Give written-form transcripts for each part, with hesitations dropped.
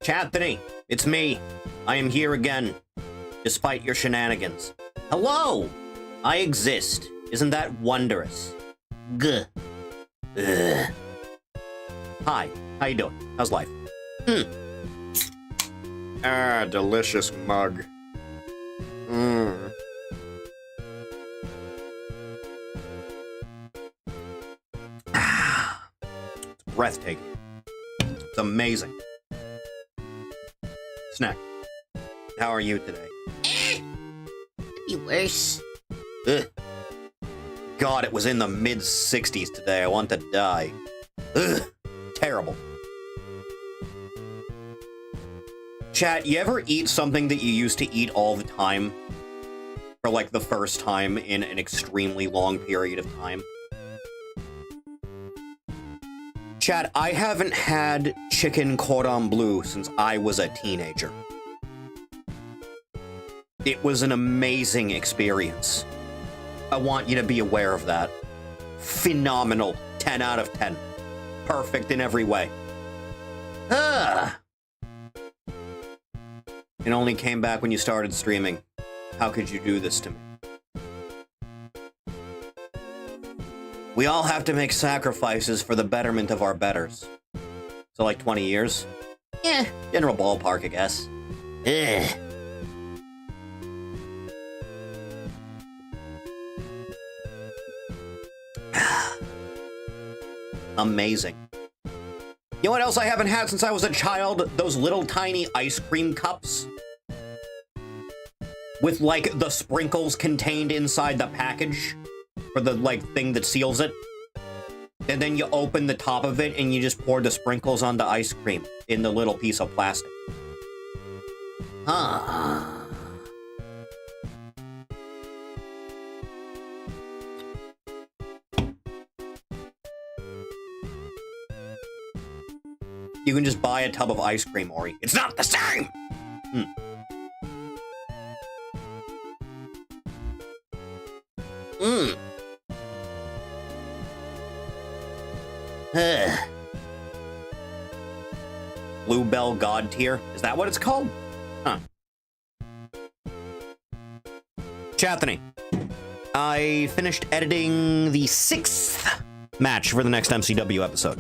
Anthony, it's me. I am here again, despite your shenanigans. Hello! I exist. Isn't that wondrous? Gah. Ugh. Hi, how you doing? How's life? Ah, delicious mug. It's breathtaking. It's amazing. Snack, how are you today? Could be worse. Ugh. God, it was in the mid-60s today. I want to die. Ugh. Terrible. Chat, you ever eat something that you used to eat all the time? For like the first time in an extremely long period of time? Chat, I haven't had chicken cordon bleu since I was a teenager. It was an amazing experience. I want you to be aware of that. Phenomenal. 10 out of 10. Perfect in every way. It only came back when you started streaming. How could you do this to me? We all have to make sacrifices for the betterment of our betters. So like 20 years? Yeah, general ballpark, I guess. Ugh. Amazing. You know what else I haven't had since I was a child? Those little tiny ice cream cups. With, like, the sprinkles contained inside the package. For the, like, thing that seals it. And then you open the top of it and you just pour the sprinkles on the ice cream in the little piece of plastic. You can just buy a tub of ice cream, Ori. It's not the same! Bluebell God tier? Is that what it's called? Huh. Chathany, I finished editing the 6th match for the next MCW episode.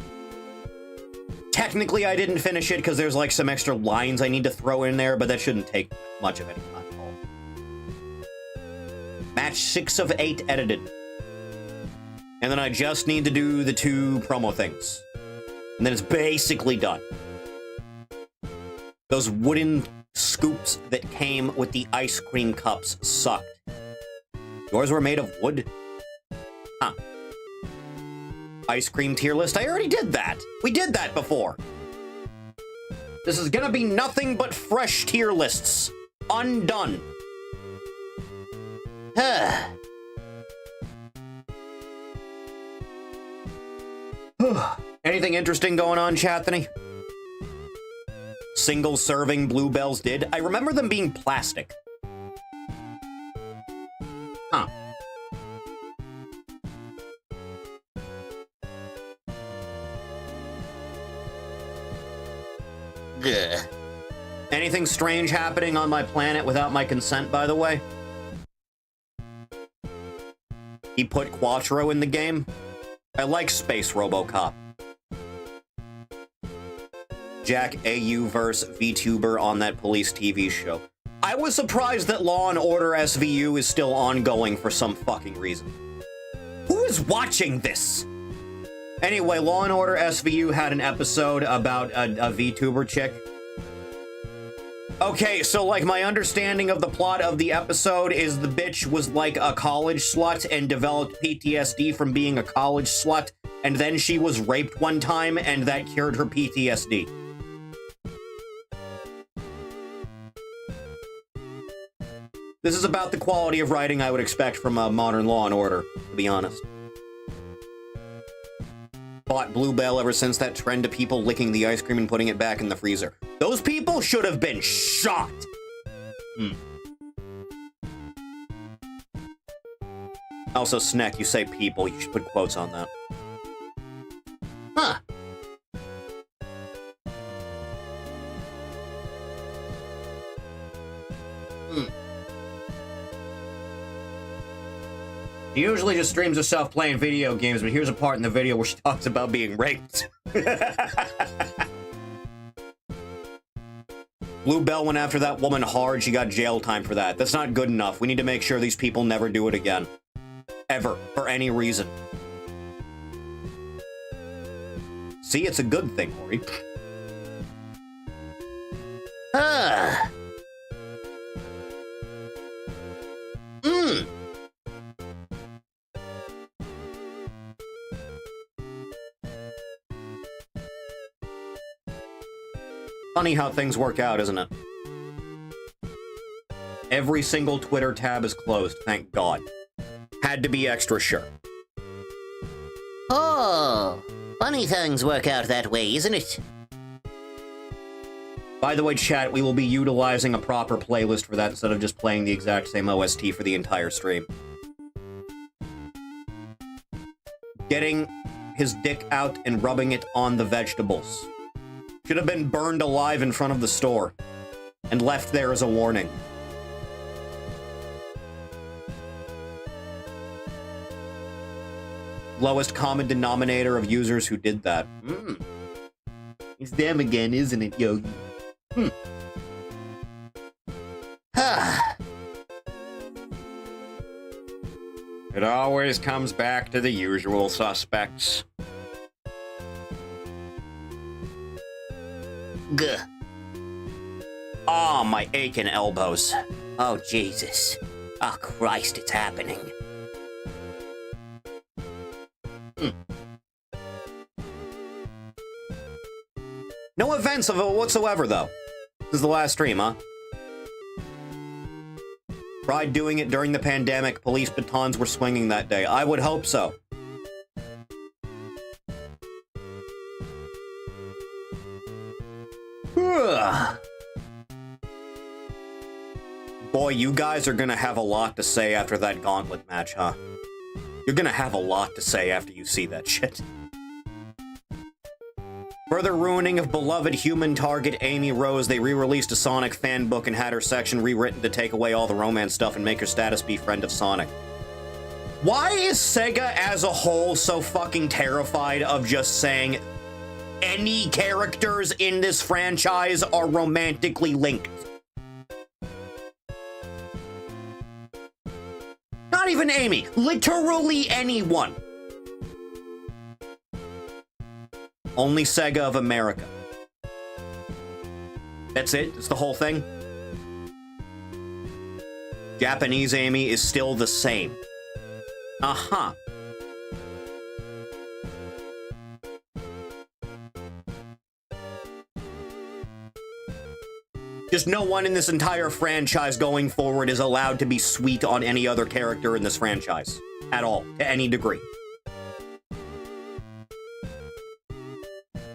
Technically, I didn't finish it because there's like some extra lines I need to throw in there, but that shouldn't take much of any time at all. Match 6 of 8 edited. And then I just need to do the 2 promo things. And then it's basically done. Those wooden scoops that came with the ice cream cups sucked. Yours were made of wood? Huh. Ice cream tier list? I already did that. We did that before. This is gonna be nothing but fresh tier lists. Undone. Anything interesting going on, Chathany? Single serving Bluebells did. I remember them being plastic. Huh. Ugh. Anything strange happening on my planet without my consent, by the way? He put Quattro in the game? I like Space RoboCop. Jack AU versus Vtuber on that police TV show. I was surprised that Law & Order SVU is still ongoing for some fucking reason. Who is watching this? Anyway, Law & Order SVU had an episode about a Vtuber chick. Okay, so, like, my understanding of the plot of the episode is the bitch was, like, a college slut and developed PTSD from being a college slut, and then she was raped one time, and that cured her PTSD. This is about the quality of writing I would expect from a modern Law & Order, to be honest. Bought Bluebell ever since that trend of people licking the ice cream and putting it back in the freezer. Those people should have been shot! Also, Snack, you say people, you should put quotes on that. Huh. She usually just streams herself playing video games, but here's a part in the video where she talks about being raped. Blue Bell went after that woman hard. She got jail time for that. That's not good enough. We need to make sure these people never do it again. Ever. For any reason. See, it's a good thing, Ori. Ah. Funny how things work out, isn't it? Every single Twitter tab is closed, thank God. Had to be extra sure. Oh, funny things work out that way, isn't it? By the way, chat, we will be utilizing a proper playlist for that instead of just playing the exact same OST for the entire stream. Getting his dick out and rubbing it on the vegetables. Should have been burned alive in front of the store and left there as a warning. Lowest common denominator of users who did that. It's them again, isn't it, Yogi? It always comes back to the usual suspects. Gah. Ah, my aching elbows. Oh, Jesus. Oh, Christ, it's happening. No events of it whatsoever, though. This is the last stream, huh? Tried doing it during the pandemic. Police batons were swinging that day. I would hope so. Boy, you guys are gonna have a lot to say after that gauntlet match, huh? You're gonna have a lot to say after you see that shit. Further ruining of beloved human target Amy Rose, they re-released a Sonic fan book and had her section rewritten to take away all the romance stuff and make her status be friend of Sonic. Why is Sega as a whole so fucking terrified of just saying any characters in this franchise are romantically linked? Not even Amy, literally anyone. Only Sega of America. That's it? That's the whole thing? Japanese Amy is still the same. Uh-huh. Just no one in this entire franchise going forward is allowed to be sweet on any other character in this franchise. At all. To any degree.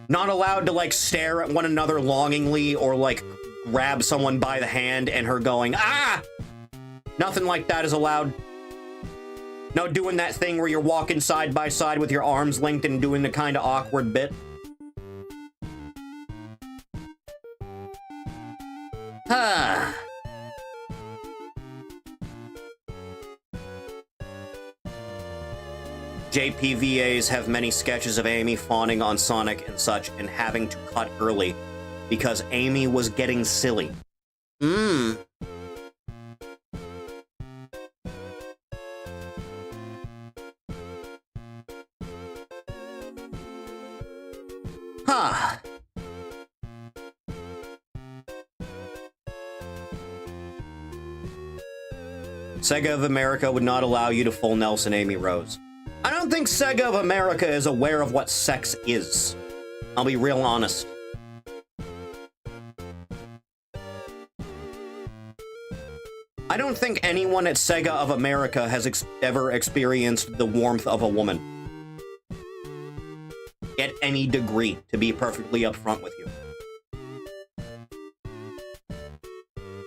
Not allowed to, like, stare at one another longingly or, like, grab someone by the hand and her going, ah! Nothing like that is allowed. No doing that thing where you're walking side by side with your arms linked and doing the kind of awkward bit. Ah. JPVAs have many sketches of Amy fawning on Sonic and such and having to cut early because Amy was getting silly. Huh. Sega of America would not allow you to full Nelson Amy Rose. I don't think Sega of America is aware of what sex is. I'll be real honest. I don't think anyone at Sega of America has ever experienced the warmth of a woman. At any degree, to be perfectly upfront with you.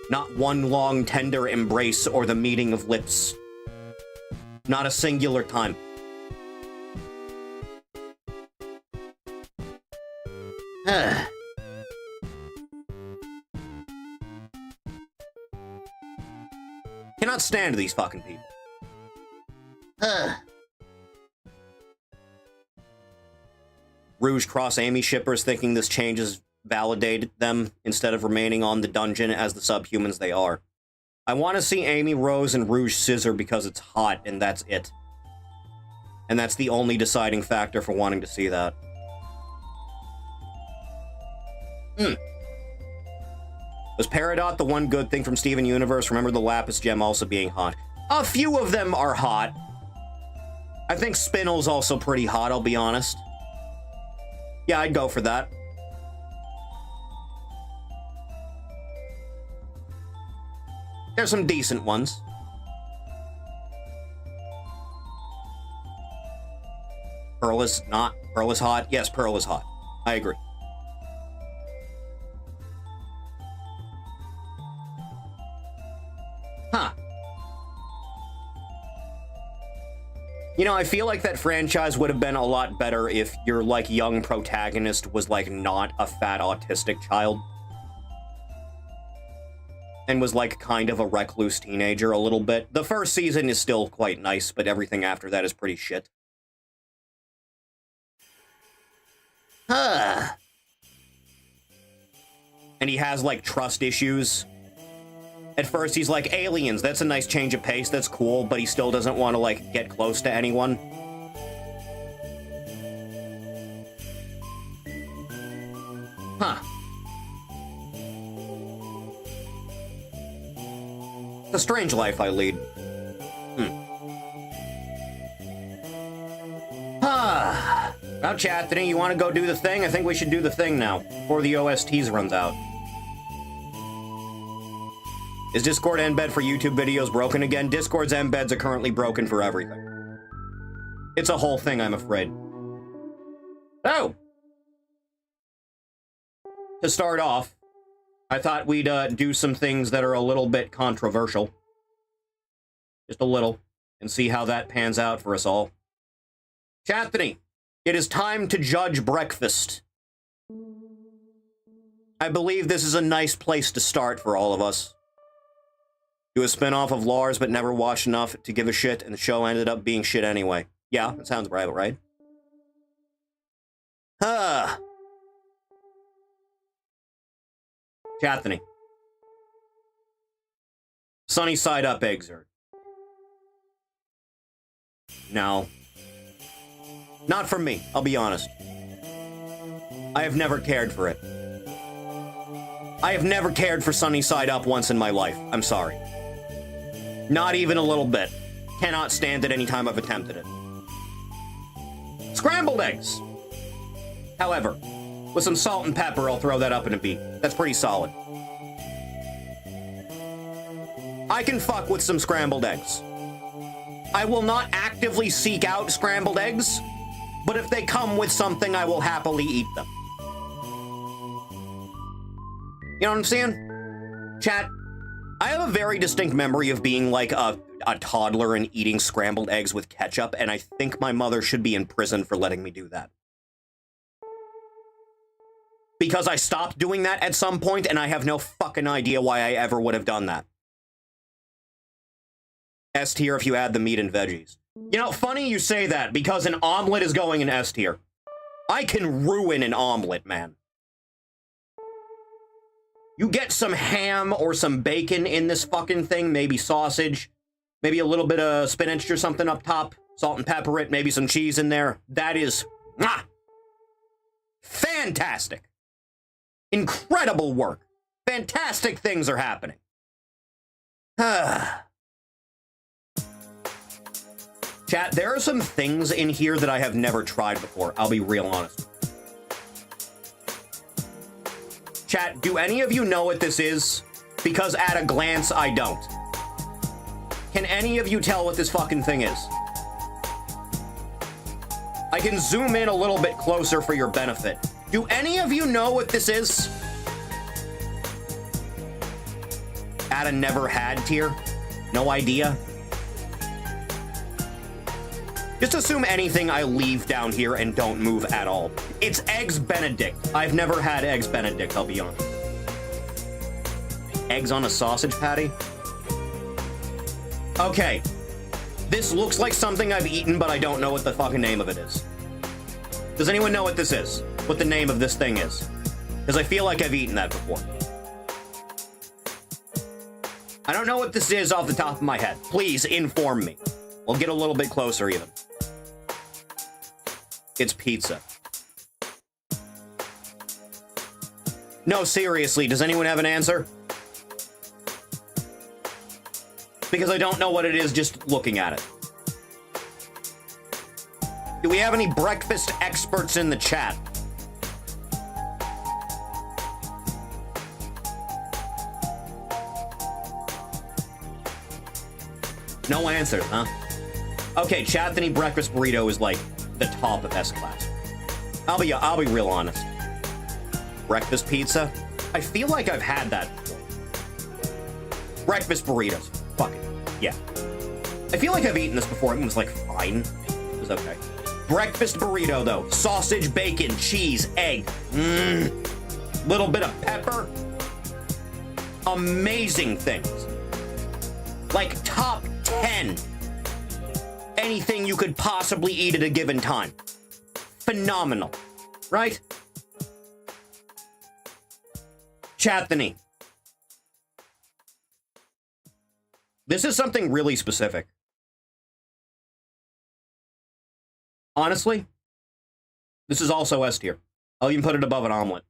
Not one long, tender embrace or the meeting of lips. Not a singular time. Cannot stand these fucking people. Rouge Cross Amy shippers thinking this change has validated them instead of remaining on the dungeon as the subhumans they are. I want to see Amy Rose and Rouge Scissor because it's hot, and that's it. And that's the only deciding factor for wanting to see that. Was Peridot the one good thing from Steven Universe? Remember the Lapis Gem also being hot. A few of them are hot. I think Spinel's also pretty hot, I'll be honest. Yeah, I'd go for that. There's some decent ones. Pearl is not. Pearl is hot. Yes, Pearl is hot. I agree. Huh. You know, I feel like that franchise would have been a lot better if your, like, young protagonist was, like, not a fat autistic child. And was, like, kind of a recluse teenager a little bit. The first season is still quite nice, but everything after that is pretty shit. And he has, like, trust issues. At first, he's like, aliens, that's a nice change of pace, that's cool, but he still doesn't want to, like, get close to anyone. Huh. It's a strange life I lead. Well, chat, today you want to go do the thing? I think we should do the thing now, before the OSTs runs out. Is Discord embed for YouTube videos broken again? Discord's embeds are currently broken for everything. It's a whole thing, I'm afraid. Oh! To start off, I thought we'd do some things that are a little bit controversial. Just a little. And see how that pans out for us all. Chathany, it is time to judge breakfast. I believe this is a nice place to start for all of us. Do a spin-off of Lars, but never watched enough to give a shit, and the show ended up being shit anyway. Yeah, that sounds right? Chathany. Sunny side up excerpt. No. Not for me, I'll be honest. I have never cared for it. I have never cared for Sunny Side Up once in my life. I'm sorry. Not even a little bit. Cannot stand it any time I've attempted it. Scrambled eggs! However, with some salt and pepper, I'll throw that up in a beat. That's pretty solid. I can fuck with some scrambled eggs. I will not actively seek out scrambled eggs, but if they come with something, I will happily eat them. You know what I'm saying? Chat, I have a very distinct memory of being like a toddler and eating scrambled eggs with ketchup, and I think my mother should be in prison for letting me do that. Because I stopped doing that at some point, and I have no fucking idea why I ever would have done that. S tier if you add the meat and veggies. You know, funny you say that, because an omelet is going in S tier. I can ruin an omelet, man. You get some ham or some bacon in this fucking thing, maybe sausage, maybe a little bit of spinach or something up top, salt and pepper it, maybe some cheese in there. That is fantastic. Incredible work. Fantastic things are happening. Chat, there are some things in here that I have never tried before. I'll be real honest. Chat, do any of you know what this is? Because at a glance, I don't. Can any of you tell what this fucking thing is? I can zoom in a little bit closer for your benefit. Do any of you know what this is? At a never had tier? No idea? Just assume anything I leave down here and don't move at all. It's Eggs Benedict. I've never had Eggs Benedict, I'll be honest. Eggs on a sausage patty? Okay. This looks like something I've eaten, but I don't know what the fucking name of it is. Does anyone know what this is? What the name of this thing is? Because I feel like I've eaten that before. I don't know what this is off the top of my head. Please inform me. We'll get a little bit closer even. It's pizza. No, seriously, does anyone have an answer? Because I don't know what it is just looking at it. Do we have any breakfast experts in the chat? No answers, huh? Okay, Chathany breakfast burrito is like the top of S-class. I'll be real honest. Breakfast pizza? I feel like I've had that before. Breakfast burritos. Fuck it. Yeah. I feel like I've eaten this before. It was like fine. It was okay. Breakfast burrito though. Sausage, bacon, cheese, egg. Little bit of pepper. Amazing things. Like top 10. Anything you could possibly eat at a given time. Phenomenal. Right? Chathany. This is something really specific. Honestly, this is also S tier. I'll even put it above an omelet.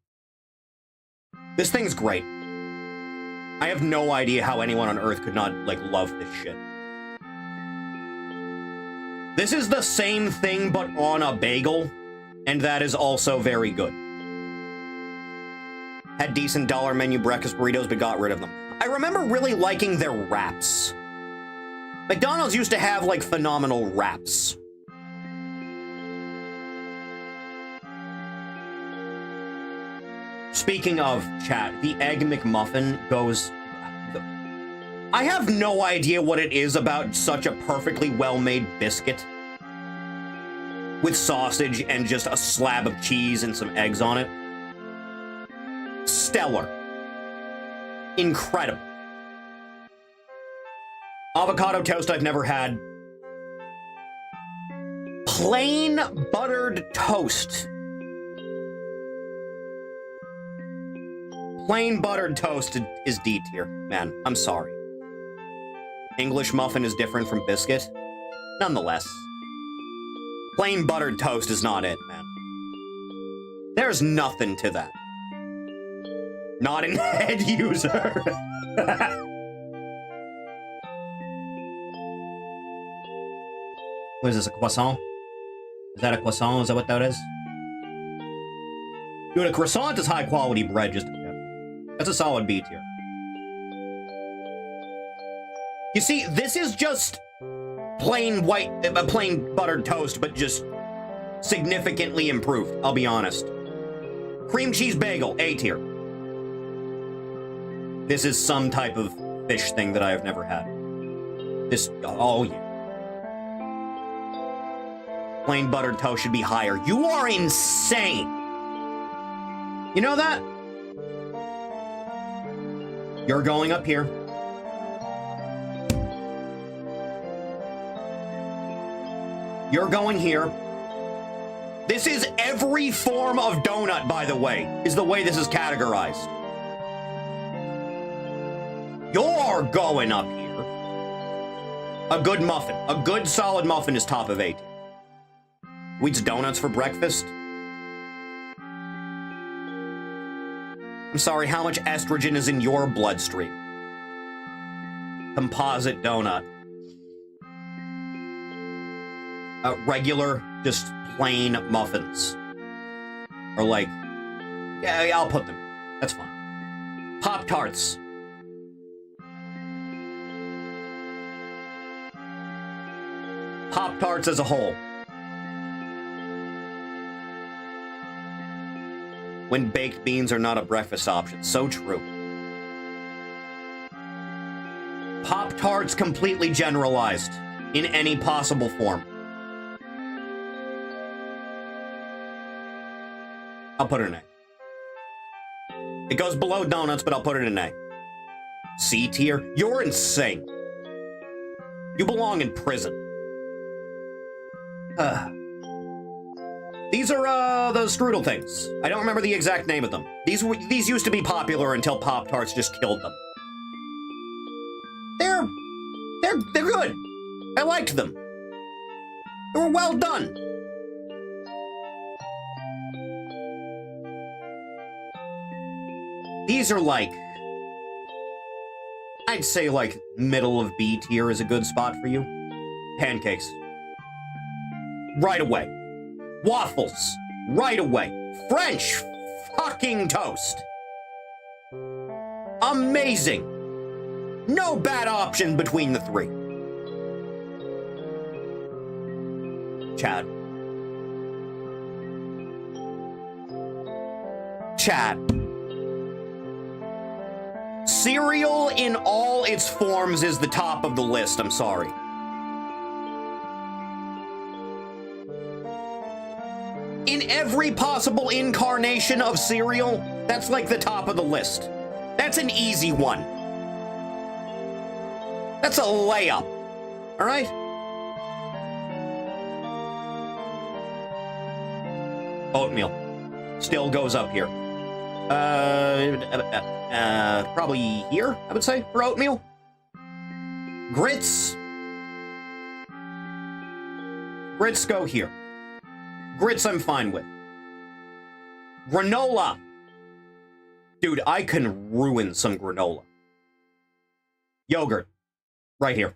This thing's great. I have no idea how anyone on Earth could not, like, love this shit. This is the same thing, but on a bagel, and that is also very good. Had decent dollar menu breakfast burritos, but got rid of them. I remember really liking their wraps. McDonald's used to have, like, phenomenal wraps. Speaking of, chat, the Egg McMuffin goes... I have no idea what it is about such a perfectly well-made biscuit with sausage and just a slab of cheese and some eggs on it. Stellar. Incredible. Avocado toast I've never had. Plain buttered toast. Plain buttered toast is D tier. Man, I'm sorry. English muffin is different from biscuit. Nonetheless. Plain buttered toast is not it, man. There's nothing to that. Not an head user. What is this, a croissant? Is that a croissant? Is that what that is? Dude, a croissant is high quality bread, just... That's a solid B tier. You see, this is just plain plain buttered toast, but just significantly improved, I'll be honest. Cream cheese bagel, A tier. This is some type of fish thing that I have never had. This, oh yeah. Plain buttered toast should be higher. You are insane. You know that? You're going up here. You're going here. This is every form of donut, by the way, is the way this is categorized. You're going up here. A good muffin. A good solid muffin is top of 8. Who eats donuts for breakfast? I'm sorry, how much estrogen is in your bloodstream? Composite donut. Regular, just plain muffins. Or like, yeah, I'll put them. That's fine. Pop-Tarts. Pop-Tarts as a whole. When baked beans are not a breakfast option. So true. Pop-Tarts completely generalized in any possible form. I'll put it in A. It goes below donuts, but I'll put it in A. C tier? You're insane. You belong in prison. These are, the strudel things. I don't remember the exact name of them. These used to be popular until Pop-Tarts just killed them. They're good. I liked them. They were well done. These are like, I'd say like middle of B tier is a good spot for you. Pancakes. Right away. Waffles. Right away. French fucking toast. Amazing. No bad option between the three. Chad. Cereal in all its forms is the top of the list, I'm sorry. In every possible incarnation of cereal, that's like the top of the list. That's an easy one. That's a layup. All right? Oatmeal. Still goes up here. Probably here, I would say, for oatmeal. Grits. Grits go here. Grits I'm fine with. Granola. Dude, I can ruin some granola. Yogurt. Right here.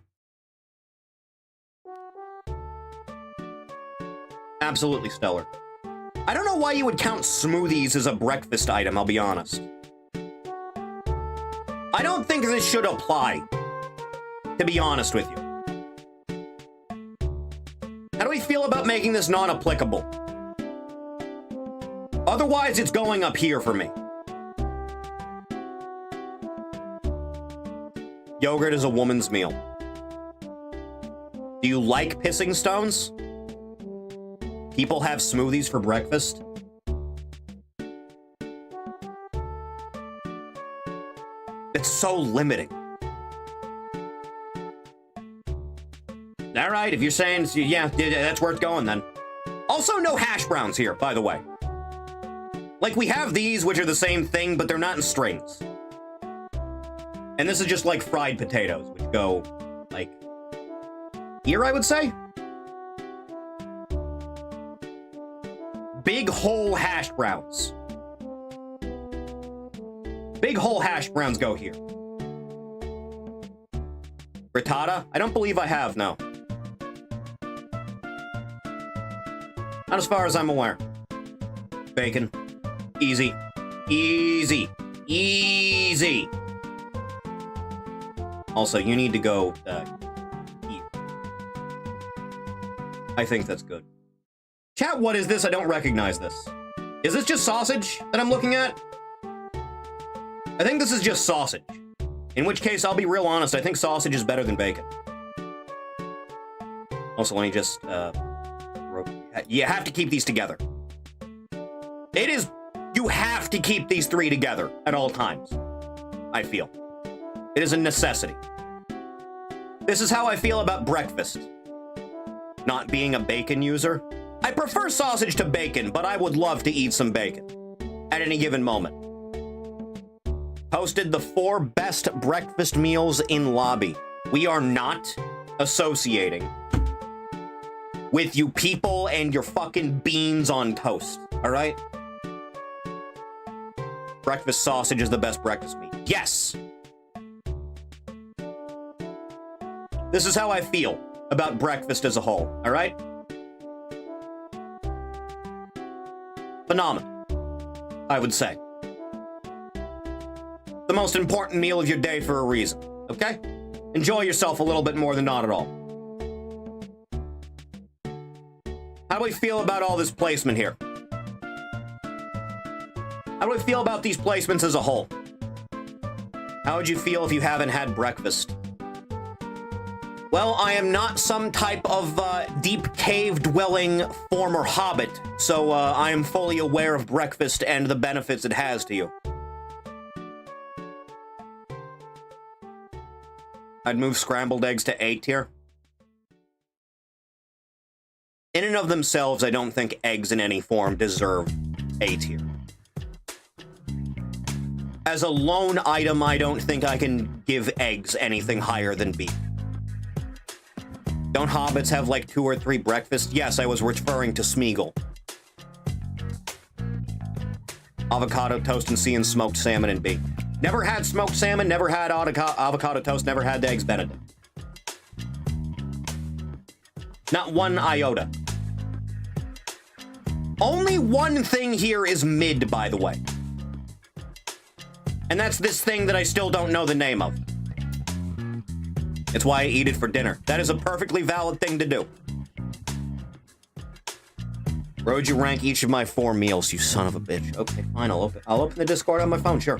Absolutely stellar. I don't know why you would count smoothies as a breakfast item, I'll be honest. I don't think this should apply, to be honest with you. How do we feel about making this non-applicable? Otherwise, it's going up here for me. Yogurt is a woman's meal. Do you like pissing stones? People have smoothies for breakfast? It's so limiting. All right, if you're saying, yeah, that's worth going then. Also, no hash browns here, by the way. Like, we have these, which are the same thing, but they're not in strings. And this is just like fried potatoes, which go, like, here, I would say? Big whole hash browns. Big whole hash browns go here. Frittata? I don't believe I have, no. Not as far as I'm aware. Bacon. Easy. Easy. Easy. Also, you need to go, here. I think that's good. Chat, what is this? I don't recognize this. Is this just sausage that I'm looking at? I think this is just sausage. In which case, I'll be real honest, I think sausage is better than bacon. Also, let me just, you have to keep these together. You have to keep these three together at all times, I feel. It is a necessity. This is how I feel about breakfast. Not being a bacon user. I prefer sausage to bacon, but I would love to eat some bacon at any given moment. Posted the 4 best breakfast meals in lobby. We are not associating with you people and your fucking beans on toast, all right? Breakfast sausage is the best breakfast meat. Yes! This is how I feel about breakfast as a whole, all right? Phenomenal, I would say. The most important meal of your day for a reason, okay? Enjoy yourself a little bit more than not at all. How do we feel about all this placement here? How do we feel about these placements as a whole? How would you feel if you haven't had breakfast? Well, I am not some type of deep cave-dwelling former hobbit, so I am fully aware of breakfast and the benefits it has to you. I'd move scrambled eggs to A tier. In and of themselves, I don't think eggs in any form deserve A tier. As a lone item, I don't think I can give eggs anything higher than B. Don't hobbits have like 2 or 3 breakfasts? Yes, I was referring to Smeagol. Avocado toast and C and smoked salmon and B. Never had smoked salmon, never had avocado toast, never had the eggs Benedict. Not one iota. Only one thing here is mid, by the way. And that's this thing that I still don't know the name of. It's why I eat it for dinner. That is a perfectly valid thing to do. Where would you rank each of my 4 meals, you son of a bitch? Okay, fine, I'll open the Discord on my phone, sure.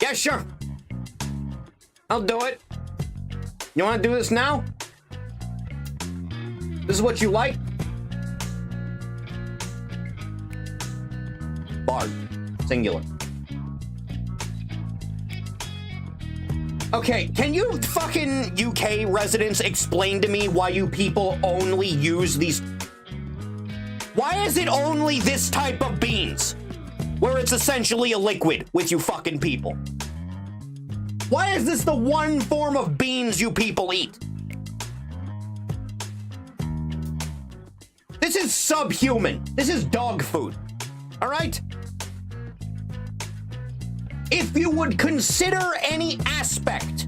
Yeah, sure. I'll do it. You want to do this now? This is what you like? Bard. Singular. Okay, can you fucking UK residents explain to me why you people only use these... Why is it only this type of beans? Where it's essentially a liquid with you fucking people? Why is this the one form of beans you people eat? This is subhuman. This is dog food. All right? If you would consider any aspect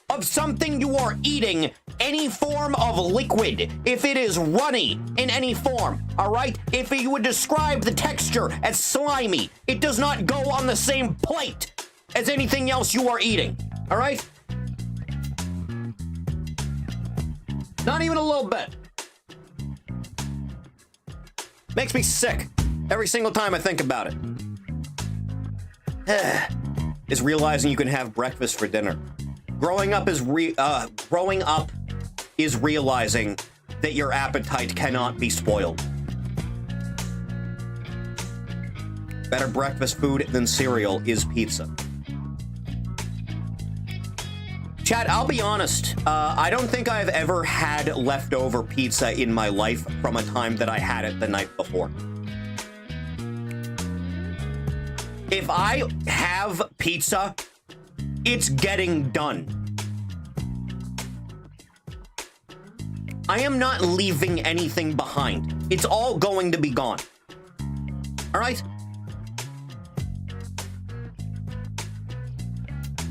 of something you are eating, any form of liquid, if it is runny in any form, all right? If you would describe the texture as slimy, it does not go on the same plate as anything else you are eating, all right? Not even a little bit. Makes me sick every single time I think about it. Is realizing you can have breakfast for dinner. Growing up is realizing that your appetite cannot be spoiled. Better breakfast food than cereal is pizza. Chat, I'll be honest. I don't think I've ever had leftover pizza in my life from a time that I had it the night before. If I have pizza, it's getting done. I am not leaving anything behind. It's all going to be gone. All right?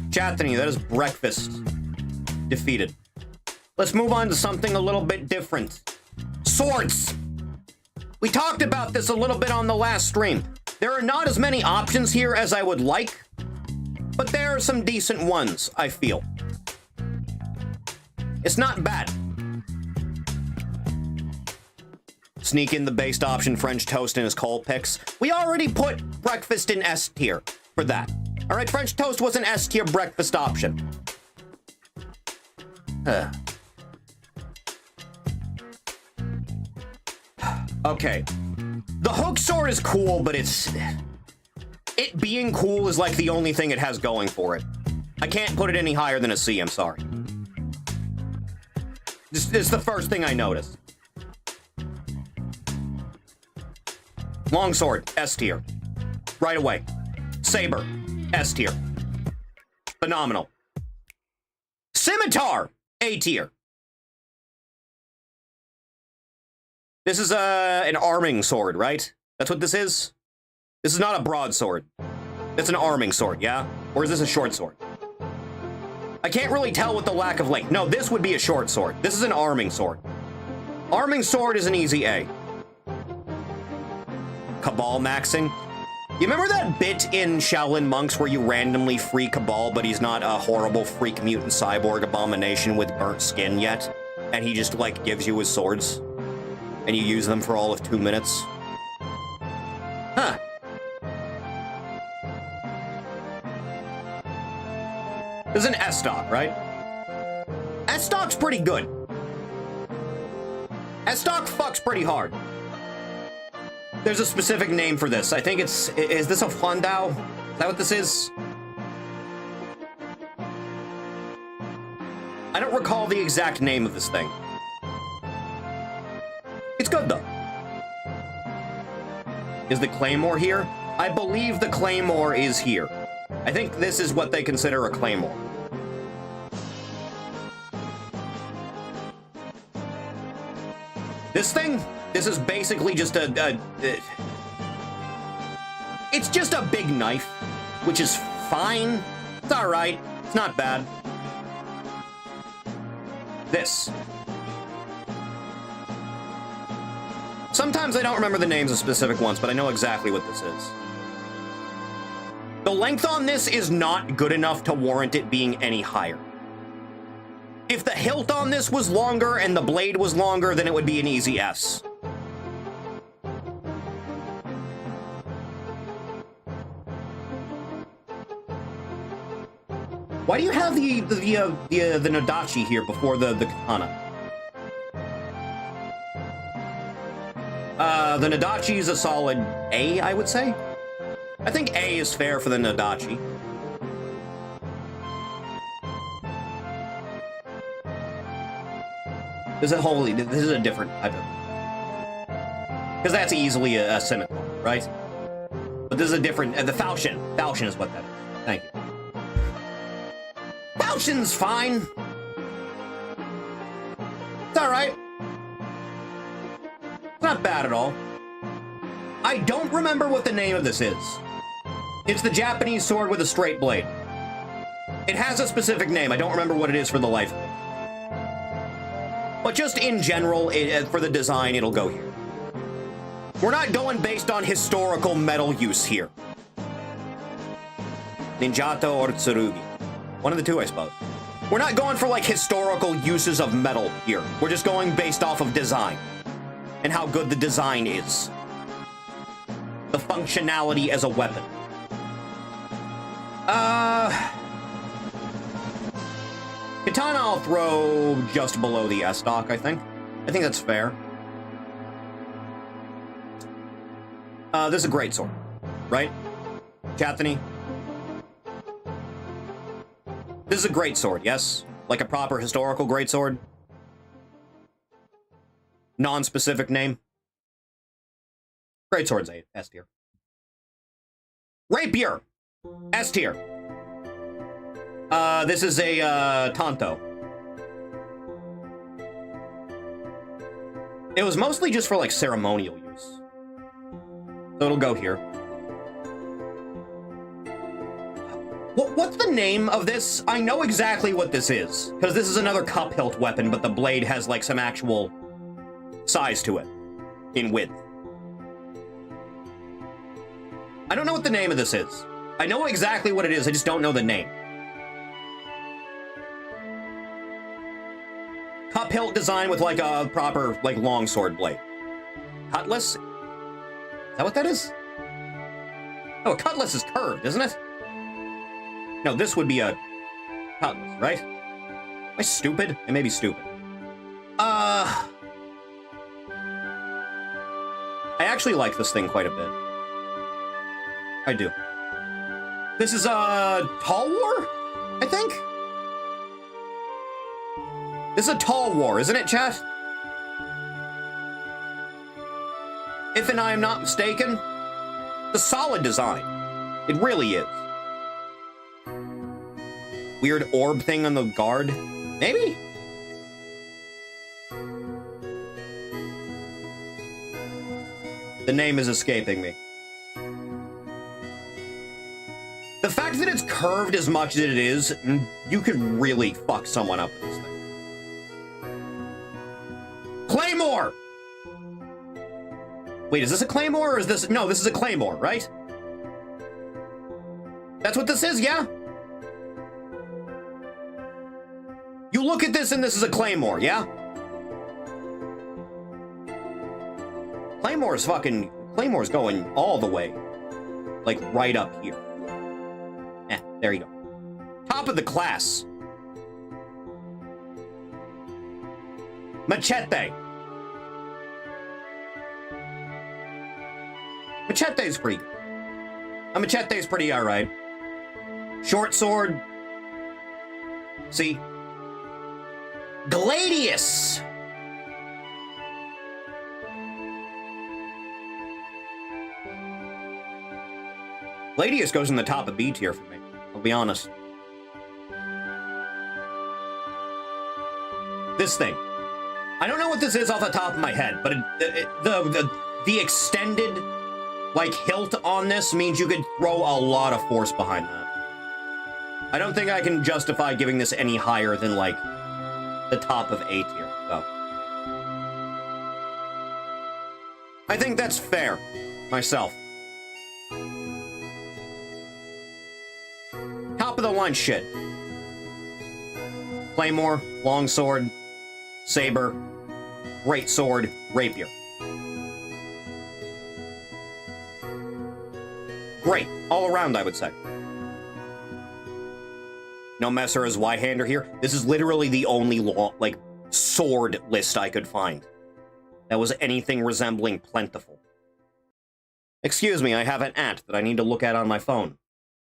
Chathany, that is breakfast. Defeated. Let's move on to something a little bit different. Swords! We talked about this a little bit on the last stream. There are not as many options here as I would like, but there are some decent ones, I feel. It's not bad. Sneak in the based option French toast in his coal picks. We already put breakfast in S tier for that. All right, French toast was an S tier breakfast option. Okay. The hook sword is cool, but it being cool is like the only thing it has going for it. I can't put it any higher than a C, I'm sorry. This is the first thing I noticed. Longsword, S tier. Right away. Saber, S tier. Phenomenal. Scimitar, A tier. This is an arming sword, right? That's what this is? This is not a broadsword. It's an arming sword, yeah? Or is this a short sword? I can't really tell with the lack of length. No, this would be a short sword. This is an arming sword. Arming sword is an easy A. Cabal maxing. You remember that bit in Shaolin Monks where you randomly free Cabal, but he's not a horrible freak mutant cyborg abomination with burnt skin yet? And he just, like, gives you his swords? And you use them for all of 2 minutes? Huh. This is an S-Stock, right? S-Stock's pretty good. S-Stock fucks pretty hard. There's a specific name for this. I think it's... Is this a Flandau? Is that what this is? I don't recall the exact name of this thing. It's good, though. Is the claymore here? I believe the claymore is here. I think this is what they consider a claymore. This thing? This is basically just it's just a big knife, which is fine. It's alright. It's not bad. This. Sometimes I don't remember the names of specific ones, but I know exactly what this is. The length on this is not good enough to warrant it being any higher. If the hilt on this was longer and the blade was longer, then it would be an easy S. Why do you have the Nadachi here before the katana? The Nadachi is a solid A, I would say. I think A is fair for the Nadachi. This is a different type of... Because that's easily a scimitar, right? But this is a different... the falchion. Falchion is what that is. Thank you. Falchion's fine. It's alright. It's not bad at all. I don't remember what the name of this is. It's the Japanese sword with a straight blade. It has a specific name. I don't remember what it is for the life of me. But just in general, for the design, it'll go here. We're not going based on historical metal use here. Ninjato or Tsurugi. One of the two, I suppose. We're not going for, like, historical uses of metal here. We're just going based off of design. And how good the design is. The functionality as a weapon. Katana I'll throw just below the S-stock, I think. I think that's fair. This is a great sword, right? Chathany? This is a great sword, yes? Like a proper historical great sword? Non-specific name? Great sword's A, S tier. Rapier! S tier. This is a, Tanto. It was mostly just for, like, ceremonial use. So it'll go here. What's the name of this? I know exactly what this is, because this is another cup hilt weapon, but the blade has, like, some actual size to it, in width. I don't know what the name of this is. I know exactly what it is, I just don't know the name. Cup hilt design with, like, a proper, like, longsword blade. Cutlass? Is that what that is? Oh, a cutlass is curved, isn't it? No, this would be a cutlass, right? Am I stupid? I may be stupid. I actually like this thing quite a bit. I do. This is a Tall War, I think? This is a Tall War, isn't it, chat? If and I am not mistaken, it's a solid design. It really is. Weird orb thing on the guard? Maybe? The name is escaping me. The fact that it's curved as much as it is, you could really fuck someone up with this thing. Claymore! Wait, is this a claymore or is this... No, this is a claymore, right? That's what this is, yeah? You look at this and this is a claymore, yeah? Claymore's going all the way. Like, right up here. There you go. Top of the class. Machete. Machete's pretty good. A machete's pretty alright. Short sword. See? Gladius! Gladius goes in the top of B tier for me. I'll be honest. This thing. I don't know what this is off the top of my head, but the extended, like, hilt on this means you could throw a lot of force behind that. I don't think I can justify giving this any higher than, like, the top of A tier, though. I think that's fair, myself. Top of the line shit. Claymore, longsword, saber, great sword, rapier. Great, all around, I would say. No Messer as Y-hander here. This is literally the only sword list I could find that was anything resembling plentiful. Excuse me, I have an ad that I need to look at on my phone.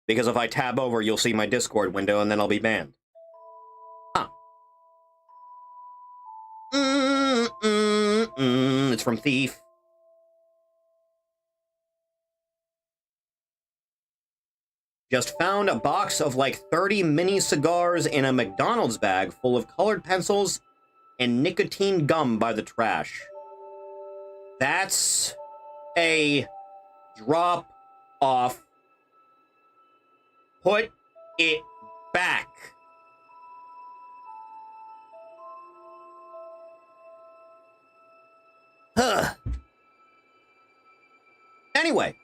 Because if I tab over, you'll see my Discord window and then I'll be banned. Huh. It's from Thief. Just found a box of like 30 mini cigars in a McDonald's bag full of colored pencils and nicotine gum by the trash. That's a drop off. Put it back. Huh. Anyway,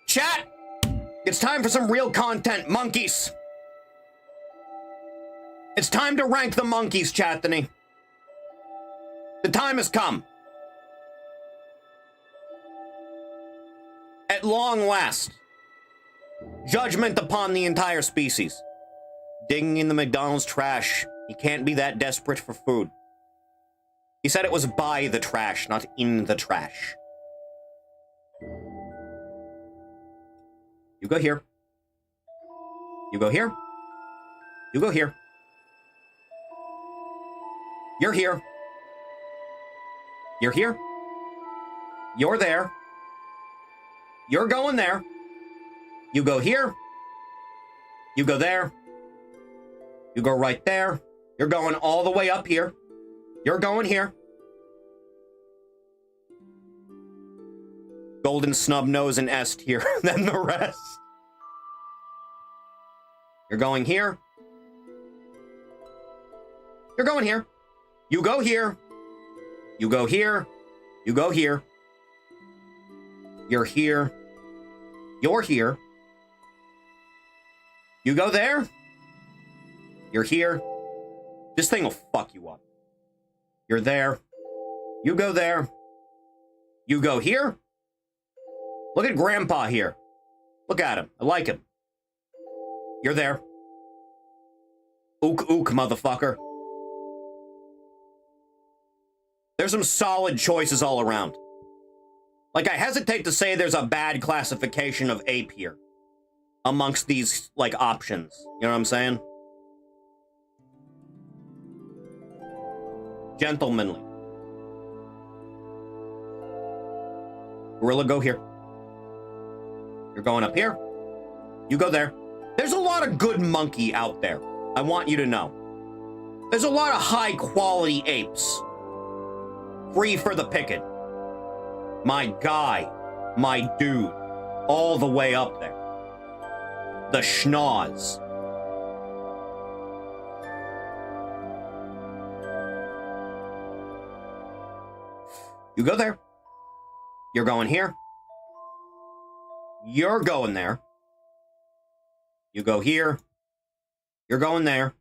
chat. It's time for some real content, monkeys. It's time to rank the monkeys, Chathany. The time has come. At long last, judgment upon the entire species. Digging in the McDonald's trash. He can't be that desperate for food. He said it was by the trash, not in the trash. You go here. You go here. You go here. You're here. You're here. You're there. You're going there. You go here. You go there. You go right there. You're going all the way up here. You're going here. Golden snub nose and S tier than the rest. You're going here. You're going here. You go here. You go here. You go here. You're here. You're here. You go there. You're here. This thing will fuck you up. You're there. You go there. You go here. Look at Grandpa here. Look at him. I like him. You're there. Ook, ook, motherfucker. There's some solid choices all around. Like, I hesitate to say there's a bad classification of ape here amongst these, like, options. You know what I'm saying? Gentlemanly. Gorilla, go here. You're going up here. You go there. There's a lot of good monkey out there. I want you to know. There's a lot of high-quality apes. Free for the picking. My guy. My dude. All the way up there. The schnoz. You go there. You're going here. You're going there. You go here. You're going there.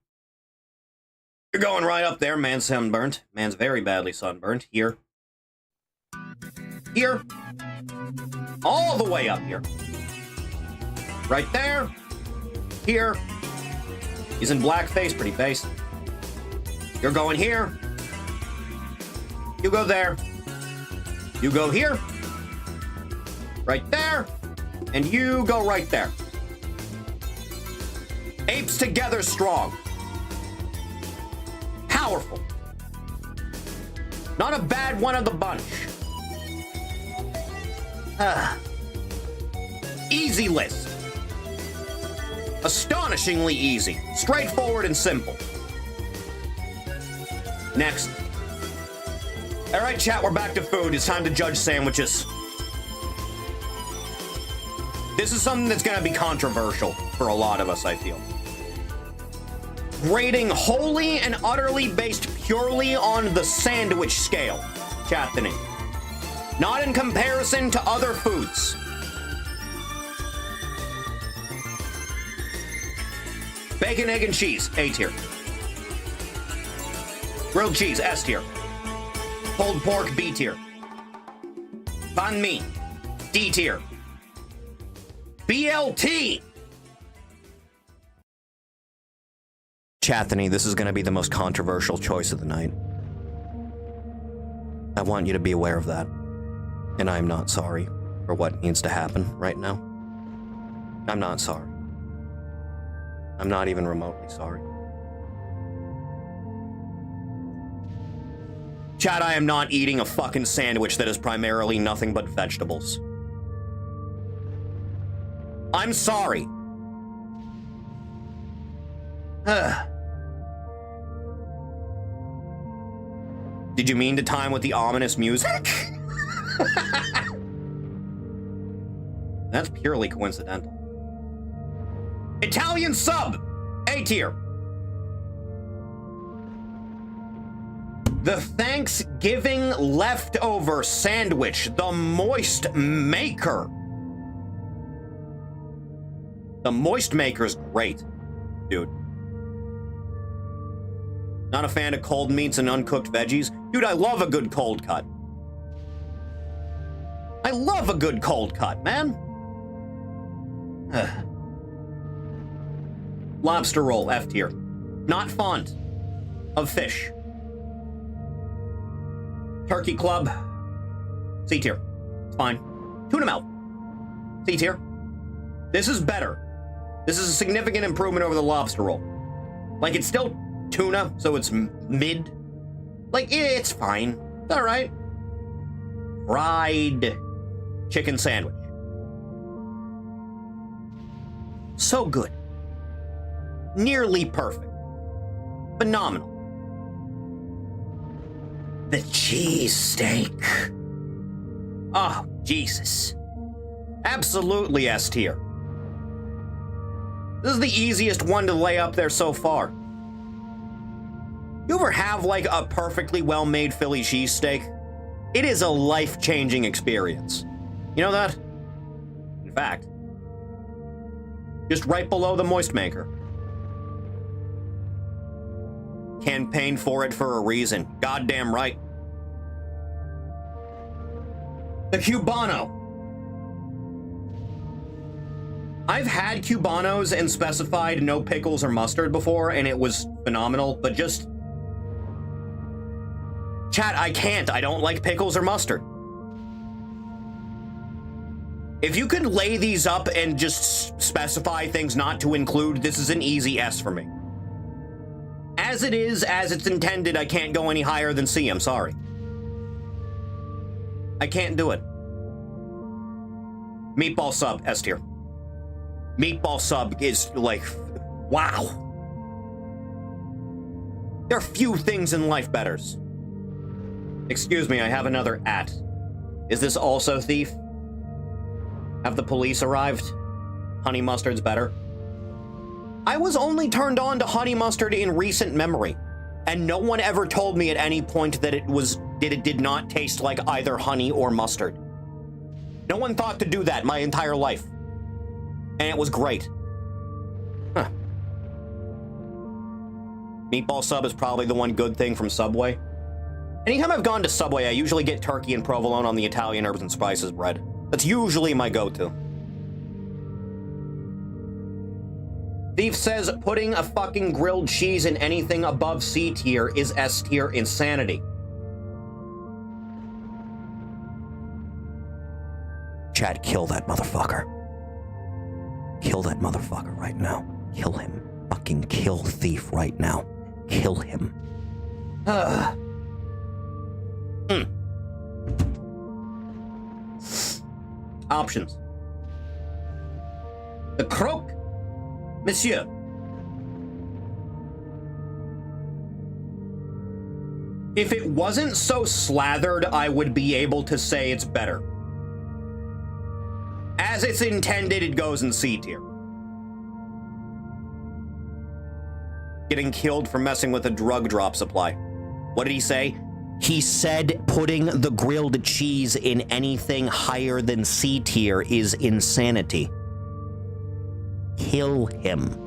You're going right up there. Man's sunburnt. Man's very badly sunburnt. Here. Here. All the way up here. Right there. Here. He's in blackface, pretty face. You're going here. You go there. You go here. Right there. And you go right there. Apes together strong. Powerful. Not a bad one of the bunch. Easy list. Astonishingly easy, straightforward and simple. Next. All right, chat, we're back to food. It's time to judge sandwiches. This is something that's going to be controversial for a lot of us, I feel. Grading wholly and utterly based purely on the sandwich scale, Chathany. Not in comparison to other foods. Bacon, egg, and cheese, A tier. Grilled cheese, S tier. Pulled pork, B tier. Banh mi, D tier. BLT! Chathany, this is going to be the most controversial choice of the night. I want you to be aware of that. And I'm not sorry for what needs to happen right now. I'm not sorry. I'm not even remotely sorry. Chad, I am not eating a fucking sandwich that is primarily nothing but vegetables. I'm sorry. Did you mean to time with the ominous music? That's purely coincidental. Italian sub, A tier. The Thanksgiving leftover sandwich, the Moist Maker. The Moist Maker's great, dude. Not a fan of cold meats and uncooked veggies? Dude, I love a good cold cut. I love a good cold cut, man. Lobster roll, F tier. Not fond of fish. Turkey club, C tier. It's fine. Tuna melt, C tier. This is better. This is a significant improvement over the lobster roll. Like, it's still tuna, so it's mid. Like, it's fine. It's all right. Fried chicken sandwich. So good. Nearly perfect. Phenomenal. The cheesesteak. Oh, Jesus. Absolutely S tier. This is the easiest one to lay up there so far. You ever have, like, a perfectly well-made Philly cheesesteak? It is a life-changing experience. You know that? In fact, just right below the Moist Maker. Campaign for it for a reason. Goddamn right. The Cubano. I've had Cubanos and specified no pickles or mustard before, and it was phenomenal, but just... Chat, I can't. I don't like pickles or mustard. If you could lay these up and just specify things not to include, this is an easy S for me. As it is, as it's intended, I can't go any higher than C. I'm sorry. I can't do it. Meatball sub, S tier. Meatball sub is like, wow. There are few things in life betters. Excuse me, I have another at. Is this also thief? Have the police arrived? Honey mustard's better. I was only turned on to honey mustard in recent memory, and no one ever told me at any point that it did not taste like either honey or mustard. No one thought to do that my entire life. And it was great. Huh. Meatball sub is probably the one good thing from Subway. Anytime I've gone to Subway, I usually get turkey and provolone on the Italian herbs and spices bread. That's usually my go-to. Thief says putting a fucking grilled cheese in anything above C tier is S tier insanity. Chad, kill that motherfucker. Kill that motherfucker right now. Kill him. Fucking kill Thief right now. Kill him. Options. The croque Monsieur. If it wasn't so slathered, I would be able to say it's better. As it's intended, it goes in C tier. Getting killed for messing with a drug drop supply. What did he say? He said putting the grilled cheese in anything higher than C tier is insanity. Kill him.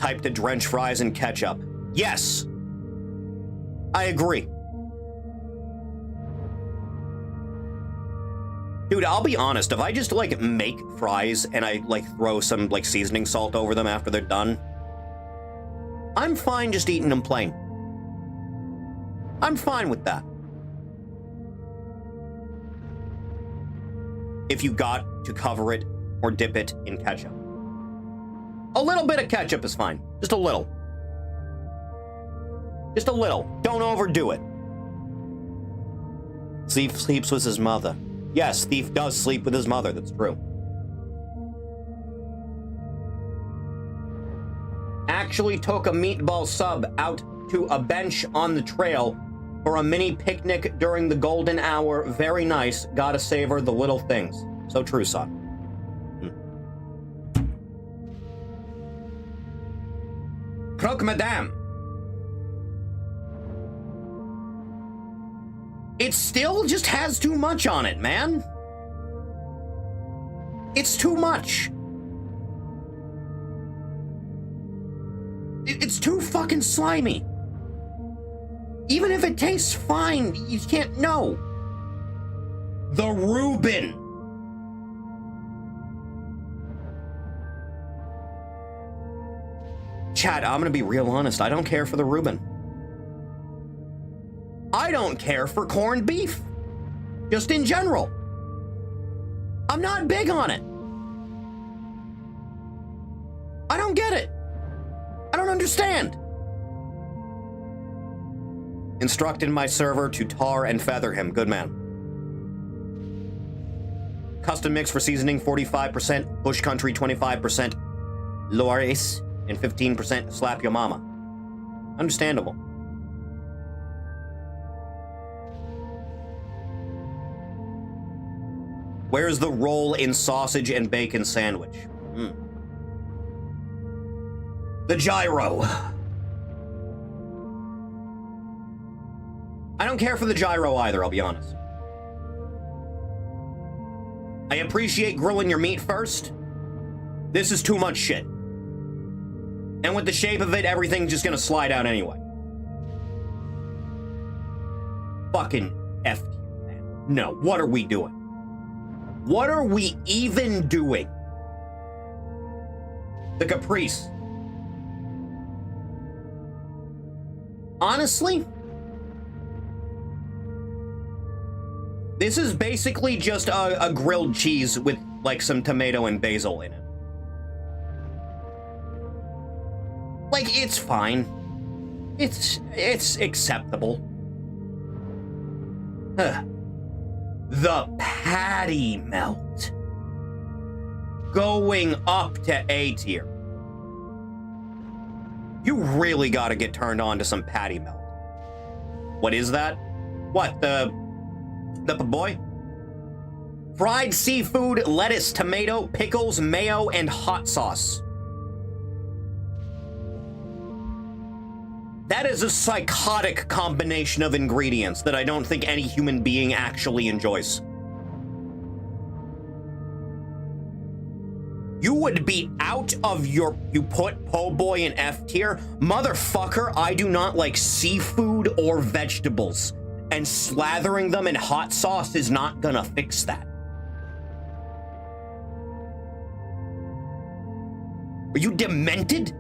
Type to drench fries in ketchup. Yes. I agree. Dude, I'll be honest, if I just, like, make fries and I, like, throw some, like, seasoning salt over them after they're done, I'm fine just eating them plain. I'm fine with that. If you got to cover it or dip it in ketchup. A little bit of ketchup is fine. Just a little. Just a little. Don't overdo it. Thief sleeps with his mother. Yes, Thief does sleep with his mother. That's true. Actually took a meatball sub out to a bench on the trail for a mini picnic during the golden hour. Very nice. Gotta savor the little things. So true, son. Croque Madame. It still just has too much on it, man. It's too much. It's too fucking slimy. Even if it tastes fine, you can't know. The Reuben. Chat, I'm gonna be real honest. I don't care for the Reuben. I don't care for corned beef. Just in general. I'm not big on it. I don't get it. I don't understand. Instructed my server to tar and feather him. Good man. Custom mix for seasoning 45%, bush country 25%, Loris, and 15% slap your mama. Understandable. Where's the roll in sausage and bacon sandwich? The gyro. I don't care for the gyro either, I'll be honest. I appreciate grilling your meat first. This is too much shit. And with the shape of it, everything's just gonna slide out anyway. Fucking F you, man. No, what are we doing? What are we even doing? The Caprice. Honestly, this is basically just a grilled cheese with, like, some tomato and basil in it. Like, it's fine. It's acceptable. The patty melt. Going up to A tier. You really gotta get turned on to some patty melt. What is that? What, the boy? Fried seafood, lettuce, tomato, pickles, mayo, and hot sauce. That is a psychotic combination of ingredients that I don't think any human being actually enjoys. You would be out of your... You put po' boy in F tier? Motherfucker, I do not like seafood or vegetables. And slathering them in hot sauce is not gonna fix that. Are you demented?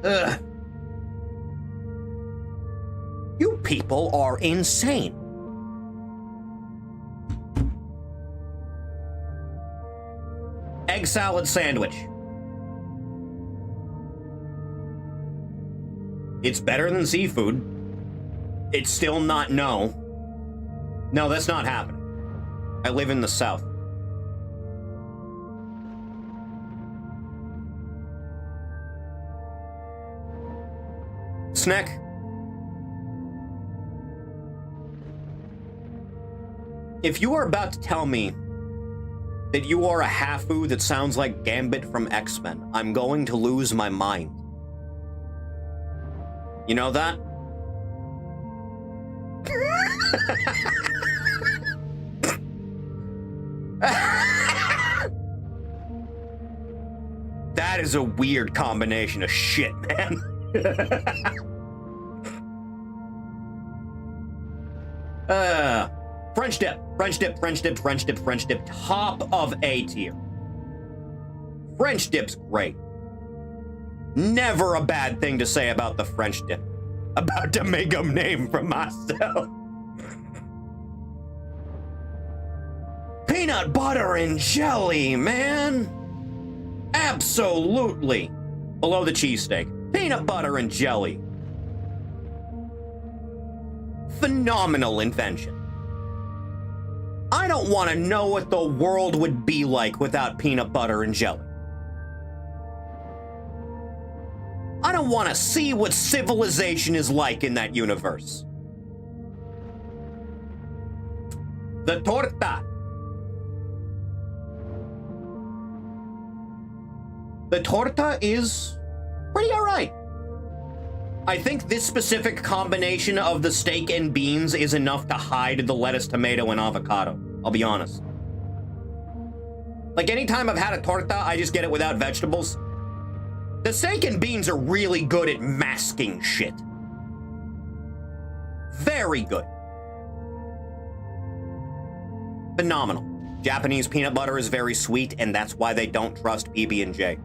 Ugh. You people are insane. Egg salad sandwich. It's better than seafood. It's still not no. No, that's not happening. I live in the South. Snack. If you are about to tell me that you are a Hafu that sounds like Gambit from X-Men, I'm going to lose my mind. You know that? That is a weird combination of shit, man. French dip, French dip, French dip, French dip, French dip, top of A tier. French dip's great. Never a bad thing to say about the French dip. About to make a name for myself. Peanut butter and jelly, man. Absolutely. Below the cheesesteak. Peanut butter and jelly. Phenomenal invention. I don't want to know what the world would be like without peanut butter and jelly. I don't want to see what civilization is like in that universe. The torta. The torta is pretty alright. I think this specific combination of the steak and beans is enough to hide the lettuce, tomato, and avocado. I'll be honest. Like, anytime I've had a torta, I just get it without vegetables. The steak and beans are really good at masking shit. Very good. Phenomenal. Japanese peanut butter is very sweet, and that's why they don't trust PB&J.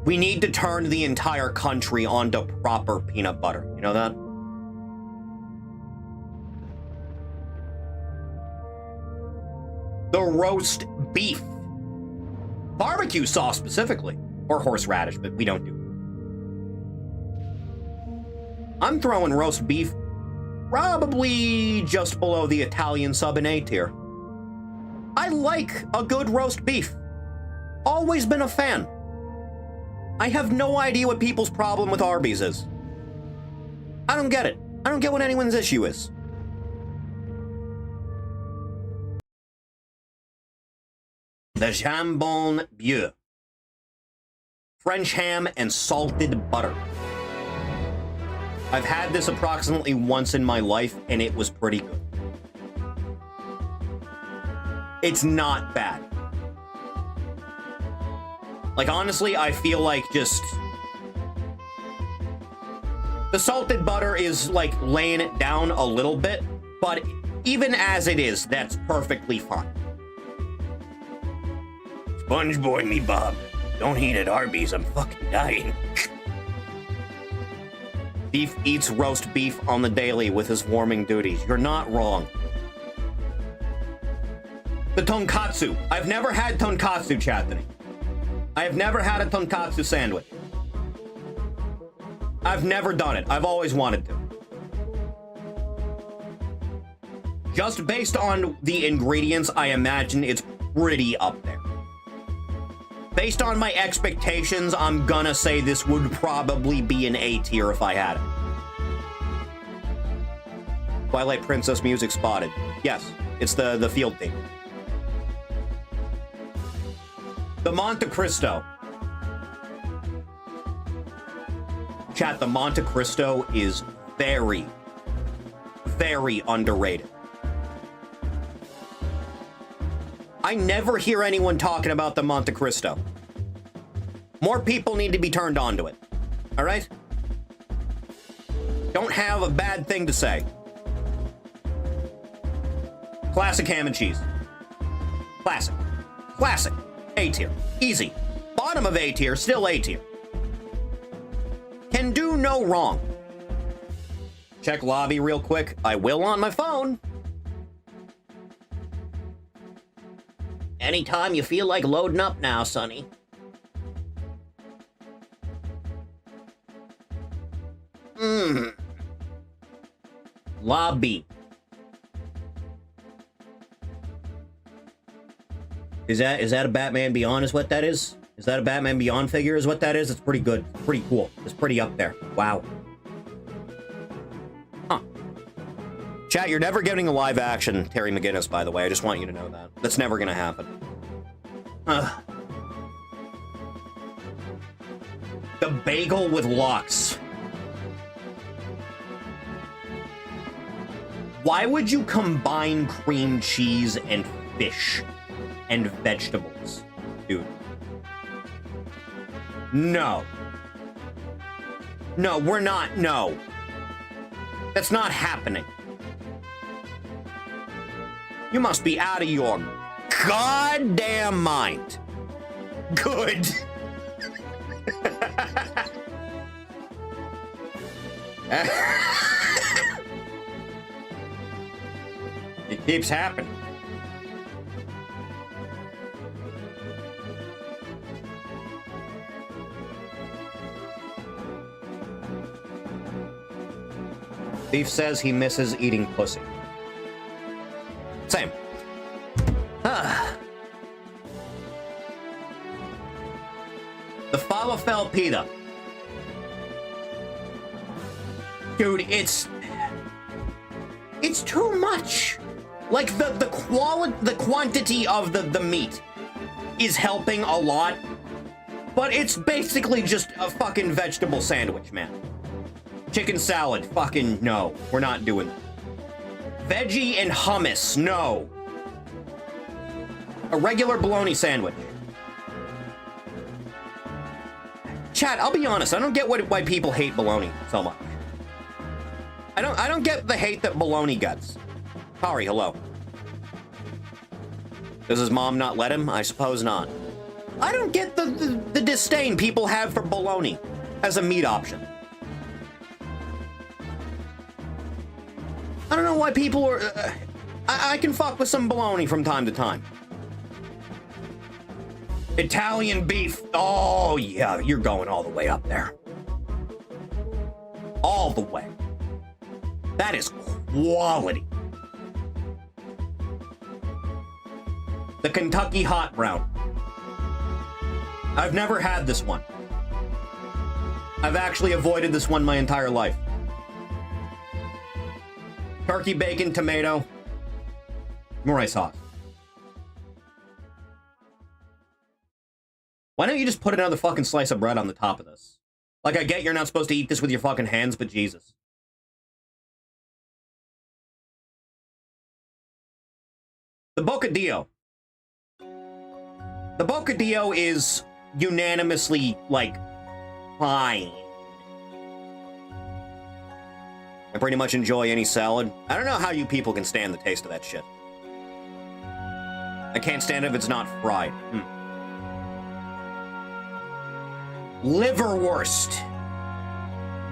We need to turn the entire country onto proper peanut butter. You know that? The roast beef. Barbecue sauce specifically. Or horseradish, but we don't do it. I'm throwing roast beef probably just below the Italian sub in A tier. I like a good roast beef. Always been a fan. I have no idea what people's problem with Arby's is. I don't get it. I don't get what anyone's issue is. The jambon beurre. French ham and salted butter. I've had this approximately once in my life, and it was pretty good. It's not bad. Like, honestly, I feel like just... the salted butter is, like, laying it down a little bit, but even as it is, that's perfectly fine. Sponge boy me, Bob. Don't eat at Arby's, I'm fucking dying. Beef eats roast beef on the daily with his warming duties. You're not wrong. The tonkatsu. I've never had tonkatsu, Chathany. I have never had a tonkatsu sandwich. I've never done it. I've always wanted to. Just based on the ingredients, I imagine it's pretty up there. Based on my expectations, I'm gonna say this would probably be an A tier if I had it. Twilight Princess music spotted. Yes, it's the field theme. The Monte Cristo. Chat, the Monte Cristo is very, very underrated. I never hear anyone talking about the Monte Cristo. More people need to be turned on to it. All right? Don't have a bad thing to say. Classic ham and cheese. Classic. Classic. A tier. Easy. Bottom of A tier, still A tier. Can do no wrong. Check lobby real quick. I will on my phone. Anytime you feel like loading up now, Sonny. Lobby. Is that a Batman Beyond is what that is? Is that a Batman Beyond figure is what that is? It's pretty good. It's pretty cool. It's pretty up there. Wow. Huh. Chat, you're never getting a live action Terry McGinnis, by the way. I just want you to know that. That's never gonna happen. The bagel with locks. Why would you combine cream cheese and fish and vegetables? Dude. No. No, we're not. No. That's not happening. You must be out of your goddamn mind. Good. It keeps happening. Beef says he misses eating pussy. Same. The falafel pita. Dude, it's too much. Like the quantity of the meat is helping a lot, but it's basically just a fucking vegetable sandwich, man. Chicken salad, fucking no. We're not doing that. Veggie and hummus, no. A regular bologna sandwich. Chat, I'll be honest, I don't get why people hate bologna so much. I don't get the hate that bologna gets. Kari, hello. Does his mom not let him? I suppose not. I don't get the disdain people have for bologna as a meat option. I don't know why people are... I can fuck with some bologna from time to time. Italian beef. Oh, yeah, you're going all the way up there. All the way. That is quality. The Kentucky Hot Brown. I've never had this one. I've actually avoided this one my entire life. Turkey, bacon, tomato, Moray sauce. Why don't you just put another fucking slice of bread on the top of this? Like, I get you're not supposed to eat this with your fucking hands, but Jesus. The Bocadillo. The Bocadillo is unanimously, like, fine. I pretty much enjoy any salad. I don't know how you people can stand the taste of that shit. I can't stand it if it's not fried. Liverwurst.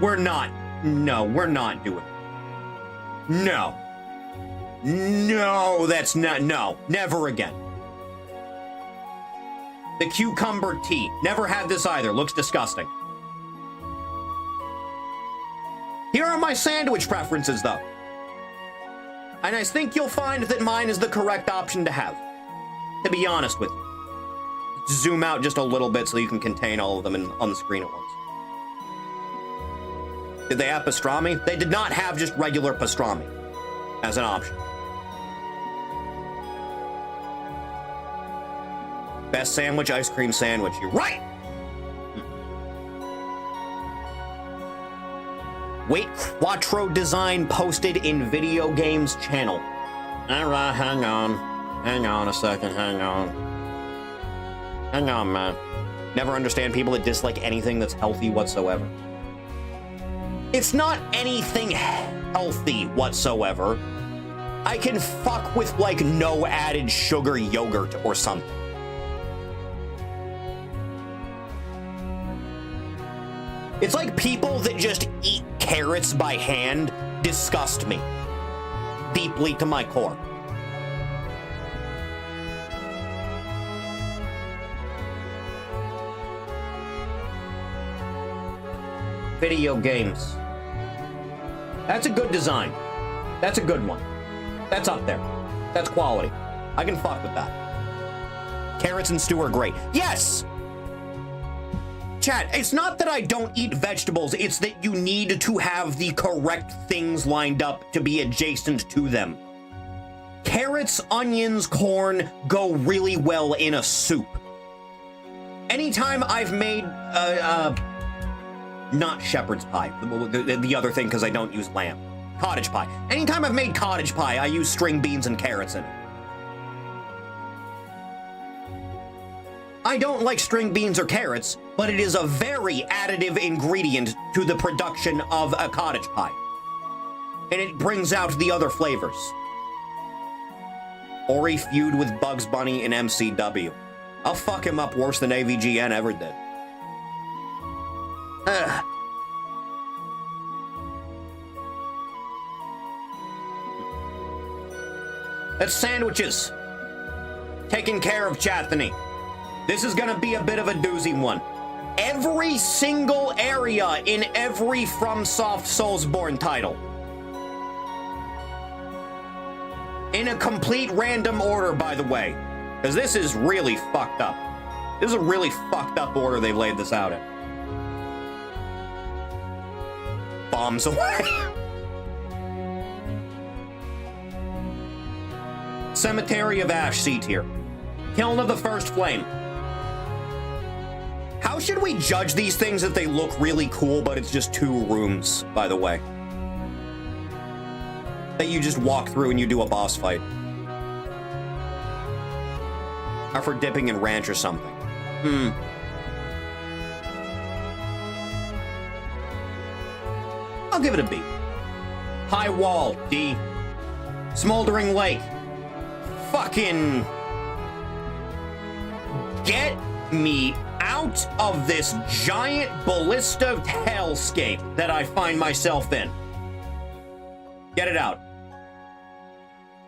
We're not. No, we're not doing it. No. No, that's not. No, never again. The cucumber tea. Never had this either. Looks disgusting. Here are my sandwich preferences, though. And I think you'll find that mine is the correct option to have. To be honest with you. Zoom out just a little bit so you can contain all of them on the screen at once. Did they have pastrami? They did not have just regular pastrami as an option. Best sandwich, ice cream sandwich. You're right! Wait, Quattro design posted in video games channel. Alright, hang on. Hang on a second, hang on. Hang on, man. Never understand people that dislike anything that's healthy whatsoever. It's not anything healthy whatsoever. I can fuck with, like, no added sugar yogurt or something. It's like people that just eat carrots by hand disgust me deeply to my core. Video games. That's a good design. That's a good one. That's up there. That's quality. I can fuck with that. Carrots and stew are great. Yes! Chat, it's not that I don't eat vegetables, it's that you need to have the correct things lined up to be adjacent to them. Carrots, onions, corn go really well in a soup. Anytime I've made, not shepherd's pie, the other thing because I don't use lamb. Cottage pie. Anytime I've made cottage pie, I use string beans and carrots in it. I don't like string beans or carrots, but it is a very additive ingredient to the production of a cottage pie. And it brings out the other flavors. Ori feud with Bugs Bunny and MCW. I'll fuck him up worse than AVGN ever did. Ugh. That's sandwiches. Taking care of Chathany. This is gonna be a bit of a doozy one. Every single area in every FromSoft Soulsborne title. In a complete random order, by the way. Because this is really fucked up. This is a really fucked up order they've laid this out in. Bombs away. Cemetery of Ash, C tier. Kiln of the First Flame. How should we judge these things if they look really cool, but it's just 2 rooms, by the way? That you just walk through and you do a boss fight. Or for dipping in ranch or something. I'll give it a B. High Wall, D. Smoldering Lake. Fucking... Get me out of this giant ballista hellscape that I find myself in. Get it out.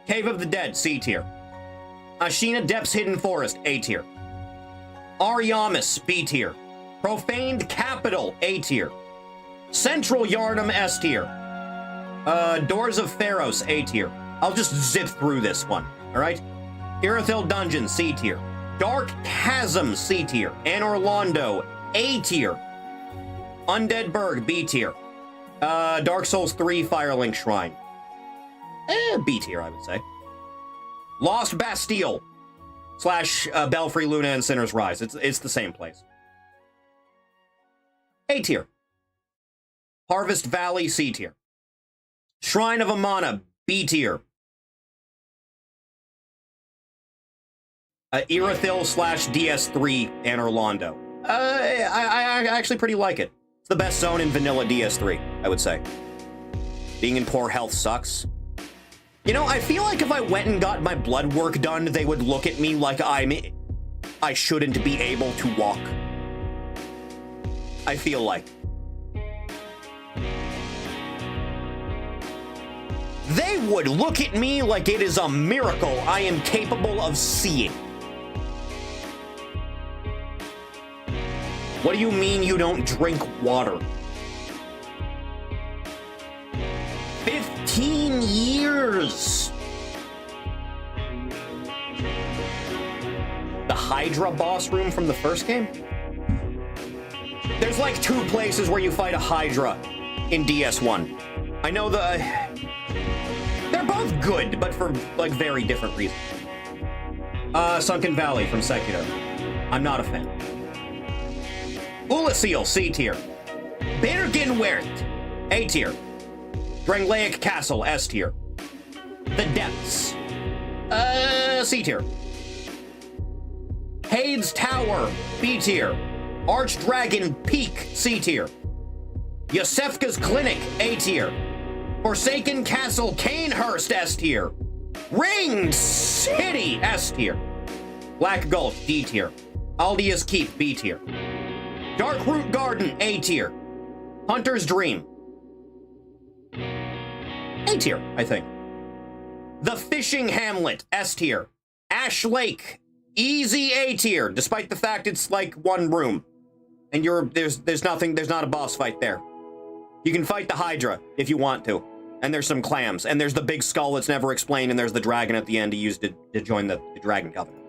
Cave of the Dead, C tier. Ashina Depths Hidden Forest, A tier. Ariamis, B tier. Profaned Capital, A tier. Central Yharnam, S tier. Doors of Pharos, A tier. I'll just zip through this one, alright? Irithyll Dungeon, C tier. Dark Chasm, C tier. Anor Londo, A tier. Undead Burg, B tier. Dark Souls 3 Firelink Shrine. B tier, I would say. Lost Bastille / Belfry Luna and Sinner's Rise. It's the same place. A tier. Harvest Valley, C tier. Shrine of Amana, B tier. Irithyll / DS3 Anor Londo. I actually pretty like it. It's the best zone in vanilla DS3, I would say. Being in poor health sucks. You know, I feel like if I went and got my blood work done, they would look at me like I shouldn't be able to walk. I feel like. They would look at me like it is a miracle I am capable of seeing. What do you mean you don't drink water? 15 years! The Hydra boss room from the first game? There's like 2 places where you fight a Hydra in DS1. I know they're both good, but for like very different reasons. Sunken Valley from Sekiro. I'm not a fan. Ulasil, C tier. Bergenwerth, A tier. Drenglaic Castle, S tier. The Depths, C tier. Hades Tower, B tier. Archdragon Peak, C tier. Yosefka's Clinic, A tier. Forsaken Castle, Canehurst, S tier. Ringed City, S tier. Black Gulch, D tier. Aldia's Keep, B tier. Darkroot Garden, A tier. Hunter's Dream, A tier, I think. The Fishing Hamlet, S tier. Ash Lake, easy A tier, despite the fact it's like 1 room. And there's not a boss fight there. You can fight the Hydra if you want to. And there's some clams. And there's the big skull that's never explained, and there's the dragon at the end he used to join the Dragon Covenant.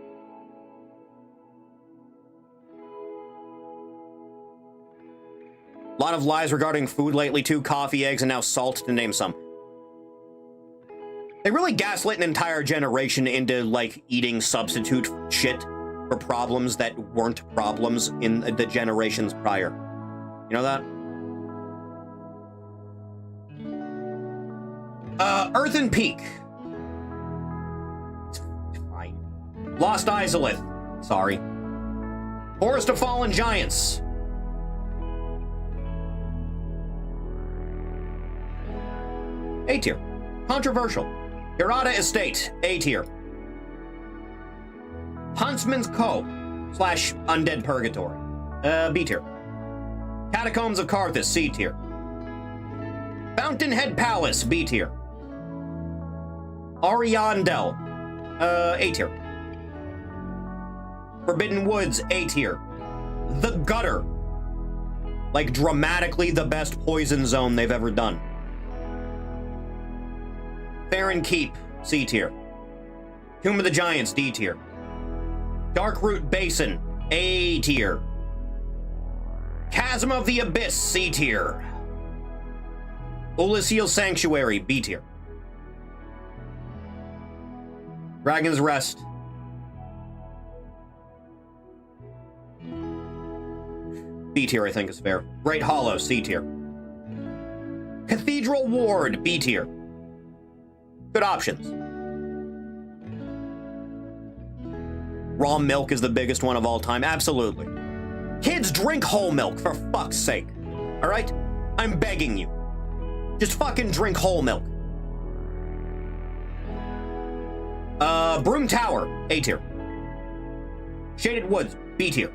A lot of lies regarding food lately, too. Coffee, eggs, and now salt, to name some. They really gaslit an entire generation into, like, eating substitute shit for problems that weren't problems in the generations prior. You know that? Earthen Peak. Fine. Lost Izalith. Sorry. Forest of Fallen Giants. A tier. Controversial. Hirata Estate. A tier. Huntsman's Cove / Undead Purgatory. B tier. Catacombs of Karthus. C tier. Fountainhead Palace. B tier. Ariandel. A tier. Forbidden Woods. A tier. The Gutter. Like, dramatically the best poison zone they've ever done. Farron Keep. C tier. Tomb of the Giants. D tier. Darkroot Basin. A tier. Chasm of the Abyss. C tier. Ulasil Sanctuary. B tier. Dragon's Rest. B tier, I think, is fair. Great Hollow. C tier. Cathedral Ward. B tier. Good options. Raw milk is the biggest one of all time. Absolutely. Kids, drink whole milk, for fuck's sake. All right? I'm begging you. Just fucking drink whole milk. Broom Tower. A tier. Shaded Woods. B tier.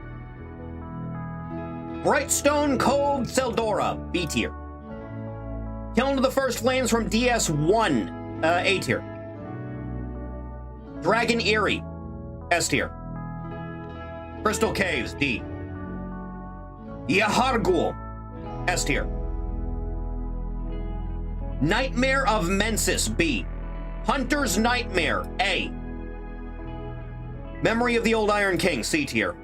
Brightstone Cove Seldora. B tier. Kiln of the First Flames from DS1. A tier. Dragon Eyrie. S tier. Crystal Caves. D. Yahargul. S tier. Nightmare of Mensis. B. Hunter's Nightmare. A. Memory of the Old Iron King. C tier.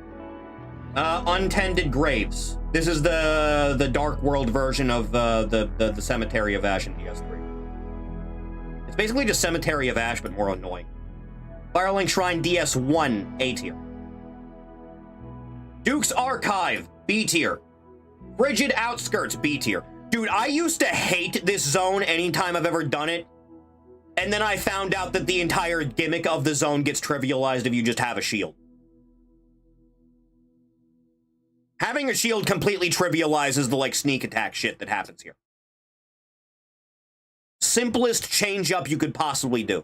Untended Graves. This is the Dark World version of the Cemetery of Ash in DS3. It's basically just Cemetery of Ash, but more annoying. Firelink Shrine DS1. A tier. Duke's Archive. B tier. Frigid Outskirts. B tier. Dude, I used to hate this zone anytime I've ever done it. And then I found out that the entire gimmick of the zone gets trivialized if you just have a shield. Having a shield completely trivializes the, like, sneak attack shit that happens here. Simplest change up you could possibly do.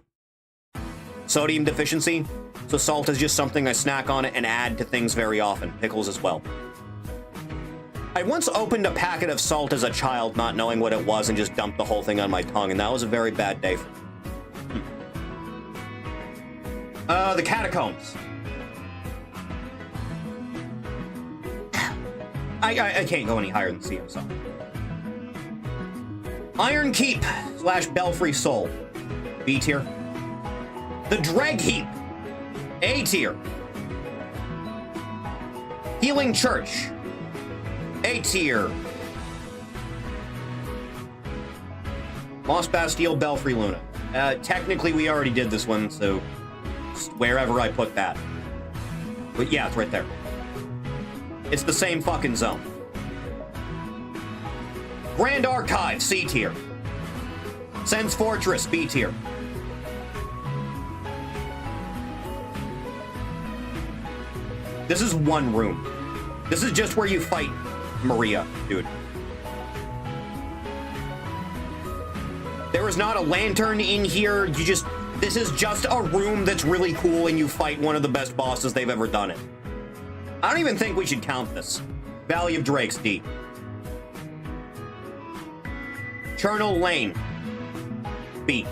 Sodium deficiency, so salt is just something I snack on and add to things very often. Pickles as well. I once opened a packet of salt as a child, not knowing what it was, and just dumped the whole thing on my tongue, and that was a very bad day for me. The Catacombs. I can't go any higher than C, I'm sorry. Iron Keep / Belfry Soul. B tier. The Dreg Heap. A tier. Healing Church. A tier. Lost Bastille, Belfry Luna. Technically, we already did this one, so wherever I put that. But yeah, it's right there. It's the same fucking zone. Grand Archive. C tier. Sen's Fortress. B tier. This is one room. This is just where you fight Maria, dude. There is not a lantern in here. This is just a room that's really cool and you fight one of the best bosses they've ever done it. I don't even think we should count this. Valley of Drakes. D. Chernal Lane. B.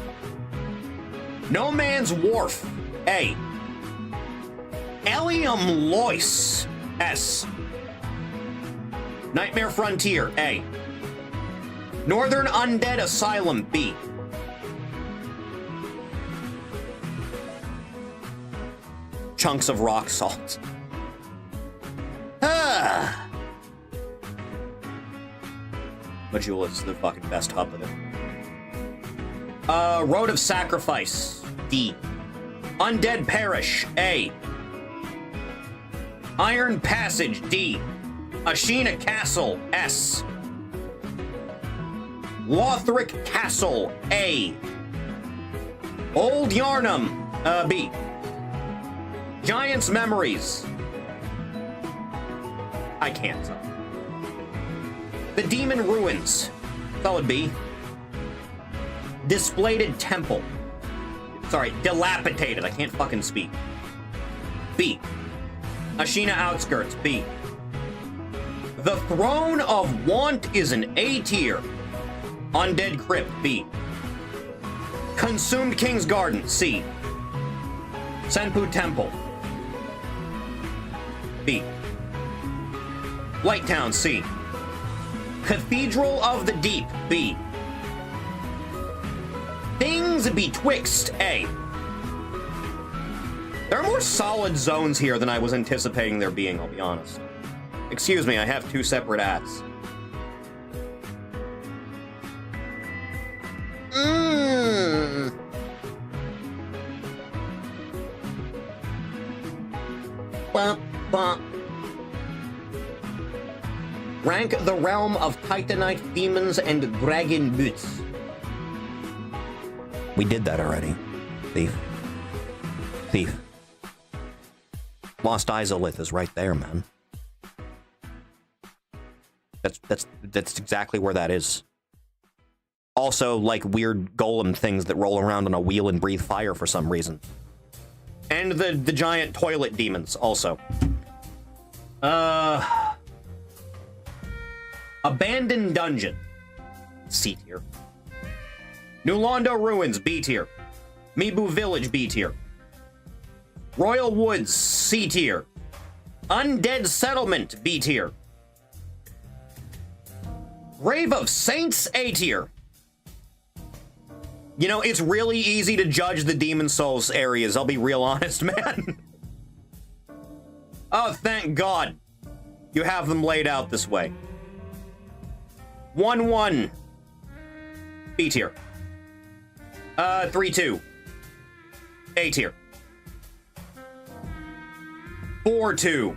No Man's Wharf. A. Elium Lois. S. Nightmare Frontier. A. Northern Undead Asylum, B. Chunks of rock salt. Ah! Majula is the fucking best hub of it. Road of Sacrifice, D. Undead Parish, A. Iron Passage, D. Ashina Castle, S. Lothric Castle, A. Old Yarnum, B. Giant's Memories. I can't. The Demon Ruins, solid B. Displayed Temple. Sorry, dilapidated. I can't fucking speak. B. Ashina Outskirts, B. The Throne of Want is an A tier. Undead Crypt, B. Consumed King's Garden, C. Senpu Temple, B. Lighttown, C. Cathedral of the Deep, B. Things Betwixt, A. There are more solid zones here than I was anticipating there being, I'll be honest. Excuse me, I have two separate ads. Rank the realm of Titanite demons and dragon boots. We did that already. Thief. Thief. Lost Izolith is right there, man. That's exactly where that is. Also, like weird golem things that roll around on a wheel and breathe fire for some reason. And the giant toilet demons, also. Abandoned Dungeon, C tier. New Londo Ruins, B tier. Mibu Village, B tier. Royal Woods, C tier. Undead Settlement, B tier. Grave of Saints, A tier. You know, it's really easy to judge the Demon Souls areas, I'll be real honest, man. Oh, thank God. You have them laid out this way. 1-1. B tier. 3-2. A tier. 4-2.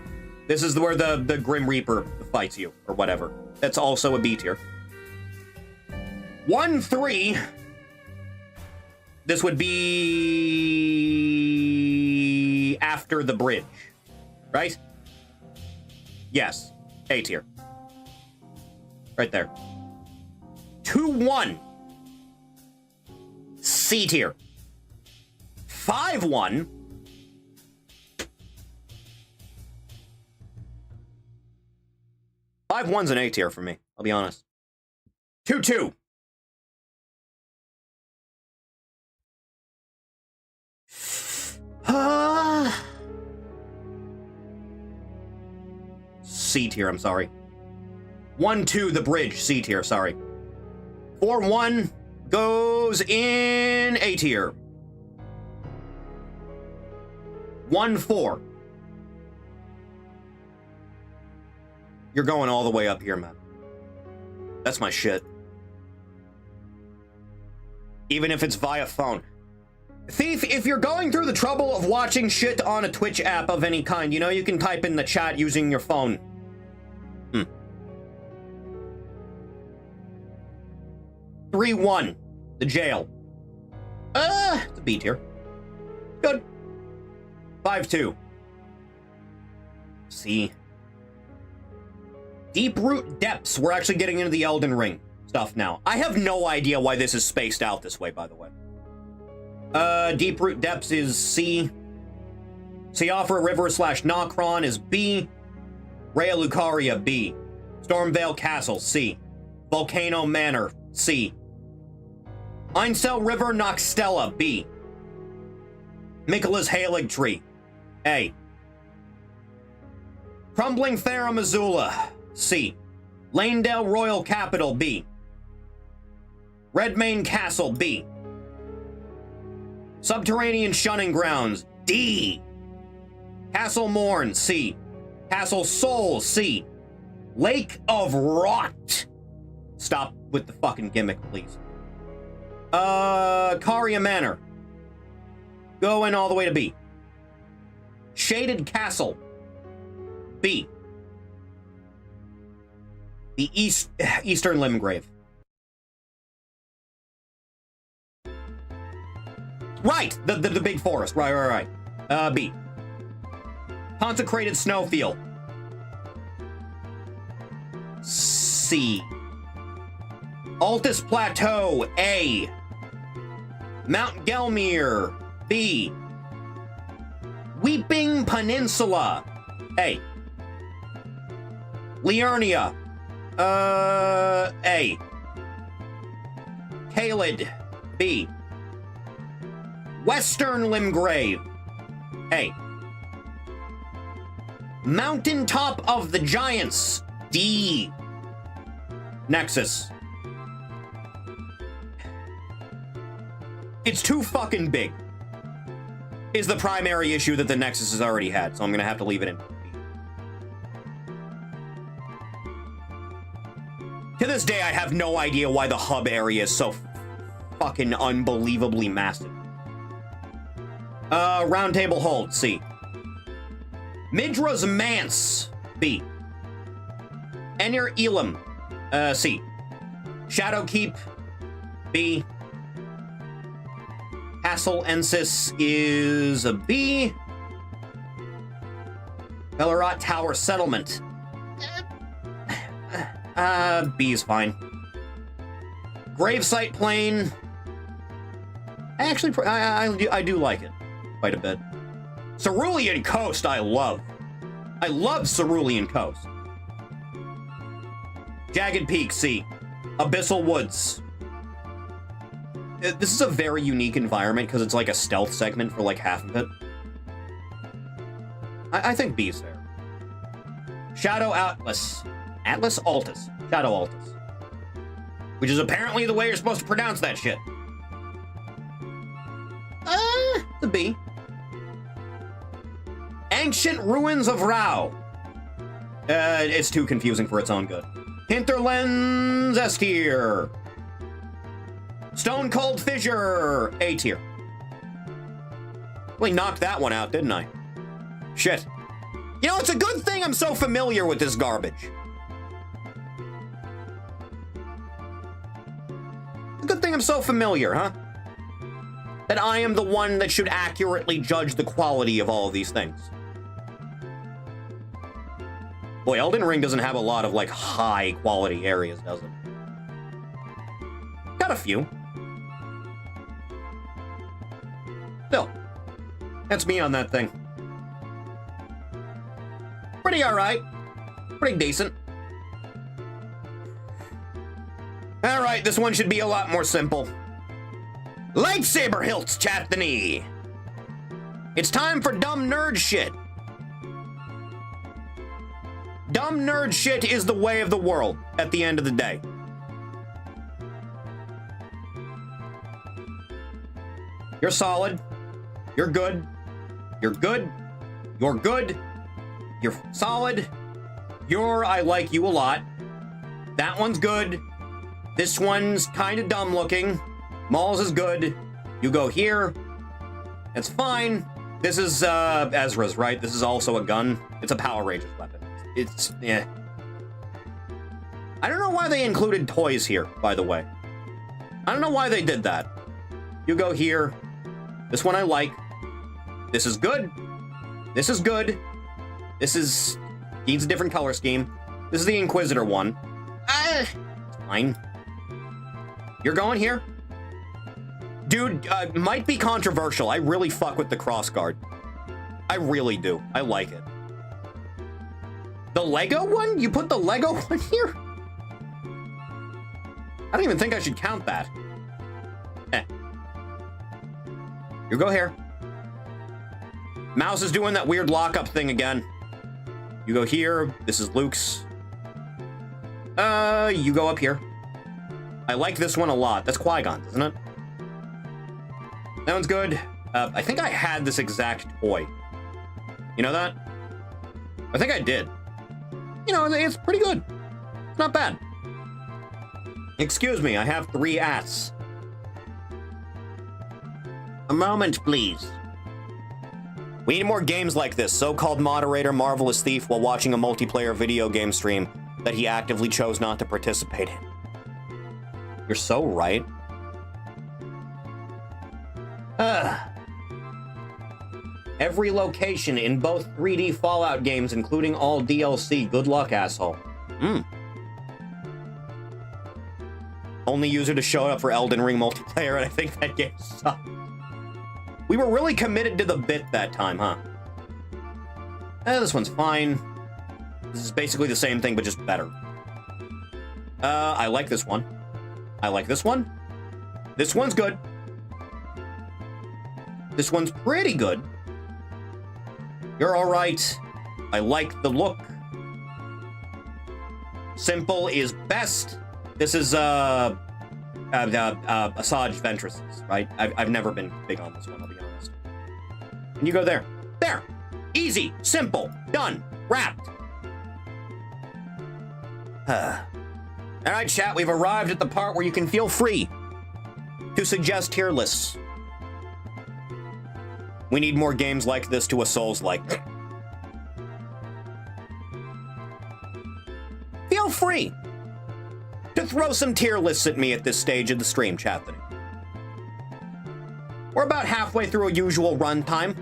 This is where the Grim Reaper fights you, or whatever. That's also a B tier. 1-3. This would be after the bridge, right? Yes, A tier. Right there. 2-1. C tier. 5-1. Five one's an A tier for me, I'll be honest. 2-2. C tier, I'm sorry. 1-2, the bridge, C tier, sorry. 4-1 goes in A tier. 1-4. You're going all the way up here, man. That's my shit. Even if it's via phone. Thief, if you're going through the trouble of watching shit on a Twitch app of any kind, you know you can type in the chat using your phone. 3-1, the jail. It's a B tier. Good. 5-2. C. Deep Root Depths. We're actually getting into the Elden Ring stuff now. I have no idea why this is spaced out this way, by the way. Deep Root Depths is C. Siofra River / Nokron is B. Rhea Lucaria, B. Stormvale Castle, C. Volcano Manor, C. Einsel River Noxtella, B. Mikola's Halig Tree, A. Crumbling Farum Azula, C. Lanedale Royal Capital, B. Redmane Castle, B. Subterranean Shunning Grounds, D. Castle Morn, C. Castle Soul, C. Lake of Rot. Stop with the fucking gimmick, please. Caria Manor. Going all the way to B. Shaded Castle, B. The Eastern Limgrave. Right! The big forest. Right. B. Consecrated Snowfield. C. Altus Plateau, A. Mount Gelmir, B. Weeping Peninsula, A. Liurnia, A. Caelid, B. Western Limgrave, A. Mountaintop of the Giants, D. Nexus. It's too fucking big, is the primary issue that the Nexus has already had, so I'm gonna have to leave it in. To this day, I have no idea why the hub area is so fucking unbelievably massive. Round Table Hold, C. Midra's Manse, B. Enir Elam, C. Shadowkeep, B. Castle Ensis is a B. Bellerat Tower Settlement. B is fine. Gravesite Plain. Actually, I do like it quite a bit. Cerulean Coast, I love. I love Cerulean Coast. Jagged Peak, C. Abyssal Woods. This is a very unique environment because it's like a stealth segment for like half of it. I think B is fair. Shadow Atlas. Atlas Altus. Shadow Altus. Which is apparently the way you're supposed to pronounce that shit. The B. Ancient Ruins of Rao. It's too confusing for its own good. Hinterlands S tier. Stone Cold Fissure, A tier. Really knocked that one out, didn't I? Shit. You know, it's a good thing I'm so familiar with this garbage. It's a good thing I'm so familiar, huh? That I am the one that should accurately judge the quality of all of these things. Boy, Elden Ring doesn't have a lot of, like, high-quality areas, does it? Got a few. Still, that's me on that thing. Pretty alright. Pretty decent. Alright, this one should be a lot more simple. Lightsaber hilts chat the knee. It's time for dumb nerd shit. Dumb nerd shit is the way of the world at the end of the day. You're solid. You're good. You're good. You're good. You're solid. You're I like you a lot. That one's good. This one's kind of dumb looking. Maul's is good. You go here. It's fine. This is Ezra's, right? This is also a gun. It's a Power Rangers weapon. It's, yeah. I don't know why they included toys here, by the way. I don't know why they did that. You go here. This one I like. This is good. This is good. This is... needs a different color scheme. This is the Inquisitor one. It's fine. You're going here? Dude, might be controversial. I really fuck with the crossguard. I really do. I like it. The Lego one? You put the Lego one here? I don't even think I should count that. You go here. Mouse is doing that weird lockup thing again. You go here. This is Luke's. You go up here. I like this one a lot. That's Qui-Gon, isn't it? That one's good. I think I had this exact toy. You know that? I think I did. You know, it's pretty good. It's not bad. Excuse me, I have 3 ats. A moment, please. We need more games like this. So-called moderator Marvelous Thief while watching a multiplayer video game stream that he actively chose not to participate in. You're so right. Every location in both 3D Fallout games, including all DLC. Good luck, asshole. Only user to show up for Elden Ring multiplayer, and I think that game sucked. We were really committed to the bit that time, huh? This one's fine. This is basically the same thing, but just better. I like this one. I like this one. This one's good. This one's pretty good. You're all right. I like the look. Simple is best. This is Asajj Ventress's, right? I've never been big on this one, I'll be honest. And you go there. There! Easy, simple, done, wrapped. Alright, chat, we've arrived at the part where you can feel free to suggest tier lists. We need more games like this to a Souls-like. Feel free to throw some tier lists at me at this stage of the stream, chat. We're about halfway through a usual runtime.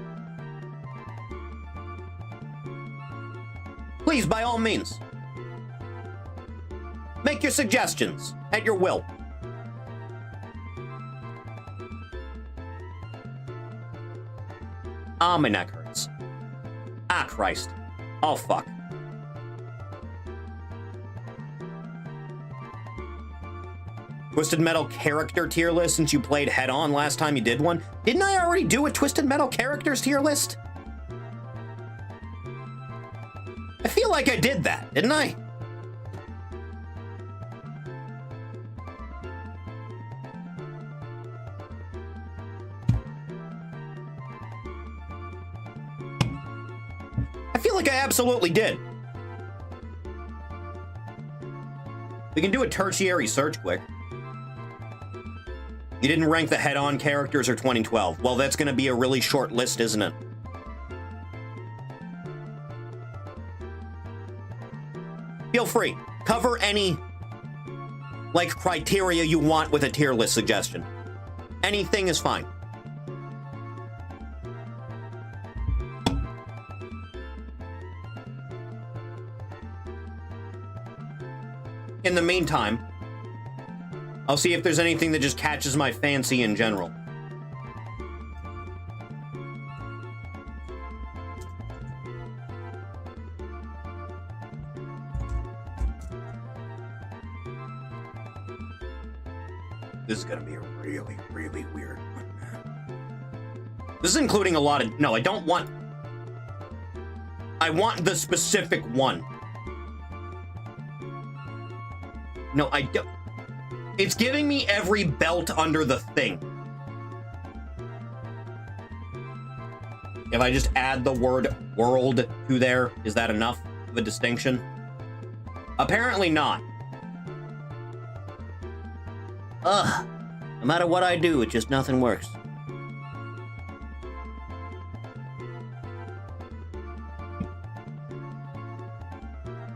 Please, by all means, make your suggestions at your will. My neck hurts. Ah, Christ. Oh, fuck. Twisted Metal character tier list since you played head-on last time you did one? Didn't I already do a Twisted Metal characters tier list? I feel like I did that, didn't I? I feel like I absolutely did. We can do a tertiary search quick. You didn't rank the head-on characters or 2012. Well, that's gonna be a really short list, isn't it? Feel free. Cover any, like, criteria you want with a tier list suggestion. Anything is fine. In the meantime, I'll see if there's anything that just catches my fancy in general. This is gonna be a really, really weird one, man. This is including a lot of... No, I don't want... I want the specific one. No, I don't... It's giving me every belt under the thing. If I just add the word world to there, is that enough of a distinction? Apparently not. Ugh. No matter what I do, it just nothing works.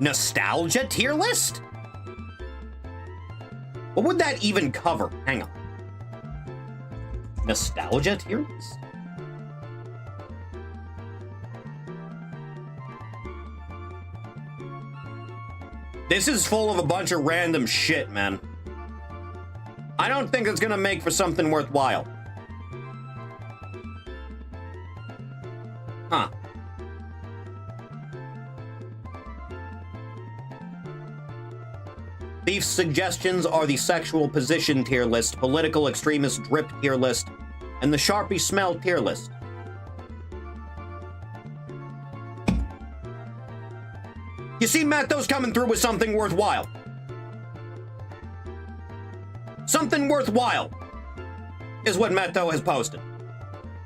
Nostalgia tier list? What would that even cover? Hang on. Nostalgia tier list? This is full of a bunch of random shit, man. I don't think it's gonna make for something worthwhile. Huh. Thief's suggestions are the sexual position tier list, political extremist drip tier list, and the Sharpie smell tier list. You see, Matt, those coming through with something worthwhile. Something worthwhile is what Meto has posted.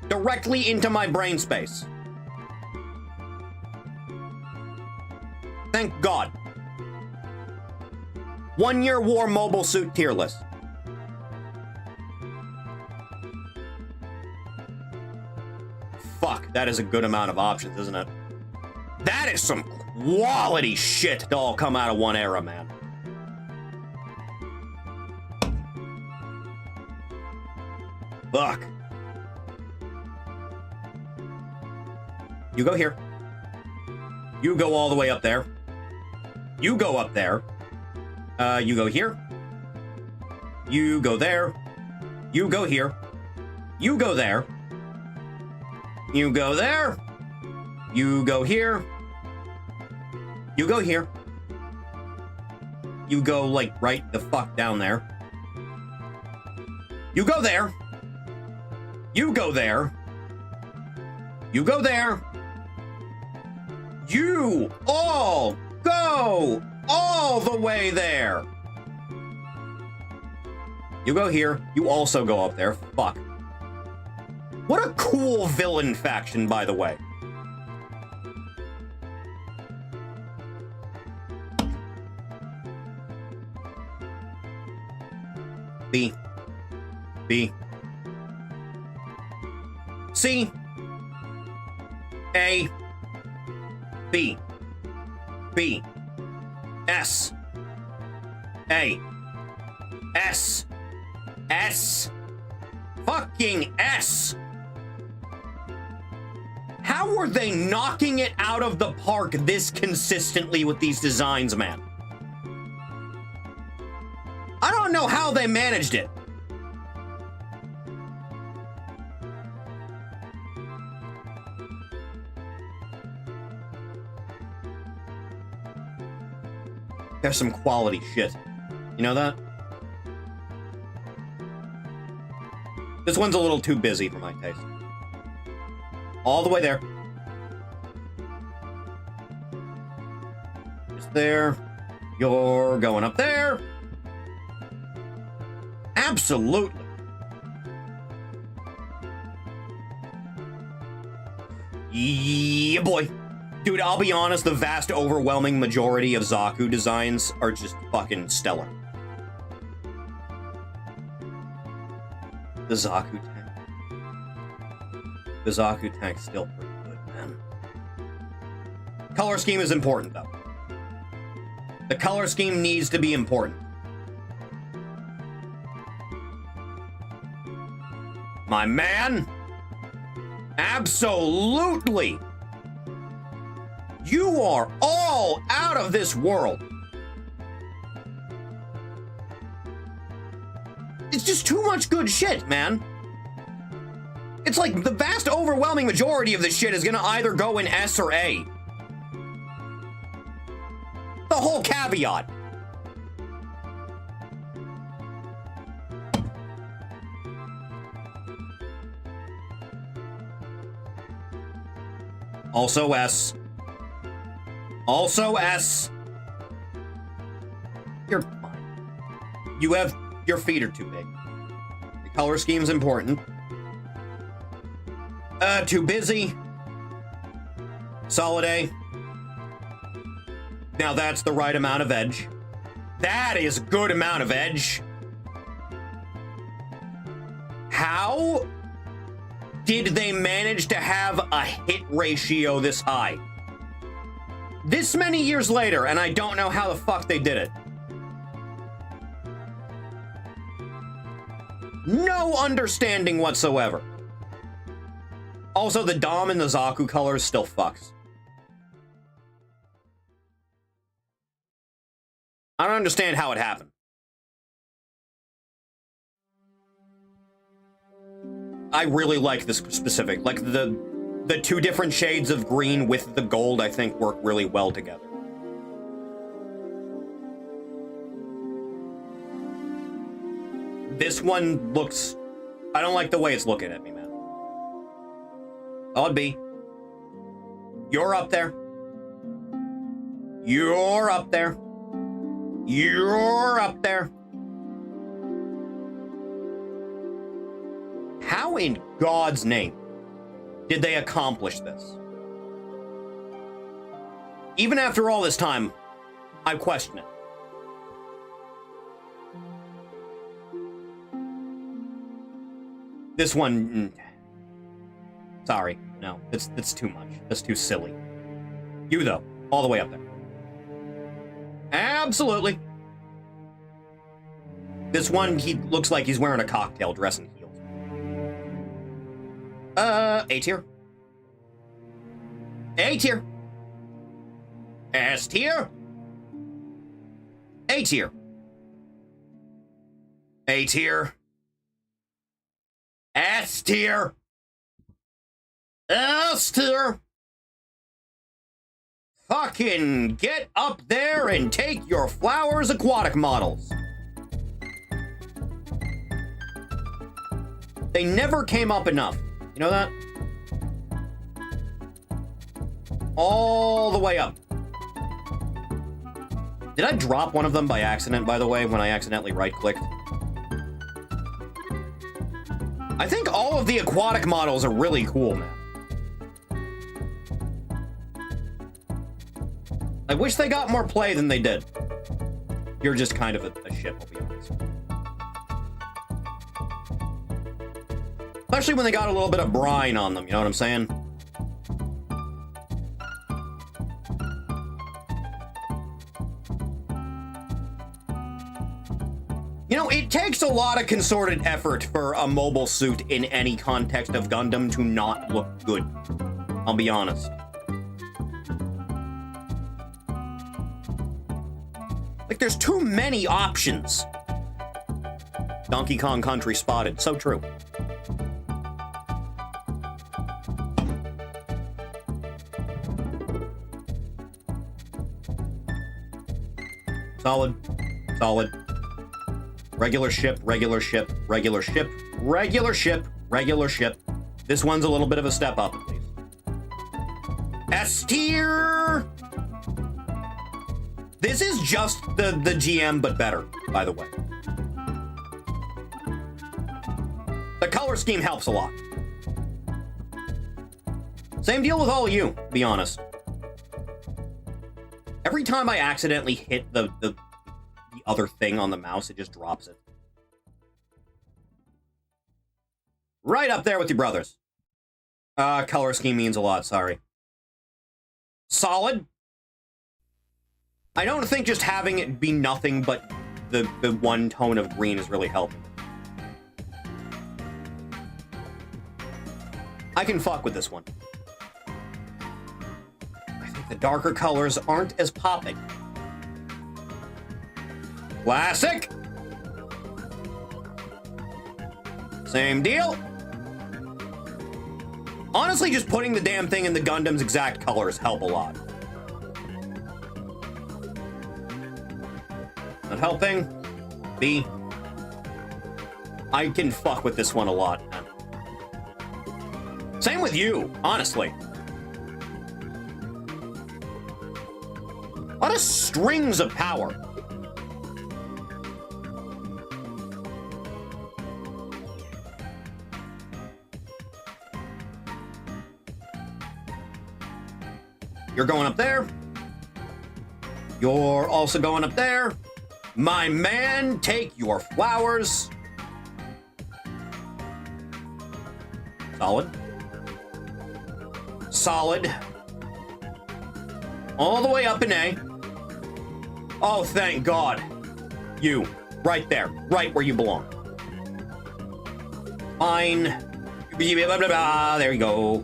Directly into my brain space. Thank God. 1 year war mobile suit tier list. Fuck, that is a good amount of options, isn't it? That is some quality shit to all come out of one era, man. Fuck. You go here. You go all the way up there. You go up there. You go here. You go there. You go here. You go there. You go there. You go here. You go here. You go, like, right the fuck down there. You go there. You go there. You go there. You all go all the way there. You go here. You also go up there. Fuck. What a cool villain faction, by the way. B. B. C. A. B. B. S. A. S. S. Fucking S. How were they knocking it out of the park this consistently with these designs, man? I don't know how they managed it. There's some quality shit. You know that? This one's a little too busy for my taste. All the way there. Just there. You're going up there. Absolutely. Yeah, boy. Dude, I'll be honest, the vast overwhelming majority of Zaku designs are just fucking stellar. The Zaku tank. The Zaku tank's still pretty good, man. Color scheme is important, though. The color scheme needs to be important. My man! Absolutely! You are all out of this world. It's just too much good shit, man. It's like the vast overwhelming majority of this shit is gonna either go in S or A. The whole caveat. Also S. Also S. You're fine. Your feet are too big. Your color scheme's important. Too busy. Solid A. Now that's the right amount of edge. That is a good amount of edge. How did they manage to have a hit ratio this high? This many years later, and I don't know how the fuck they did it. No understanding whatsoever. Also, the Dom and the Zaku colors still fucks. I don't understand how it happened. I really like this specific, like the two different shades of green with the gold, I think, work really well together. This one looks... I don't like the way it's looking at me, man. Odd B. You're up there. You're up there. You're up there. How in God's name did they accomplish this? Even after all this time, I question it. This one... Sorry, no, that's too much. That's too silly. You, though, all the way up there. Absolutely. This one, he looks like he's wearing a cocktail dress and heels. A tier. A tier. S tier. A tier. A tier. S tier. S tier. Fucking get up there and take your Flowers Aquatic models. They never came up enough. You know that? All the way up. Did I drop one of them by accident, by the way, when I accidentally right-clicked? I think all of the aquatic models are really cool, man. I wish they got more play than they did. You're just kind of a ship, I'll be honest. Especially when they got a little bit of brine on them, you know what I'm saying? You know, it takes a lot of concerted effort for a mobile suit in any context of Gundam to not look good. I'll be honest. Like, there's too many options. Donkey Kong Country spotted. So true. Solid. Solid. Regular ship, regular ship, regular ship, regular ship, regular ship. This one's a little bit of a step up, at least. S tier! This is just the GM, but better, by the way. The color scheme helps a lot. Same deal with all of you, to be honest. Every time I accidentally hit the other thing on the mouse, it just drops it. Right up there with your brothers. Color scheme means a lot, sorry. Solid. I don't think just having it be nothing but the one tone of green is really helping. I can fuck with this one. I think the darker colors aren't as popping. Classic. Same deal. Honestly, just putting the damn thing in the Gundam's exact colors help a lot. Not helping. B. I can fuck with this one a lot, man. Same with you, honestly. A lot of strings of power. You're going up there. You're also going up there. My man, take your flowers. Solid. Solid. All the way up in A. Oh, thank God. You. Right there. Right where you belong. Fine. There you go.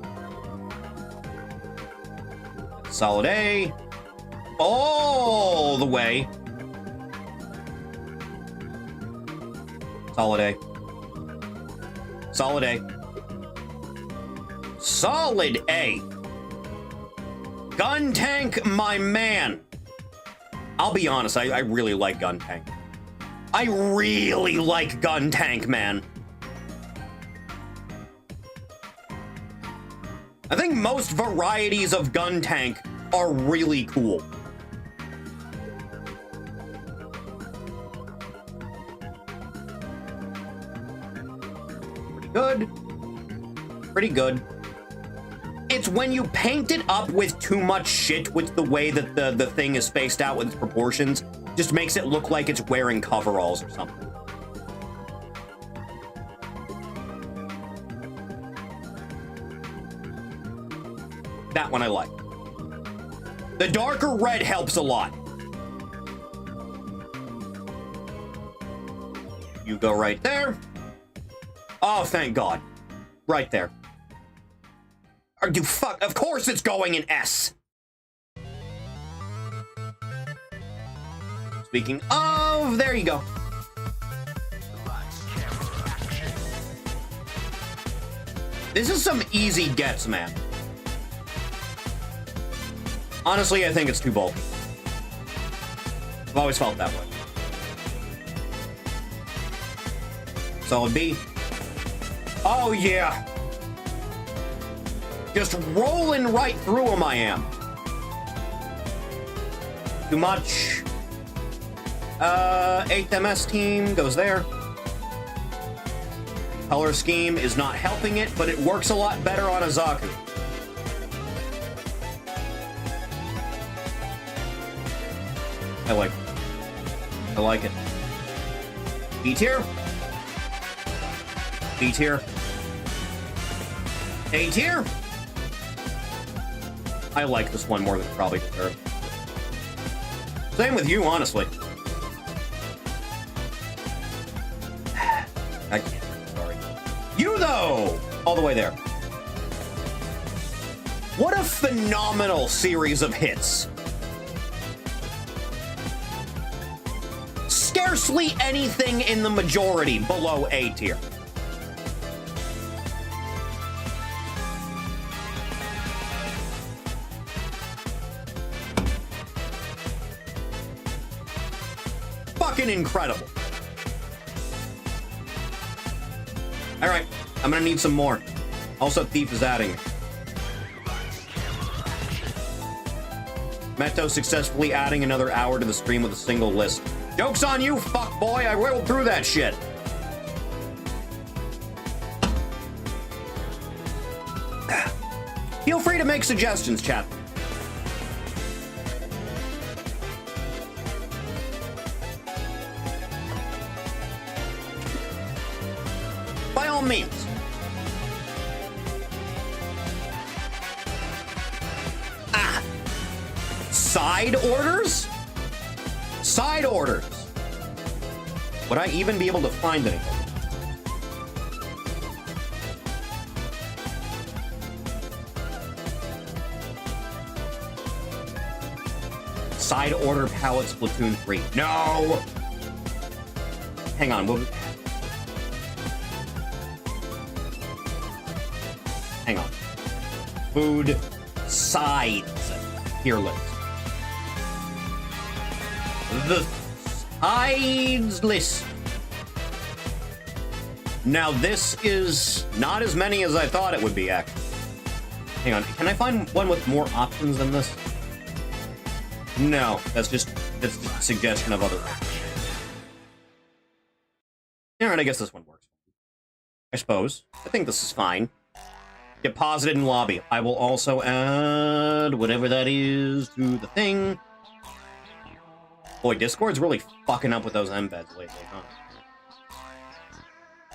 Solid A. All the way. Solid A. Solid A. Solid A. Gun Tank, my man. I'll be honest, I really like Gun Tank. I really like Gun Tank, man. I think most varieties of Gun Tank are really cool. Pretty good. Pretty good. It's when you paint it up with too much shit with the way that the thing is spaced out with its proportions, just makes it look like it's wearing coveralls or something. That one I like. The darker red helps a lot. You go right there. Oh, thank God. Right there. Are you fuck? Of course it's going in S. Speaking of, there you go. This is some easy gets, man. Honestly, I think it's too bulky. I've always felt that way. Solid B. Oh, yeah. Just rolling right through them, I am. Too much. 8th MS team goes there. Color scheme is not helping it, but it works a lot better on a Zaku. I like it. I like it. B tier. B tier. A tier. I like this one more than it probably deserved. Same with you, honestly. I can't. Sorry. You, though! All the way there. What a phenomenal series of hits. Scarcely anything in the majority below A tier. Fucking incredible. All right, I'm gonna need some more. Also, Thief is adding. Meto successfully adding another hour to the stream with a single list. Joke's on you, fuck boy. I rolled through that shit. Feel free to make suggestions, chat. By all means. Side orders? Side orders. Would I even be able to find anything? Side order palette Splatoon 3. No! Hang on. Hang on. Food sides tier list. The sides list. Now this is not as many as I thought it would be, actually. Hang on, can I find one with more options than this? No, that's just a suggestion of other ones. Alright, I guess this one works. I suppose. I think this is fine. Get posited in lobby. I will also add whatever that is to the thing. Boy, Discord's really fucking up with those embeds lately, huh?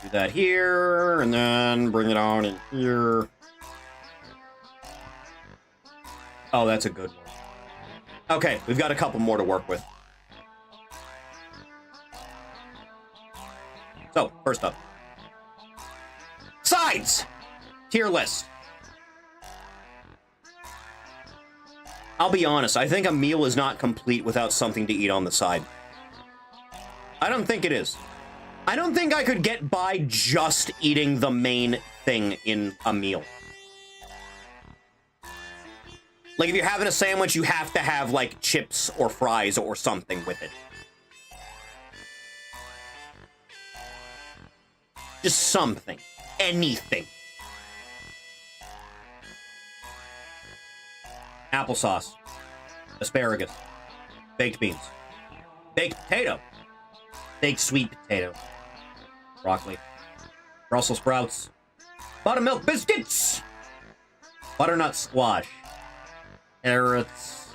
Do that here, and then bring it on in here. Oh, that's a good one. Okay, we've got a couple more to work with. So, first up. Sides! Tier list. I'll be honest, I think a meal is not complete without something to eat on the side. I don't think it is. I don't think I could get by just eating the main thing in a meal. Like, if you're having a sandwich, you have to have, like, chips or fries or something with it. Just something. Anything. Applesauce. Asparagus. Baked beans. Baked potato. Baked sweet potato. Broccoli. Brussels sprouts. Buttermilk biscuits. Butternut squash. Carrots.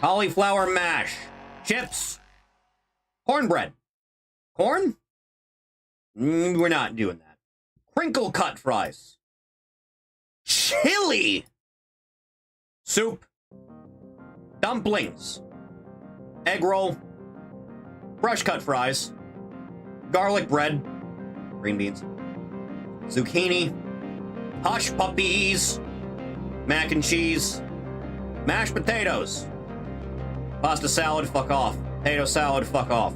Cauliflower mash. Chips. Cornbread. Corn? We're not doing that. Crinkle cut fries. Chili. Soup. Dumplings. Egg roll. Fresh cut fries. Garlic bread. Green beans. Zucchini. Hush puppies. Mac and cheese. Mashed potatoes. Pasta salad, fuck off. Potato salad, fuck off.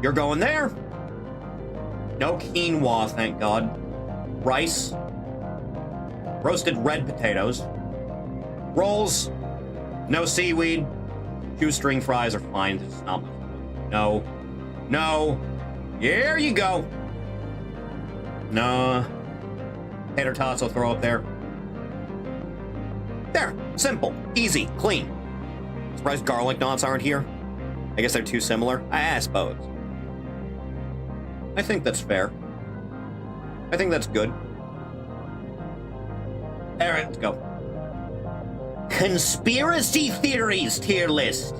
You're going there. No quinoa, thank God. Rice. Roasted red potatoes. Rolls. No seaweed. Shoestring fries are fine. It's not. No. No. There you go. No. Tater tots I'll throw up there. There. Simple. Easy. Clean. Surprised garlic knots aren't here. I guess they're too similar. I suppose. I think that's fair. I think that's good. Alright, let's go. Conspiracy theories tier list.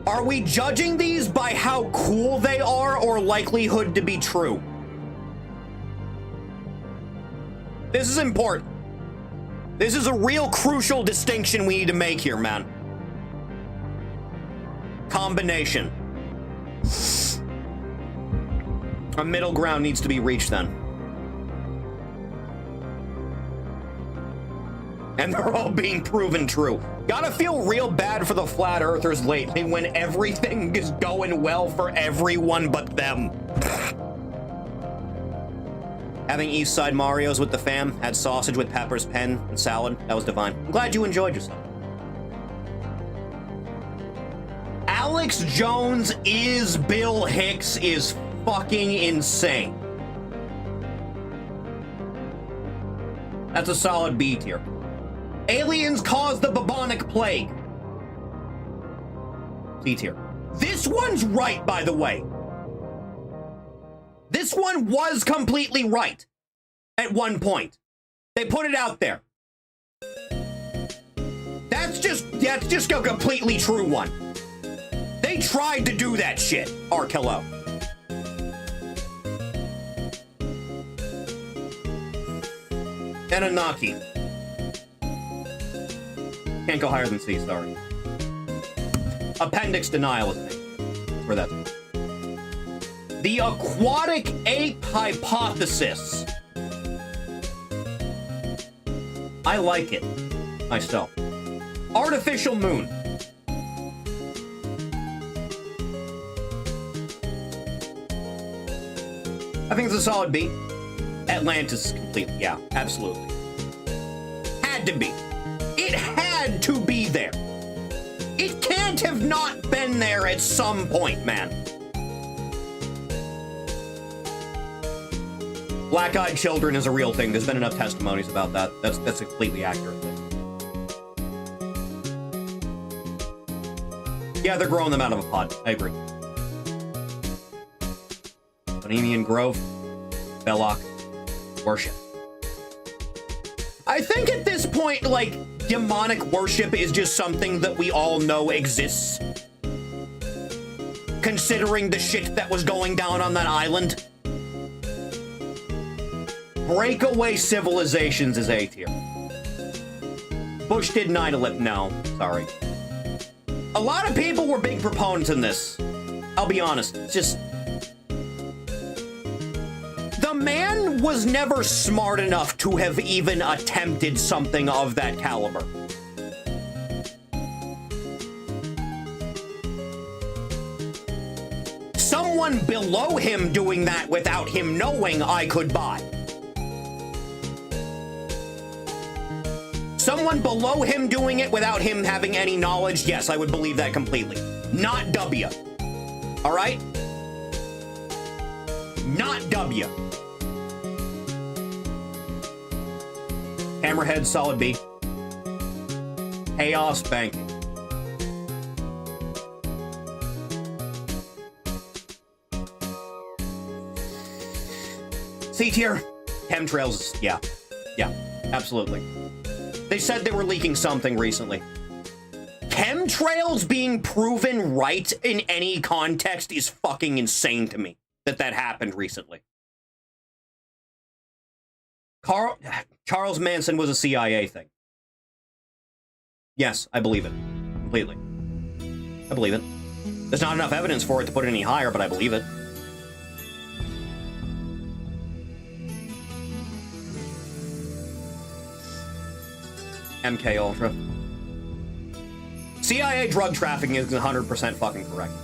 Are we judging these by how cool they are or likelihood to be true? This is important. This is a real crucial distinction we need to make here, man. Combination. A middle ground needs to be reached then. And they're all being proven true. Gotta feel real bad for the flat earthers lately when everything is going well for everyone but them. Having East Side Marios with the fam, had sausage with peppers, pen, and salad. That was divine. I'm glad you enjoyed yourself. Alex Jones is Bill Hicks is fucking insane. That's a solid B tier. Aliens caused the bubonic plague. C tier. This one's right, by the way. This one was completely right at one point. They put it out there. That's just a completely true one. They tried to do that shit, Arkillo. Anunnaki. Can't go higher than C, sorry. Appendix denial is me. That's where that's at. The aquatic ape hypothesis. I like it myself. Artificial moon. I think it's a solid B. Atlantis is completely, yeah, absolutely. Had to be. It had to be there. It can't have not been there at some point, man. Black-eyed children is a real thing. There's been enough testimonies about that. That's a completely accurate thing. Yeah, they're growing them out of a pod. I agree. Bohemian Grove. Belloc. Worship. I think at this point, like, demonic worship is just something that we all know exists. Considering the shit that was going down on that island. Breakaway Civilizations is A tier. Bush did 9/11. No, sorry. A lot of people were big proponents in this. I'll be honest. It's just... The man was never smart enough to have even attempted something of that caliber. Someone below him doing that without him knowing, I could buy. Someone below him doing it without him having any knowledge, yes, I would believe that completely. Not W. All right? Not W. Hammerhead, solid B. Chaos banking. C tier. Chemtrails, yeah. Yeah, absolutely. They said they were leaking something recently. Chemtrails being proven right in any context is fucking insane to me that happened recently. Charles Manson was a CIA thing. Yes, I believe it. Completely. I believe it. There's not enough evidence for it to put it any higher, but I believe it. MK Ultra. CIA drug trafficking is 100% fucking correct.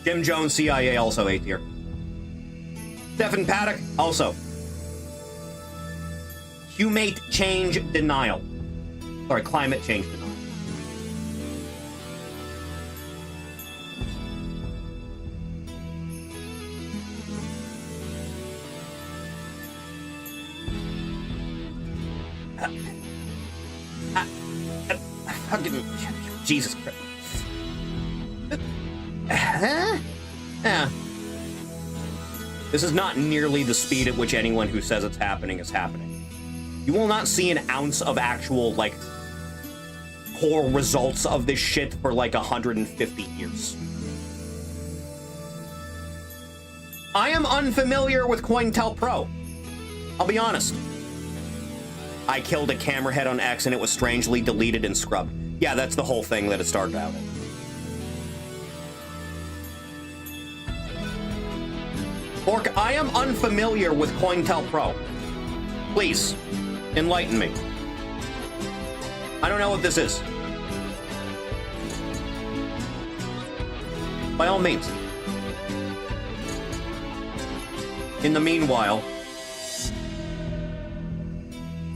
Jim Jones, CIA, also A tier. Stephen Paddock, also. Humate change denial. Sorry, climate change denial. Fucking Jesus Christ. Yeah. This is not nearly the speed at which anyone who says it's happening is happening. You will not see an ounce of actual, like, core results of this shit for, like, 150 years. I am unfamiliar with COINTELPRO. I'll be honest. I killed a camera head on X and it was strangely deleted and scrubbed. Yeah, that's the whole thing that it started out in. Orc, I am unfamiliar with COINTELPRO. Please, enlighten me. I don't know what this is. By all means. In the meanwhile,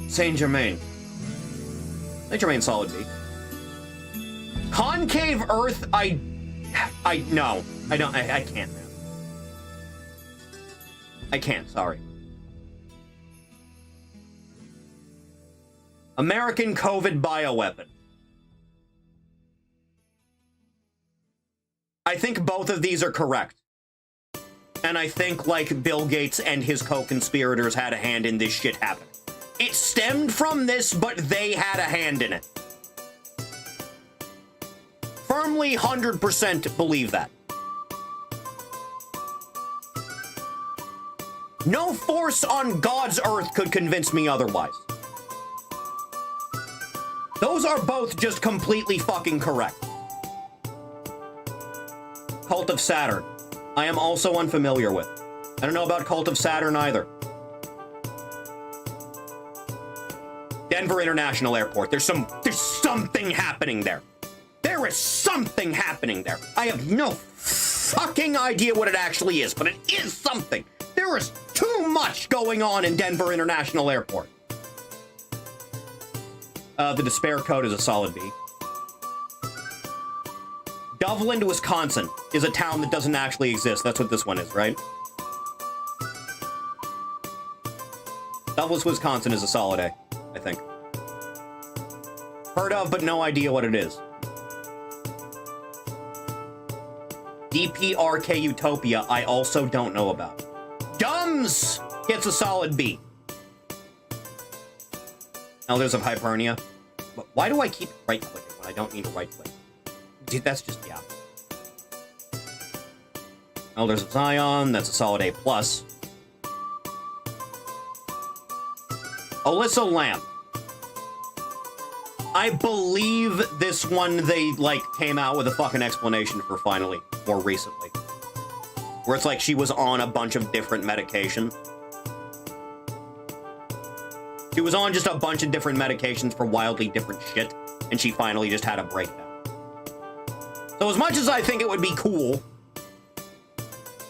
Saint Germain. Saint Germain solid B. Concave Earth, no. I can't, man. I can't, sorry. American COVID bioweapon. I think both of these are correct. And I think, like, Bill Gates and his co-conspirators had a hand in this shit happening. It stemmed from this, but they had a hand in it. Firmly 100% believe that. No force on God's earth could convince me otherwise. Those are both just completely fucking correct. Cult of Saturn. I am also unfamiliar with. I don't know about Cult of Saturn either. Denver International Airport. There's something happening there. There is something happening there. I have no fucking idea what it actually is, but it is something. There is too much going on in Denver International Airport. The despair code is a solid B. Doveland, Wisconsin is a town that doesn't actually exist. That's what this one is, right? Doveland, Wisconsin is a solid A, I think. Heard of, but no idea what it is. DPRK Utopia, I also don't know about. Dumbs gets a solid B. Elders of Hibernia. But why do I keep right-clicking when I don't need to right-click? Dude, that's just, yeah. Elders of Zion, that's a solid A+. Alyssa Lamb. I believe this one they, like, came out with a fucking explanation for finally, more recently. Where it's like she was on a bunch of different medication. She was on just a bunch of different medications for wildly different shit, and she finally just had a breakdown. So as much as I think it would be cool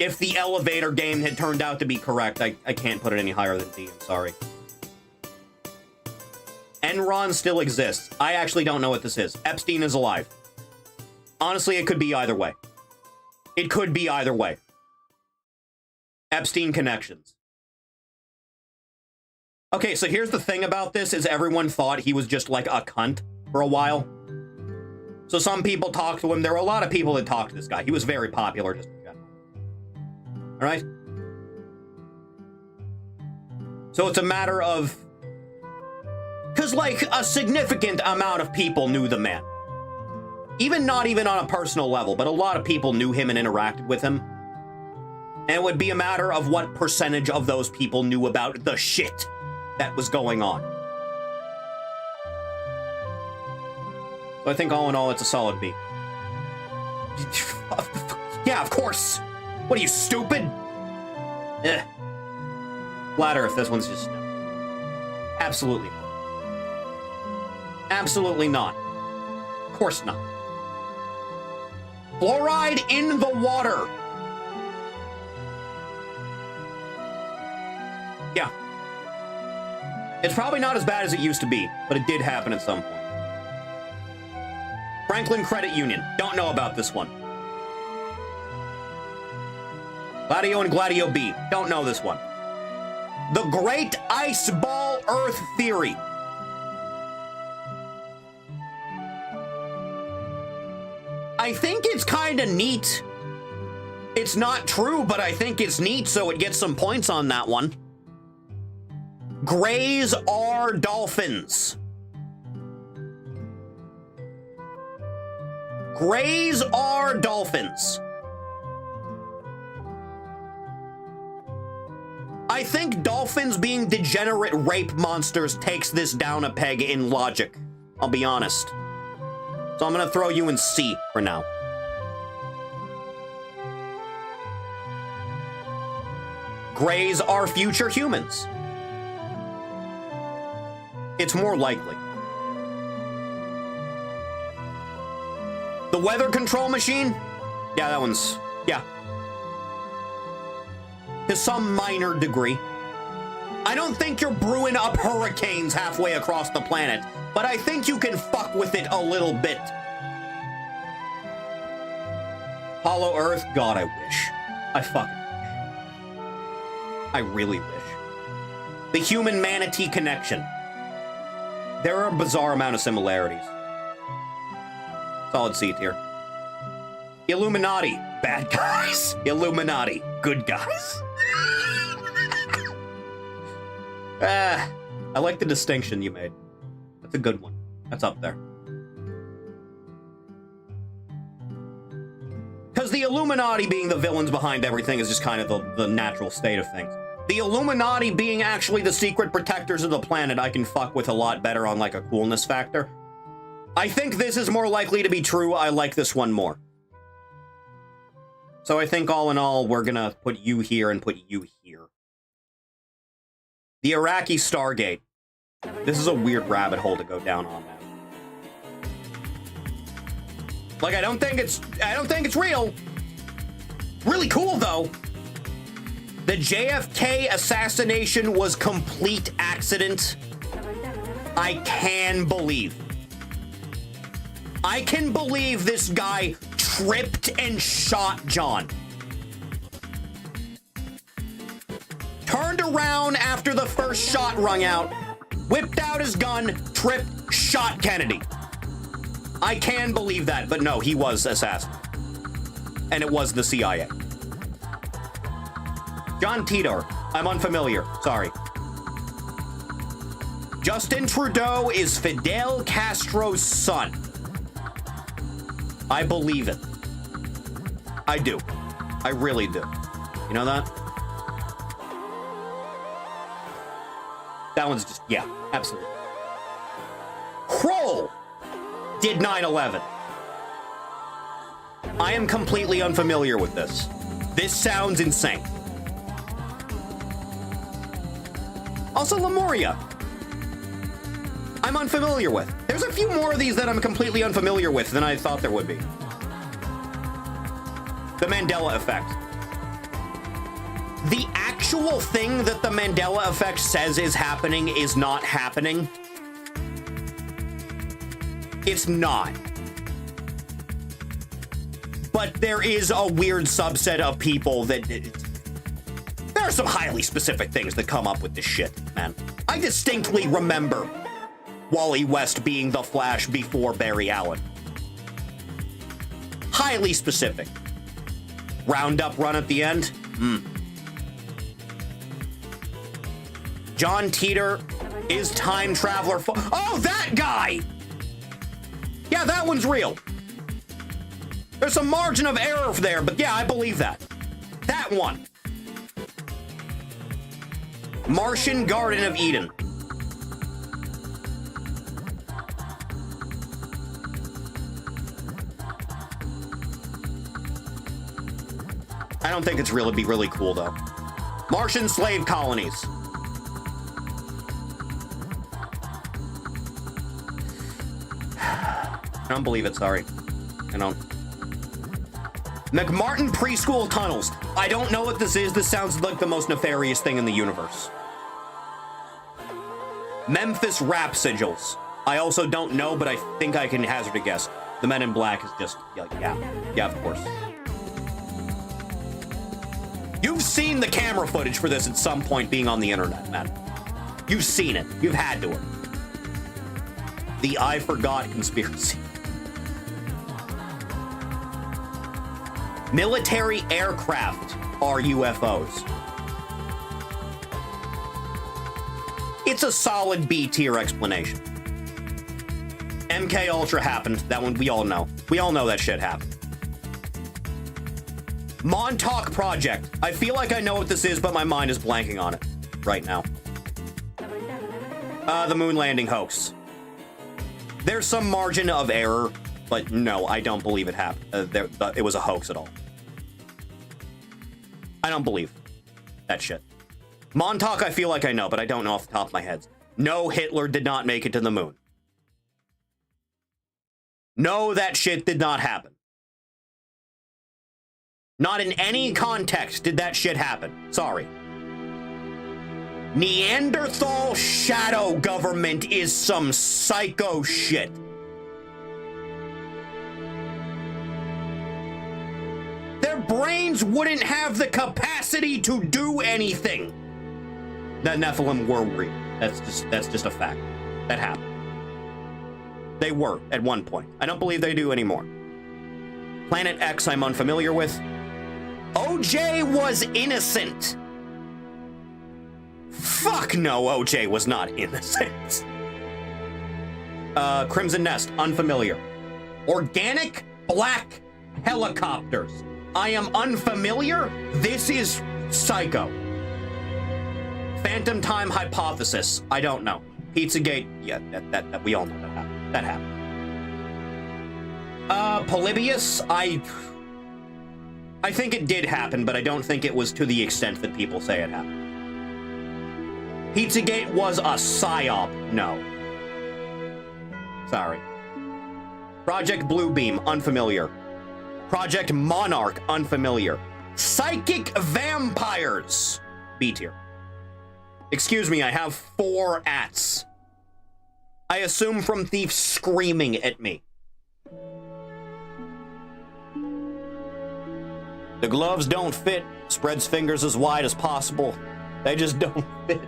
if the elevator game had turned out to be correct, I can't put it any higher than D, I'm sorry. Enron still exists. I actually don't know what this is. Epstein is alive. Honestly, it could be either way. It could be either way. Epstein connections. Okay, so here's the thing about this, is everyone thought he was just like a cunt for a while. So some people talked to him. There were a lot of people that talked to this guy. He was very popular just in general. All right? So it's a matter of... Because, like, a significant amount of people knew the man. Not even on a personal level, but a lot of people knew him and interacted with him. And it would be a matter of what percentage of those people knew about the shit that was going on. So I think all in all, it's a solid B. Yeah, of course. What are you, stupid? Ugh. Flat Earth, this one's just no. Absolutely not. Absolutely not. Of course not. Fluoride in the water. Yeah. It's probably not as bad as it used to be, but it did happen at some point. Franklin Credit Union. Don't know about this one. Gladio and Gladio B. Don't know this one. The Great Ice Ball Earth Theory. I think it's kind of neat. It's not true, but I think it's neat, so it gets some points on that one. Grays are dolphins. Grays are dolphins. I think dolphins being degenerate rape monsters takes this down a peg in logic. I'll be honest. So I'm gonna throw you in C for now. Greys are future humans. It's more likely. The weather control machine? Yeah, that one's... yeah. To some minor degree. I don't think you're brewing up hurricanes halfway across the planet, but I think you can fuck with it a little bit. Hollow Earth? God, I wish. I fucking wish. I really wish. The human-manatee connection. There are a bizarre amount of similarities. Solid C tier. Illuminati. Bad guys. Illuminati. Good guys. I like the distinction you made. That's a good one. That's up there. Because the Illuminati being the villains behind everything is just kind of the natural state of things. The Illuminati being actually the secret protectors of the planet, I can fuck with a lot better on, like, a coolness factor. I think this is more likely to be true. I like this one more. So I think all in all, we're gonna put you here and put you here. The Iraqi Stargate. This is a weird rabbit hole to go down on, man. Like, I don't think it's real. Really cool, though. The JFK assassination was complete accident. I can believe this guy tripped and shot John. Turned around after the first shot rung out, whipped out his gun, tripped, shot Kennedy. I can believe that, but no, he was assassinated. And it was the CIA. John Titor. I'm unfamiliar. Sorry. Justin Trudeau is Fidel Castro's son. I believe it. I do. I really do. You know that? That one's just, yeah, absolutely. Kroll did 9/11. I am completely unfamiliar with this. This sounds insane. Also, Lemuria. I'm unfamiliar with. There's a few more of these that I'm completely unfamiliar with than I thought there would be. The Mandela Effect. The actual thing that the Mandela Effect says is happening is not happening. It's not. But there is a weird subset of people that... There are some highly specific things that come up with this shit, man. I distinctly remember Wally West being the Flash before Barry Allen. Highly specific. Roundup run at the end? John Teeter is time traveler. Oh, that guy! Yeah, that one's real. There's a margin of error there, but yeah, I believe that. That one. Martian Garden of Eden. I don't think it's real. It'd be really cool, though. Martian slave colonies. I don't believe it, sorry. I don't. McMartin preschool tunnels. I don't know what this is. This sounds like the most nefarious thing in the universe. Memphis rap sigils. I also don't know, but I think I can hazard a guess. The Men in Black is just, yeah, of course. You've seen the camera footage for this at some point being on the internet, man. You've seen it. You've had to have. The I Forgot conspiracy. Military aircraft are UFOs. It's a solid B tier explanation. MK Ultra happened. That one we all know. We all know that shit happened. Montauk Project. I feel like I know what this is, but my mind is blanking on it right now. The moon landing hoax. There's some margin of error, but no, I don't believe it happened. It was a hoax at all. I don't believe that shit. Montauk, I feel like I know, but I don't know off the top of my head. No, Hitler did not make it to the moon. No, that shit did not happen. Not in any context did that shit happen. Sorry. Neanderthal shadow government is some psycho shit. Their brains wouldn't have the capacity to do anything. The Nephilim were real. That's just a fact. That happened. They were at one point. I don't believe they do anymore. Planet X I'm unfamiliar with. OJ was innocent. Fuck no, OJ was not innocent. Crimson Nest, unfamiliar. Organic black helicopters. I am unfamiliar. This is psycho. Phantom time hypothesis. I don't know. Pizzagate. Yeah, that we all know that happened. That happened. Polybius. I think it did happen, but I don't think it was to the extent that people say it happened. Pizzagate was a psyop. No. Sorry. Project Bluebeam, unfamiliar. Project Monarch, unfamiliar. Psychic vampires, B tier. Excuse me, I have 4 ats. I assume from thieves screaming at me. The gloves don't fit. Spreads fingers as wide as possible. They just don't fit.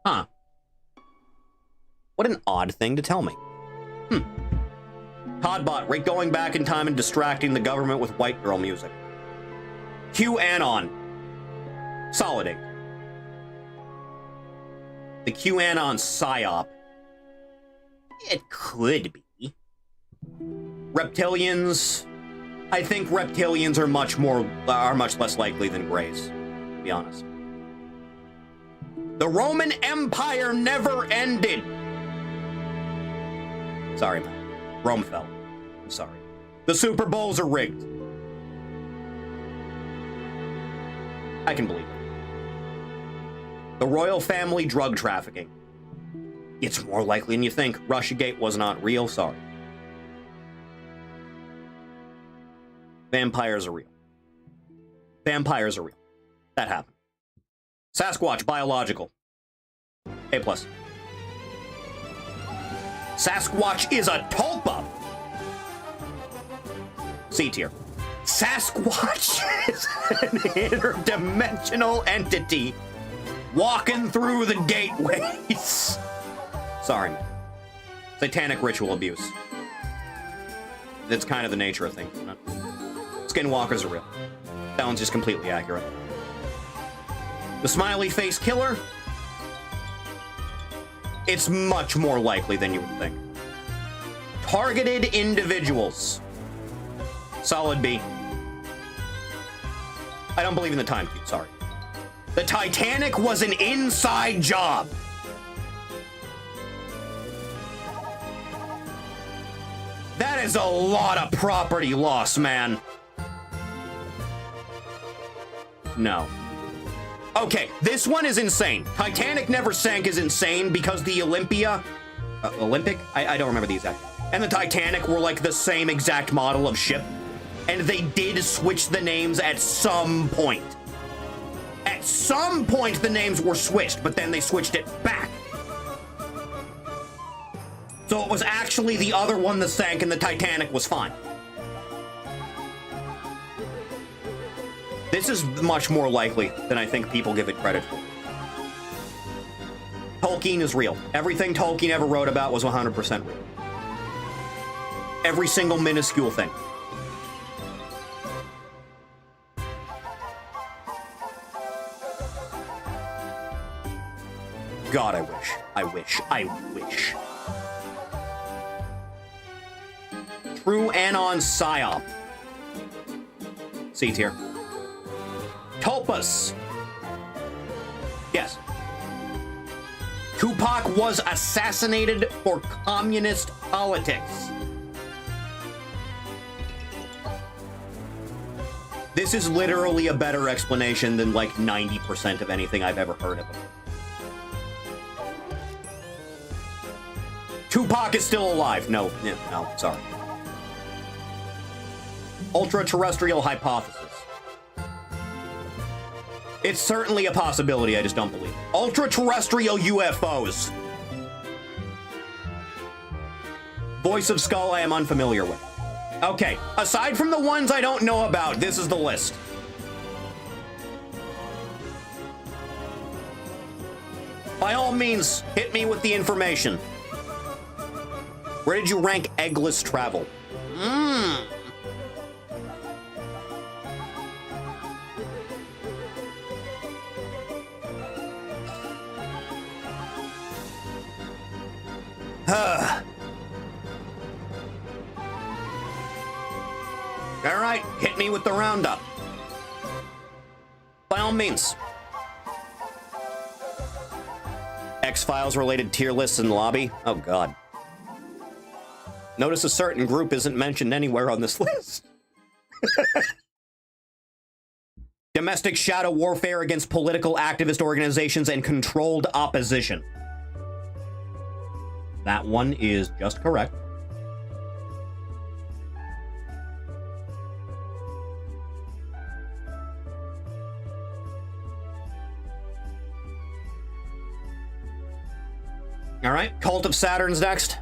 Huh. What an odd thing to tell me. Toddbot, right, going back in time and distracting the government with white girl music. QAnon. Solid 8. The QAnon psyop. It could be. Reptilians. I think reptilians are much less likely than Greys, to be honest. The Roman Empire never ended. Sorry, man. Rome fell. I'm sorry. The Super Bowls are rigged. I can believe it. The royal family drug trafficking. It's more likely than you think. Russiagate was not real. Sorry. Vampires are real. Vampires are real. That happened. Sasquatch, biological. A+. Sasquatch is a tulpa. C tier. Sasquatch is an interdimensional entity walking through the gateways. Sorry, man. Satanic ritual abuse. That's kind of the nature of things, isn't it? Skinwalkers are real. That one's just completely accurate. The smiley face killer? It's much more likely than you would think. Targeted individuals. Solid B. I don't believe in the time cube, sorry. The Titanic was an inside job. That is a lot of property loss, man. No. Okay, this one is insane. Titanic never sank is insane because the Olympic? I don't remember the exact. And the Titanic were like the same exact model of ship. And they did switch the names at some point. At some point, the names were switched, but then they switched it back. So it was actually the other one that sank and the Titanic was fine. This is much more likely than I think people give it credit for. Tolkien is real. Everything Tolkien ever wrote about was 100% real. Every single minuscule thing. God, I wish. I wish. I wish. True Anon PSYOP. C tier. Tulpas. Yes. Tupac was assassinated for communist politics. This is literally a better explanation than like 90% of anything I've ever heard of him. Tupac is still alive. No, sorry. Ultra-terrestrial hypothesis. It's certainly a possibility, I just don't believe it. Ultra-terrestrial UFOs. Voice of Skull I am unfamiliar with. Okay, aside from the ones I don't know about, this is the list. By all means, hit me with the information. Where did you rank eggless travel? All right, hit me with the roundup. By all means. X-Files related tier lists in lobby? Oh, God. Notice a certain group isn't mentioned anywhere on this list. Domestic shadow warfare against political activist organizations and controlled opposition. That one is just correct. All right, Cult of Saturn's next.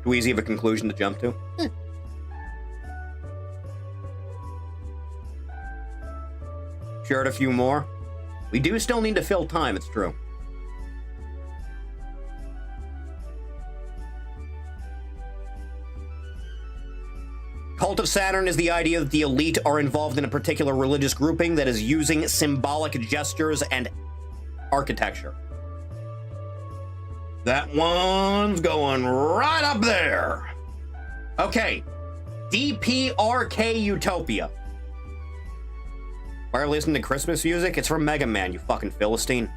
Too easy of a conclusion to jump to. Shared a few more. We do still need to fill time, it's true. Cult of Saturn is the idea that the elite are involved in a particular religious grouping that is using symbolic gestures and architecture. That one's going right up there. Okay. DPRK Utopia. Why are you listening to Christmas music? It's from Mega Man, you fucking Philistine.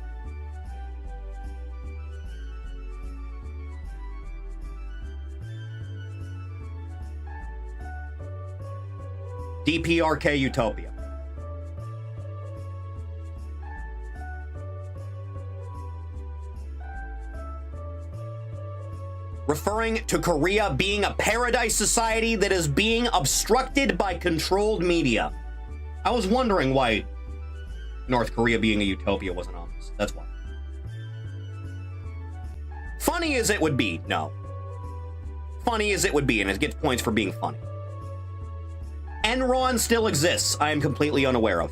DPRK Utopia. Referring to Korea being a paradise society that is being obstructed by controlled media. I was wondering why North Korea being a utopia wasn't on this. That's why. Funny as it would be, no. Funny as it would be, and it gets points for being funny. Enron still exists. I am completely unaware of.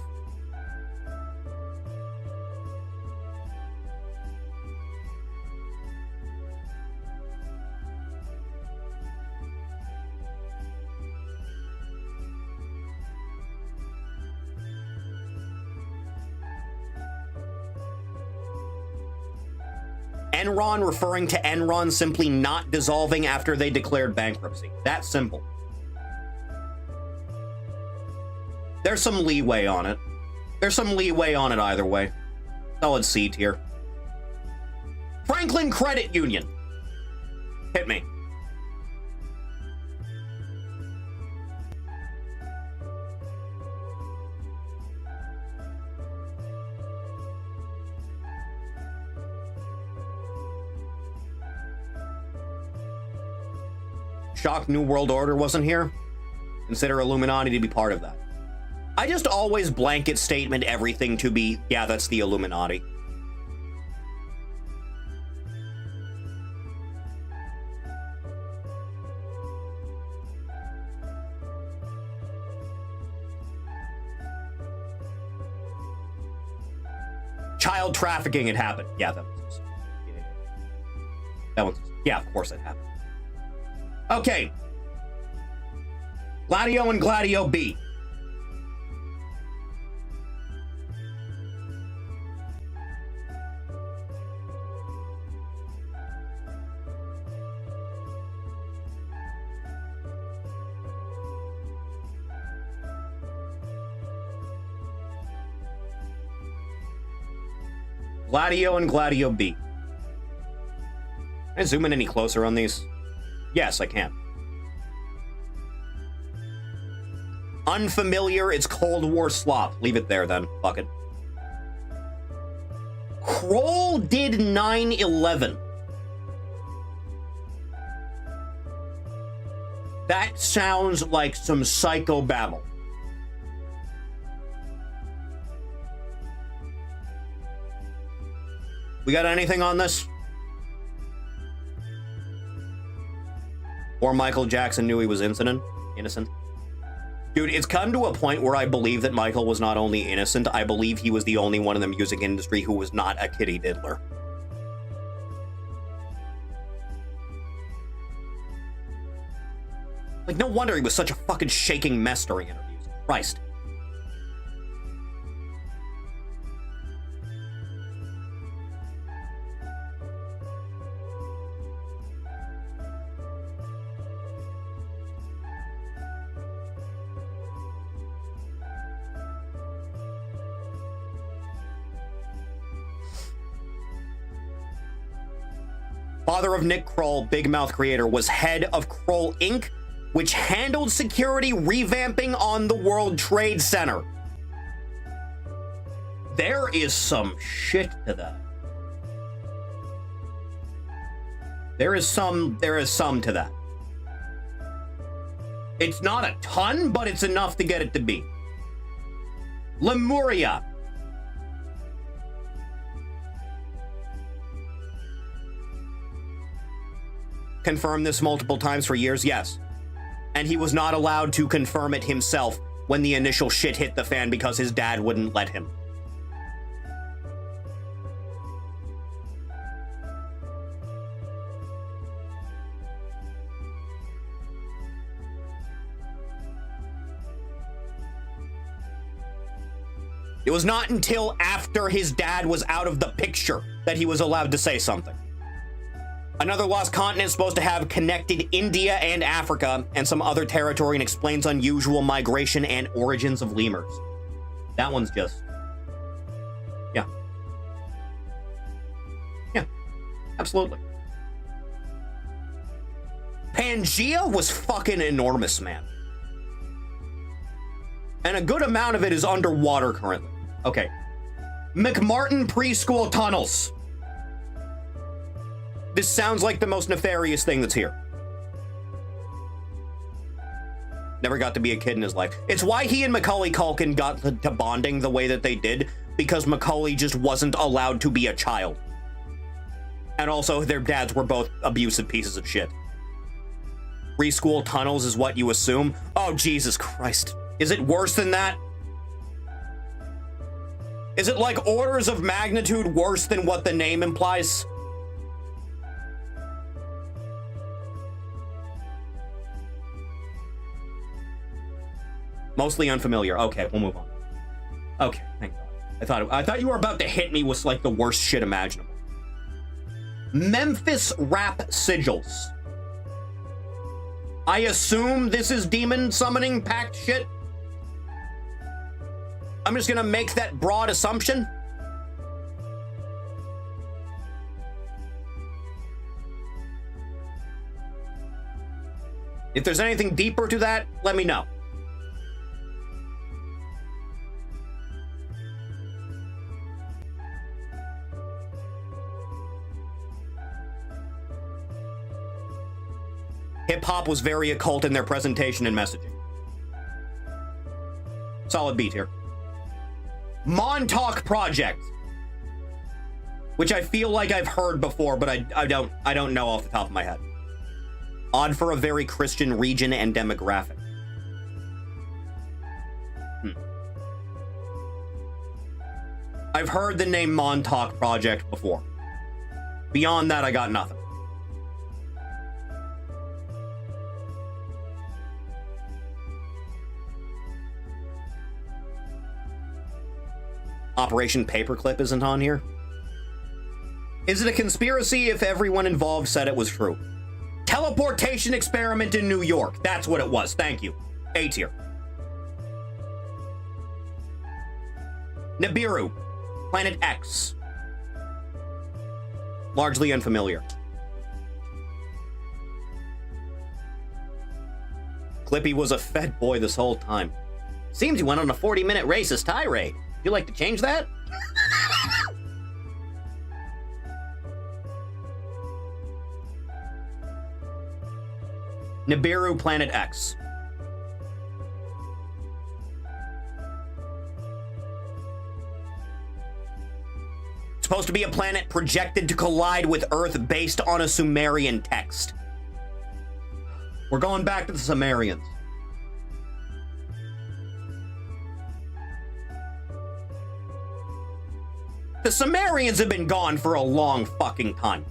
Enron referring to Enron simply not dissolving after they declared bankruptcy. That simple. There's some leeway on it. There's some leeway on it either way. Solid C tier. Franklin Credit Union. Hit me. Shocked New World Order wasn't here? Consider Illuminati to be part of that. I just always blanket statement everything to be, yeah, that's the Illuminati. Child trafficking had happened. Yeah, that was... That was... Yeah, of course it happened. Okay. Gladio and Gladio B. Gladio and Gladio B. Can I zoom in any closer on these? Yes, I can. Unfamiliar, it's Cold War slop. Leave it there then. Fuck it. Kroll did 9/11. That sounds like some psychobabble. We got anything on this? Or Michael Jackson knew he was innocent? Dude, it's come to a point where I believe that Michael was not only innocent, I believe he was the only one in the music industry who was not a kitty diddler. Like, no wonder he was such a fucking shaking mess during interviews. Christ. Father of Nick Kroll, Big Mouth creator, was head of Kroll Inc., which handled security revamping on the World Trade Center. There is some shit to that. There is some to that. It's not a ton, but it's enough to get it to be. Lemuria. Confirmed this multiple times for years, yes. And he was not allowed to confirm it himself when the initial shit hit the fan because his dad wouldn't let him. It was not until after his dad was out of the picture that he was allowed to say something. Another lost continent supposed to have connected India and Africa and some other territory and explains unusual migration and origins of lemurs. That one's just... Yeah. Yeah. Absolutely. Pangea was fucking enormous, man. And a good amount of it is underwater currently. Okay. McMartin preschool tunnels. This sounds like the most nefarious thing that's here. Never got to be a kid in his life. It's why he and Macaulay Culkin got to bonding the way that they did, because Macaulay just wasn't allowed to be a child. And also, their dads were both abusive pieces of shit. Preschool tunnels is what you assume? Oh, Jesus Christ. Is it worse than that? Is it like orders of magnitude worse than what the name implies? Mostly unfamiliar. Okay, we'll move on. Okay, thank God. I thought you were about to hit me with like the worst shit imaginable. Memphis rap sigils. I assume this is demon summoning pact shit. I'm just gonna make that broad assumption. If there's anything deeper to that, let me know. Hip-hop was very occult in their presentation and messaging. Solid beat here. Montauk Project, which I feel like I've heard before, but I don't know off the top of my head. Odd for a very Christian region and demographic. I've heard the name Montauk Project before. Beyond that, I got nothing. Operation Paperclip isn't on here. Is it a conspiracy if everyone involved said it was true? Teleportation experiment in New York. That's what it was. Thank you. A tier. Nibiru. Planet X. Largely unfamiliar. Clippy was a fed boy this whole time. Seems he went on a 40-minute racist tirade. You like to change that? Nibiru, Planet X. It's supposed to be a planet projected to collide with Earth based on a Sumerian text. We're going back to the Sumerians. The Sumerians have been gone for a long fucking time.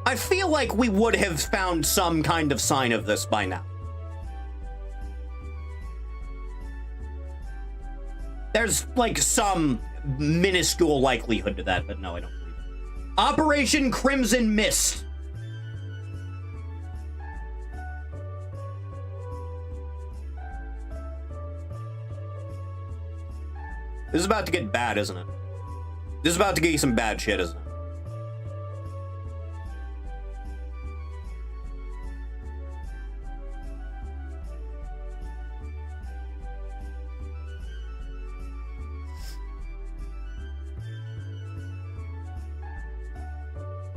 I feel like we would have found some kind of sign of this by now. There's like some minuscule likelihood to that, but no, I don't believe it. Operation Crimson Mist. This is about to get bad, isn't it? This is about to get you some bad shit, isn't it?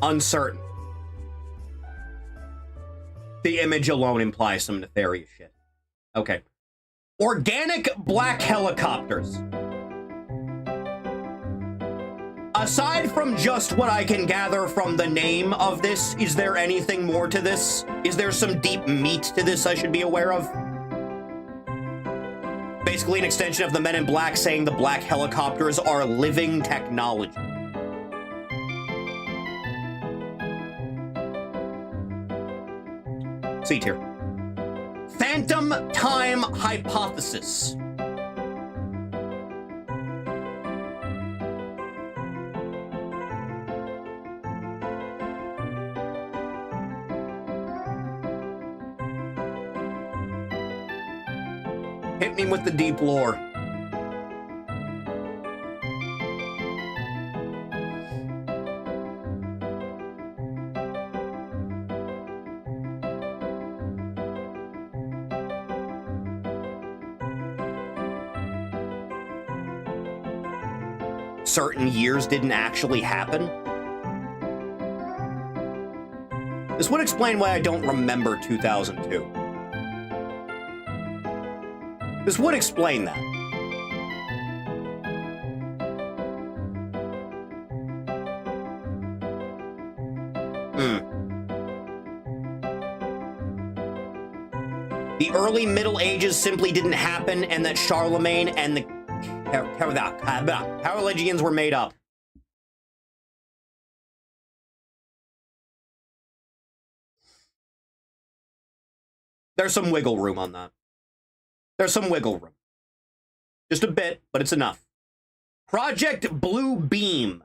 Uncertain. The image alone implies some nefarious shit. Okay. Organic black helicopters. Aside from just what I can gather from the name of this, is there anything more to this? Is there some deep meat to this I should be aware of? Basically an extension of the Men in Black saying the black helicopters are living technology. C tier. Phantom Time Hypothesis. Hit me with the deep lore. Certain years didn't actually happen. This would explain why I don't remember 2002. This would explain that. The early Middle Ages simply didn't happen, and that Charlemagne and the Carolingians were made up. There's some wiggle room on that. There's some wiggle room. Just a bit, but it's enough. Project Blue Beam.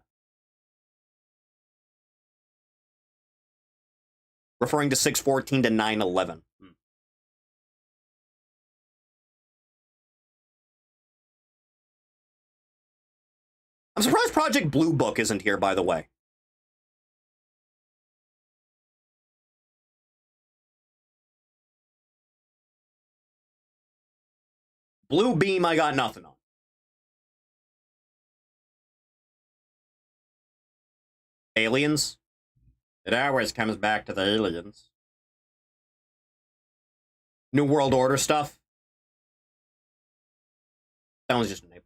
Referring to 614 to 911. I'm surprised Project Blue Book isn't here, by the way. Blue Beam, I got nothing on. Aliens? It always comes back to the aliens. New World Order stuff? That one's just an A+,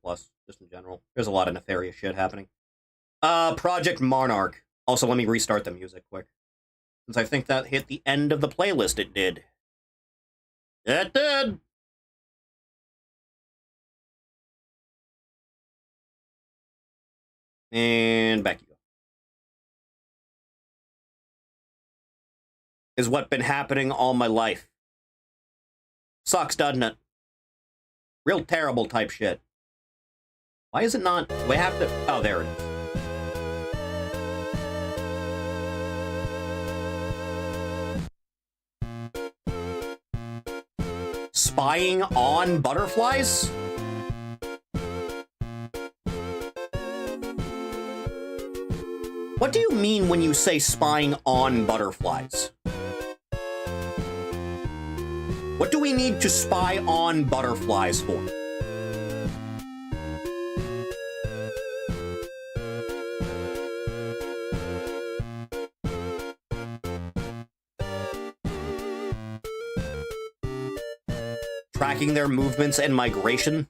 just in general. There's a lot of nefarious shit happening. Project Monarch. Also, let me restart the music quick. Since I think that hit the end of the playlist, it did. It did! And back you go. Is what been happening all my life. Sucks, doesn't it? Real terrible type shit. Why is it not? Do I have to? Oh, there it is. Spying on butterflies? What do you mean when you say spying on butterflies? What do we need to spy on butterflies for? Tracking their movements and migration?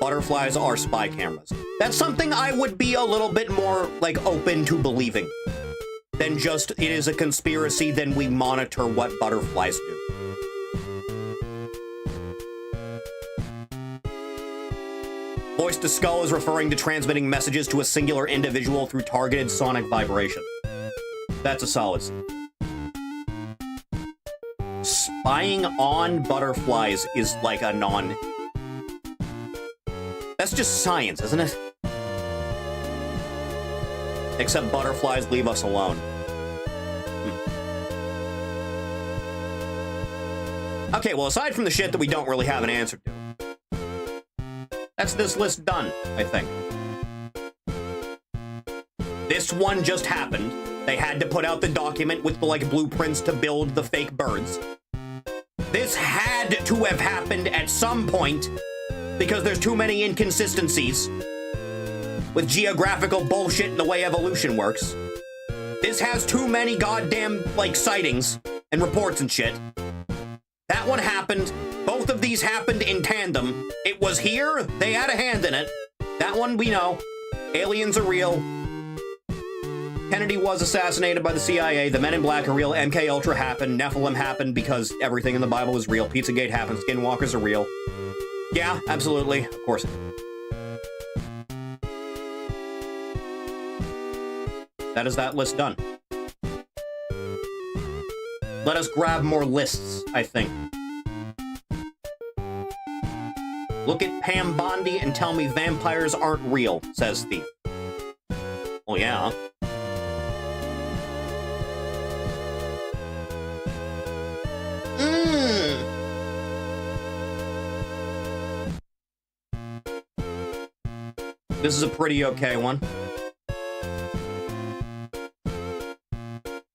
Butterflies are spy cameras. That's something I would be a little bit more, like, open to believing than just, it is a conspiracy, then we monitor what butterflies do. Voice to Skull is referring to transmitting messages to a singular individual through targeted sonic vibration. That's a solid. Spying on butterflies is like a non... That's just science, isn't it? Except butterflies leave us alone. Okay, well, aside from the shit that we don't really have an answer to, that's this list done, I think. This one just happened. They had to put out the document with the, like, blueprints to build the fake birds. This had to have happened at some point because there's too many inconsistencies with geographical bullshit in the way evolution works. This has too many goddamn, like, sightings and reports and shit. That one happened. Both of these happened in tandem. It was here. They had a hand in it. That one we know. Aliens are real. Kennedy was assassinated by the CIA. The Men in Black are real. MK Ultra happened. Nephilim happened because everything in the Bible is real. Pizzagate happened. Skinwalkers are real. Yeah, absolutely. Of course. That is that list done. Let us grab more lists, I think. Look at Pam Bondi and tell me vampires aren't real, says Thief. Well, yeah. This is a pretty okay one.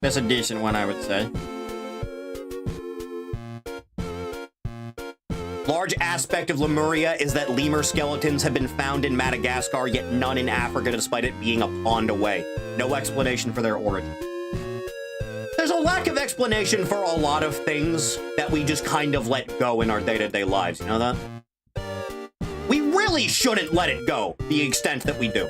That's a decent one, I would say. Large aspect of Lemuria is that lemur skeletons have been found in Madagascar, yet none in Africa, despite it being a pond away. No explanation for their origin. There's a lack of explanation for a lot of things that we just kind of let go in our day-to-day lives, you know that? We really shouldn't let it go, the extent that we do.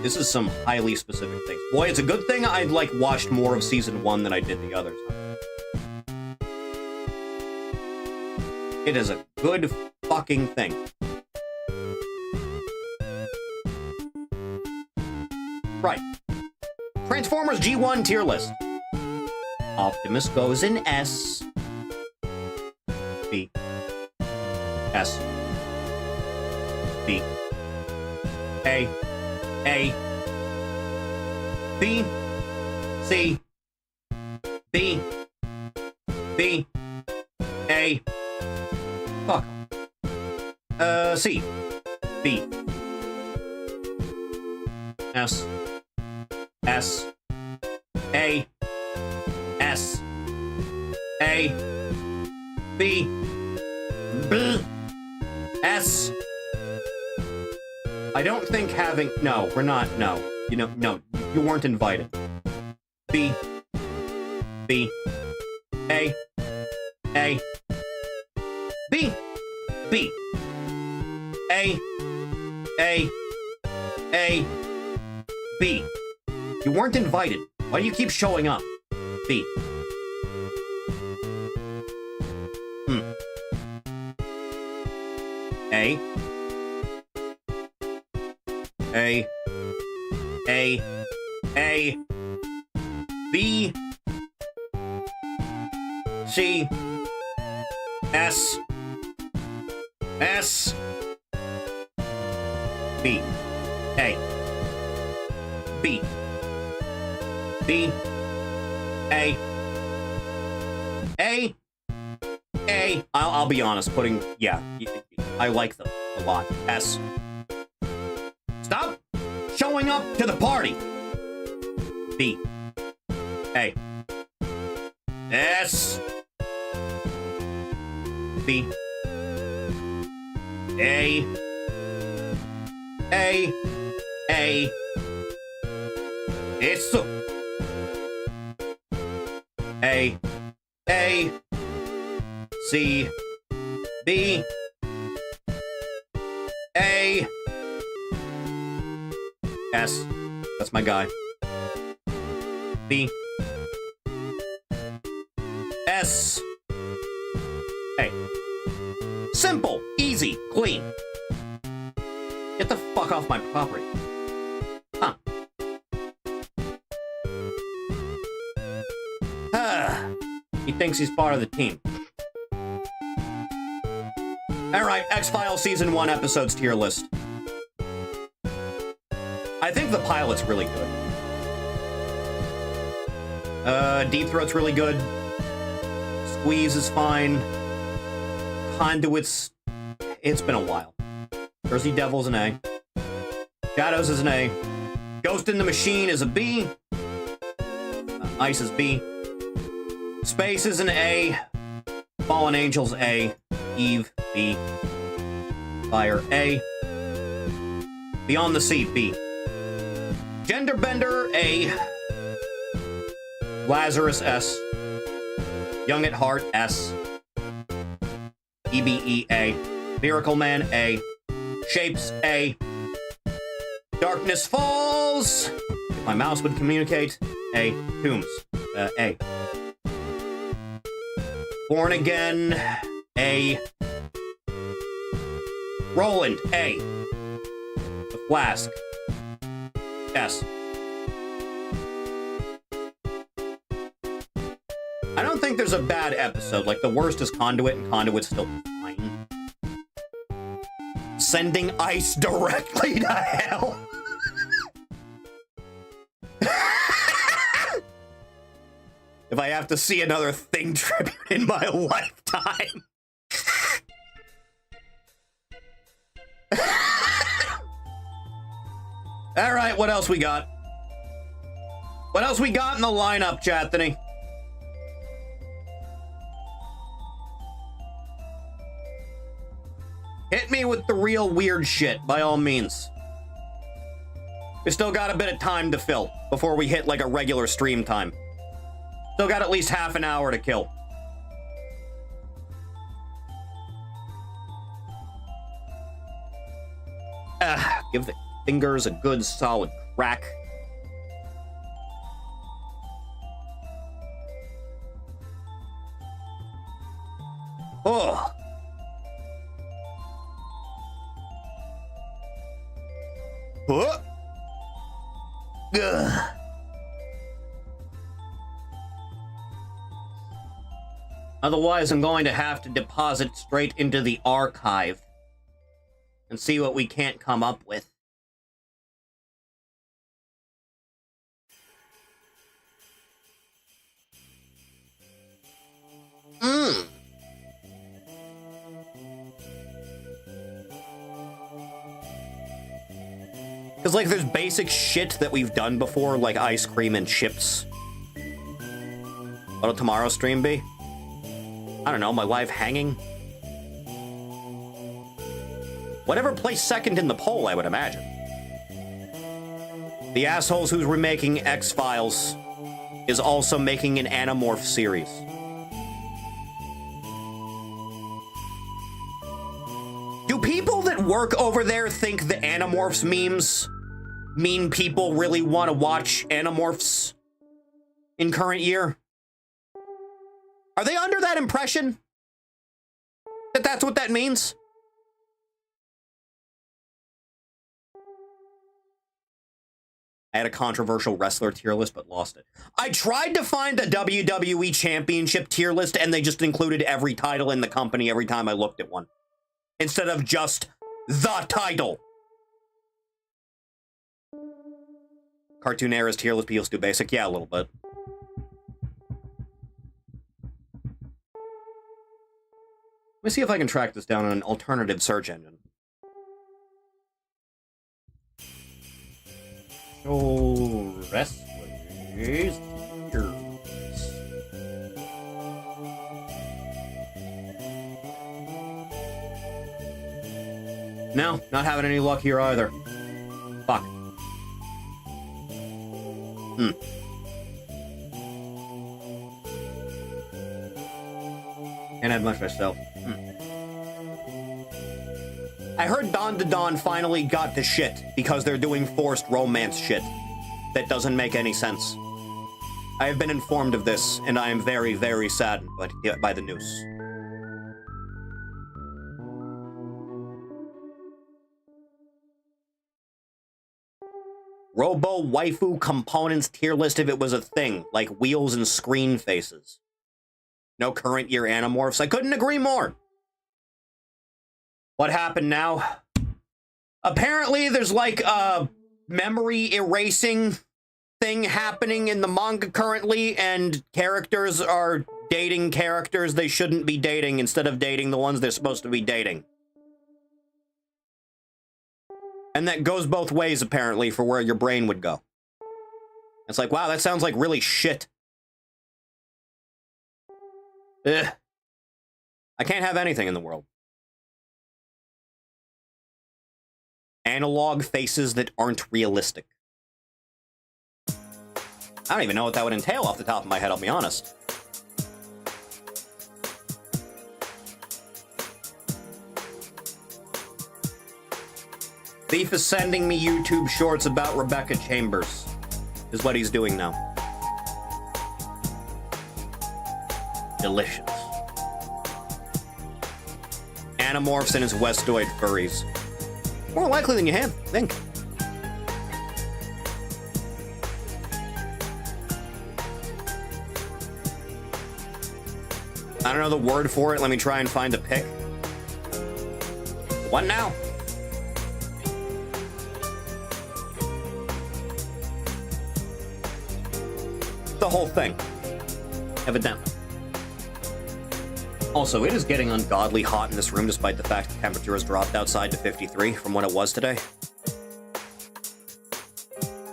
This is some highly specific things. Boy, it's a good thing I, like, watched more of Season 1 than I did the others. It is a good fucking thing. Right. Transformers G1 tier list. Optimus goes in S. B. S. B. A. A. B. C. B. B. A. Fuck. C. B. S. S. A. S. A. B. B. S. I don't think having... No, we're not. No. You know, no. You weren't invited. B. B. A. A. B. B. A. A. A. B. You weren't invited. Why do you keep showing up? B. A. A. A. A. B. C. S. S. B. A. B. B. A. A. A. I'll be honest, putting... Yeah, I like them a lot. S. Stop showing up to the party! B. A. S. B. A. A. A. S. A. A. C. B. A. S. That's my guy. B. S. A. Simple, easy, clean. Get the fuck off my property. Huh. He thinks he's part of the team. Alright, X-Files Season 1 episodes tier list. I think the pilot's really good. Deep Throat's really good. Squeeze is fine. Conduit's... It's been a while. Jersey Devil's an A. Shadows is an A. Ghost in the Machine is a B. Ice is B. Space is an A. Fallen Angels A. Eve B. Fire A. Beyond the Sea B. Genderbender A. Lazarus S. Young at Heart S. EBE A. Miracle Man A. Shapes A. Darkness Falls. If my mouse would communicate. A. Tombs A. Born Again A. Roland A. The Flask S. I don't think there's a bad episode. Like, the worst is Conduit, and Conduit's still fine. Sending ice directly to hell. If I have to see another Thing tribute in my lifetime. Alright, what else we got? What else we got in the lineup, Chathany? Hit me with the real weird shit, by all means. We still got a bit of time to fill before we hit like a regular stream time. Still got at least half an hour to kill. Give the fingers a good solid rack. Oh. Oh. Ugh. Otherwise, I'm going to have to deposit straight into the archive and see what we can't come up with. Because, like, there's basic shit that we've done before, like ice cream and chips. What'll tomorrow's stream be? I don't know, my wife hanging? Whatever placed second in the poll, I would imagine. The assholes who's remaking X-Files is also making an Animorph series. Do people that work over there think the Animorphs memes mean people really want to watch Animorphs in current year? Are they under that impression? That that's what that means? I had a controversial wrestler tier list, but lost it. I tried to find the WWE Championship tier list, and they just included every title in the company every time I looked at one. Instead of just the title. Cartoon Era's tier list feels too basic. Yeah, a little bit. Let me see if I can track this down on an alternative search engine. Show wrestlers tier list. No, not having any luck here either. Fuck. Can't have much myself. I heard Dawn to Dawn finally got the shit because they're doing forced romance shit. That doesn't make any sense. I have been informed of this, and I am very, very saddened by the news. Robo waifu components tier list if it was a thing, like wheels and screen faces. No current year Animorphs. I couldn't agree more. What happened now? Apparently there's like a memory erasing thing happening in the manga currently, and characters are dating characters they shouldn't be dating instead of dating the ones they're supposed to be dating. And that goes both ways, apparently, for where your brain would go. It's like, wow, that sounds like really shit. Ugh. I can't have anything in the world. Analog faces that aren't realistic. I don't even know what that would entail off the top of my head, I'll be honest. Thief is sending me YouTube shorts about Rebecca Chambers, is what he's doing now. Delicious. Animorphs and his Westoid furries. More likely than you think. I don't know the word for it. Let me try and find a pic. What now? The whole thing. Evidently. Also, it is getting ungodly hot in this room despite the fact the temperature has dropped outside to 53 from what it was today.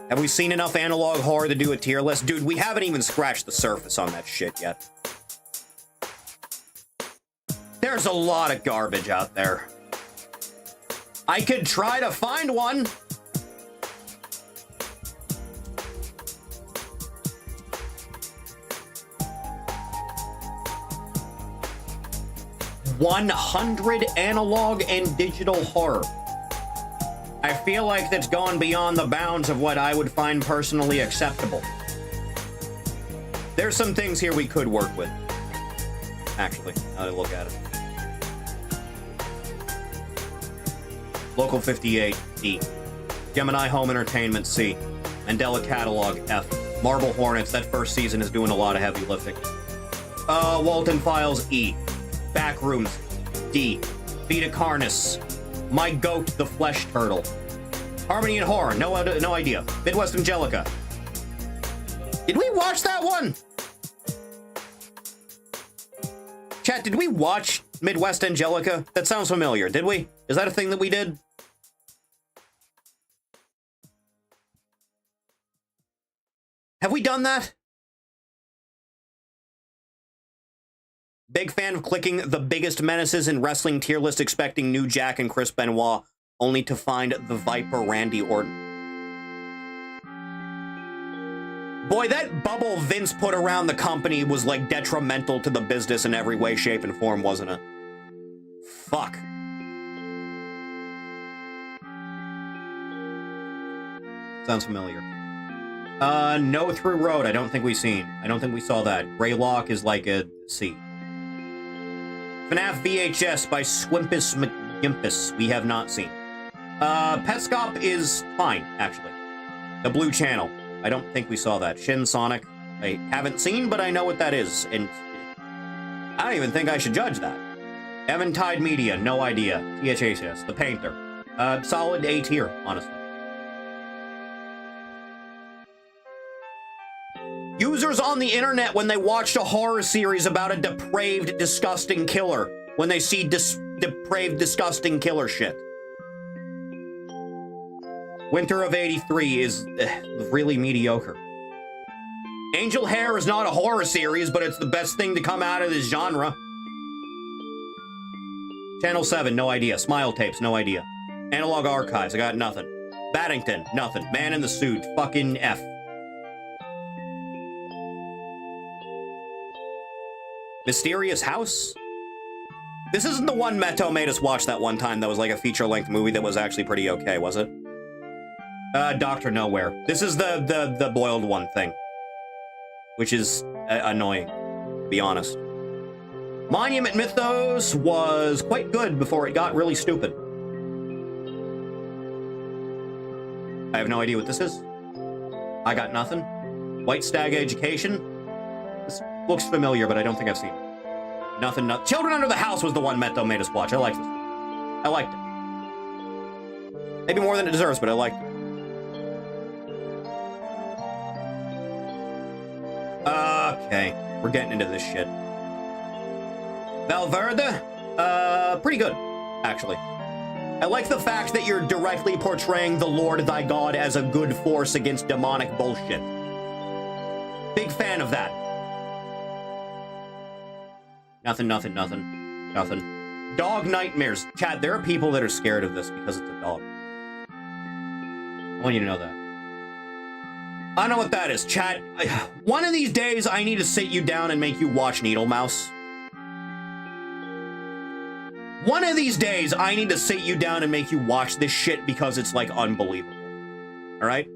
Have we seen enough analog horror to do a tier list? Dude, we haven't even scratched the surface on that shit yet. There's a lot of garbage out there. I could try to find one. $100 analog and digital horror. I feel like that's going beyond the bounds of what I would find personally acceptable. There's some things here we could work with. Actually, now that I look at it. Local 58, D. Gemini Home Entertainment, C. Mandela Catalog, F. Marble Hornets, that first season is doing a lot of heavy lifting. Walton Files, E. Backrooms, D. Vita Carnus. My Goat, the Flesh Turtle. Harmony and Horror, no idea. Midwest Angelica. Did we watch that one? Chat, did we watch Midwest Angelica? That sounds familiar, did we? Is that a thing that we did? Have we done that? Big fan of clicking the biggest menaces in wrestling tier list, expecting New Jack and Chris Benoit, only to find the Viper Randy Orton. Boy, that bubble Vince put around the company was like detrimental to the business in every way, shape, and form, wasn't it? Fuck. Sounds familiar. No Through Road, I don't think we've seen. I don't think we saw that. Greylock is like a C. FNAF VHS by Swimpus McGimpus, we have not seen. Petscop is fine, actually. The Blue Channel, I don't think we saw that. Shin Sonic, I haven't seen, but I know what that is, and I don't even think I should judge that. Eventide Media, no idea. THHS, The Painter. Solid A tier, honestly. Users on the internet when they watched a horror series about a depraved, disgusting killer. When they see depraved, disgusting killer shit. Winter of 83 is really mediocre. Angel Hair is not a horror series, but it's the best thing to come out of this genre. Channel 7, no idea. Smile Tapes, no idea. Analog Archives, I got nothing. Baddington, nothing. Man in the Suit, fucking F. Mysterious House? This isn't the one Meto made us watch that one time that was like a feature-length movie that was actually pretty okay, was it? Dr. Nowhere. This is the boiled one thing. Which is annoying, to be honest. Monument Mythos was quite good before it got really stupid. I have no idea what this is. I got nothing. White Stag Education? This looks familiar, but I don't think I've seen it. Nothing. Children Under the House was the one Meto made us watch. I liked this. I liked it. Maybe more than it deserves, but I liked it. Okay, we're getting into this shit. Valverde? Pretty good, actually. I like the fact that you're directly portraying the Lord thy God as a good force against demonic bullshit. Big fan of that. Nothing. Dog Nightmares. Chat, there are people that are scared of this because it's a dog. I want you to know that. I don't know what that is, chat. One of these days, I need to sit you down and make you watch Needle Mouse. One of these days, I need to sit you down and make you watch this shit because it's, like, unbelievable. Alright?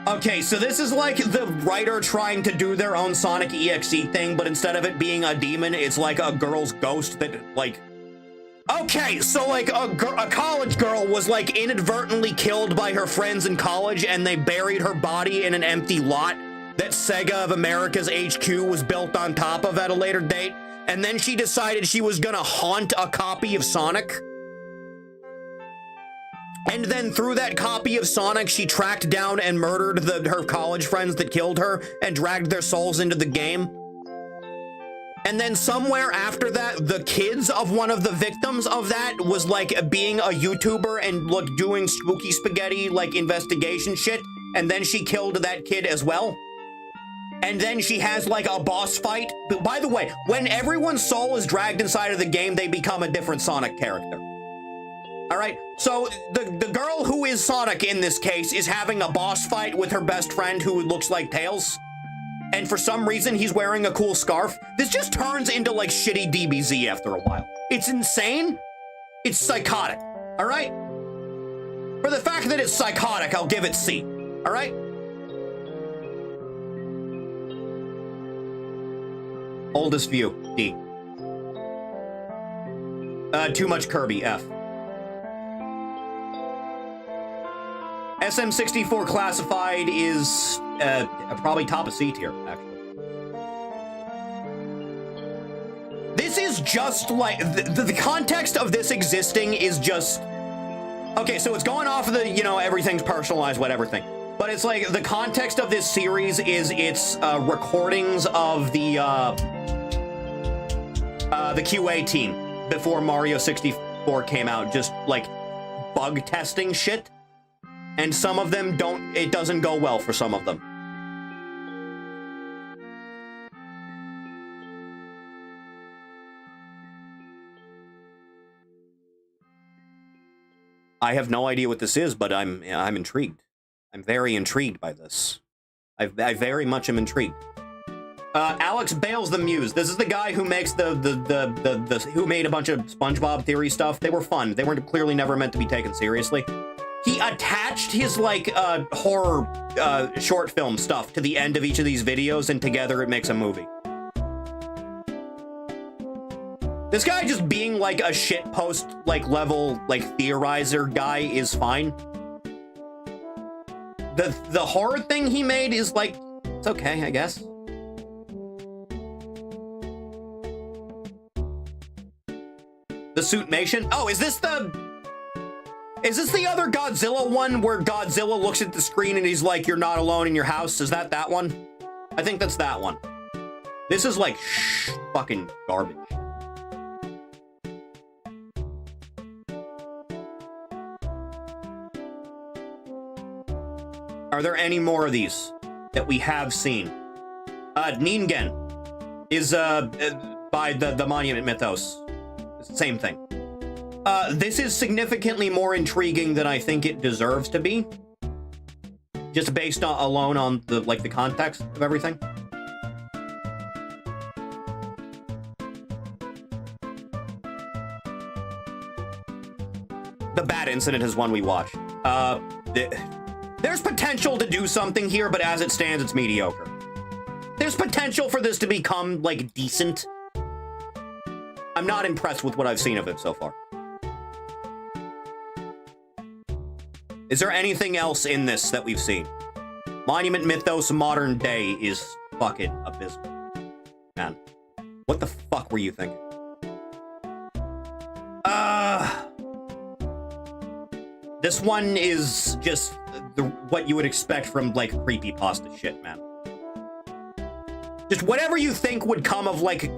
Okay, so this is like the writer trying to do their own Sonic EXE thing, but instead of it being a demon, it's like a girl's ghost that, like... Okay, so like a college girl was like inadvertently killed by her friends in college and they buried her body in an empty lot that Sega of America's HQ was built on top of at a later date. And then she decided she was gonna haunt a copy of Sonic. And then through that copy of Sonic, she tracked down and murdered her college friends that killed her and dragged their souls into the game. And then somewhere after that, the kids of one of the victims of that was like being a YouTuber and like doing spooky spaghetti like investigation shit. And then she killed that kid as well. And then she has like a boss fight. But by the way, when everyone's soul is dragged inside of the game, they become a different Sonic character. All right, so the girl who is Sonic in this case is having a boss fight with her best friend who looks like Tails. And for some reason, he's wearing a cool scarf. This just turns into, like, shitty DBZ after a while. It's insane, It's psychotic, all right? For the fact that it's psychotic, I'll give it C, all right? Oldest view, D. Too much Kirby, F. SM64 classified is probably top of C tier, actually. This is just like, the context of this existing is just, okay, so it's going off of the, you know, everything's personalized, whatever thing. But it's like, the context of this series is its recordings of the QA team before Mario 64 came out, just like bug testing shit. And some of them it doesn't go well for some of them. I have no idea what this is, but I'm intrigued. I'm very intrigued by this. I very much am intrigued. Alex Bales the Muse. This is the guy who makes who made a bunch of SpongeBob theory stuff. They were fun. They weren't clearly never meant to be taken seriously. He attached his, like, horror short film stuff to the end of each of these videos, and together it makes a movie. This guy just being, like, a shitpost, like, level, like, theorizer guy is fine. The horror thing he made is, like, it's okay, I guess. The Suitmation? Oh, is this the other Godzilla one where Godzilla looks at the screen and he's like, you're not alone in your house? Is that one? I think that's that one. This is like fucking garbage. Are there any more of these that we have seen? Ningen is by the Monument Mythos. Same thing. This is significantly more intriguing than I think it deserves to be. Just based alone on the context of everything. The Bat Incident is one we watched. There's potential to do something here, but as it stands, it's mediocre. There's potential for this to become, like, decent. I'm not impressed with what I've seen of it so far. Is there anything else in this that we've seen? Monument Mythos Modern Day is fucking abysmal. Man, what the fuck were you thinking? This one is just what you would expect from, like, creepypasta shit, man. Just whatever you think would come of, like,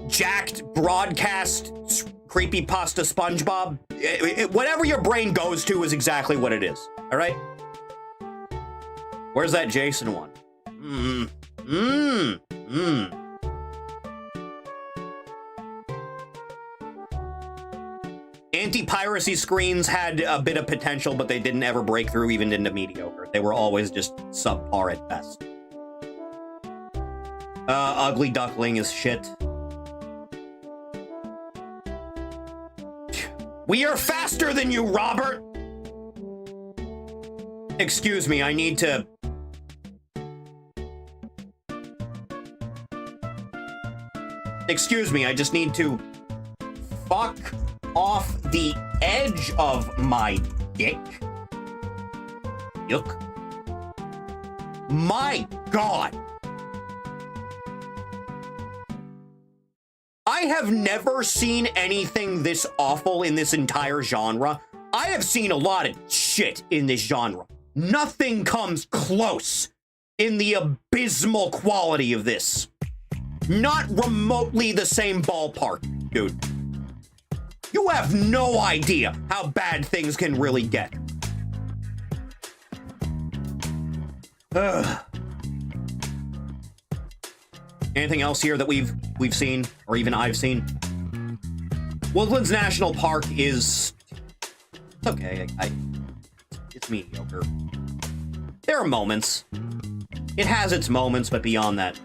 jacked broadcast creepypasta SpongeBob. Whatever your brain goes to is exactly what it is. All right? Where's that Jason one? Anti-piracy screens had a bit of potential, but they didn't ever break through even into mediocre. They were always just subpar at best. Ugly Duckling is shit. We are faster than you, Robert! Excuse me, I need to... Excuse me, I just need to... Fuck off the edge of my dick. Yuck. My God! I have never seen anything this awful in this entire genre. I have seen a lot of shit in this genre. Nothing comes close in the abysmal quality of this. Not remotely the same ballpark, dude. You have no idea how bad things can really get. Ugh. Anything else here that we've seen, or even I've seen? Woodlands National Park is... It's okay, it's mediocre. There are moments. It has its moments, but beyond that...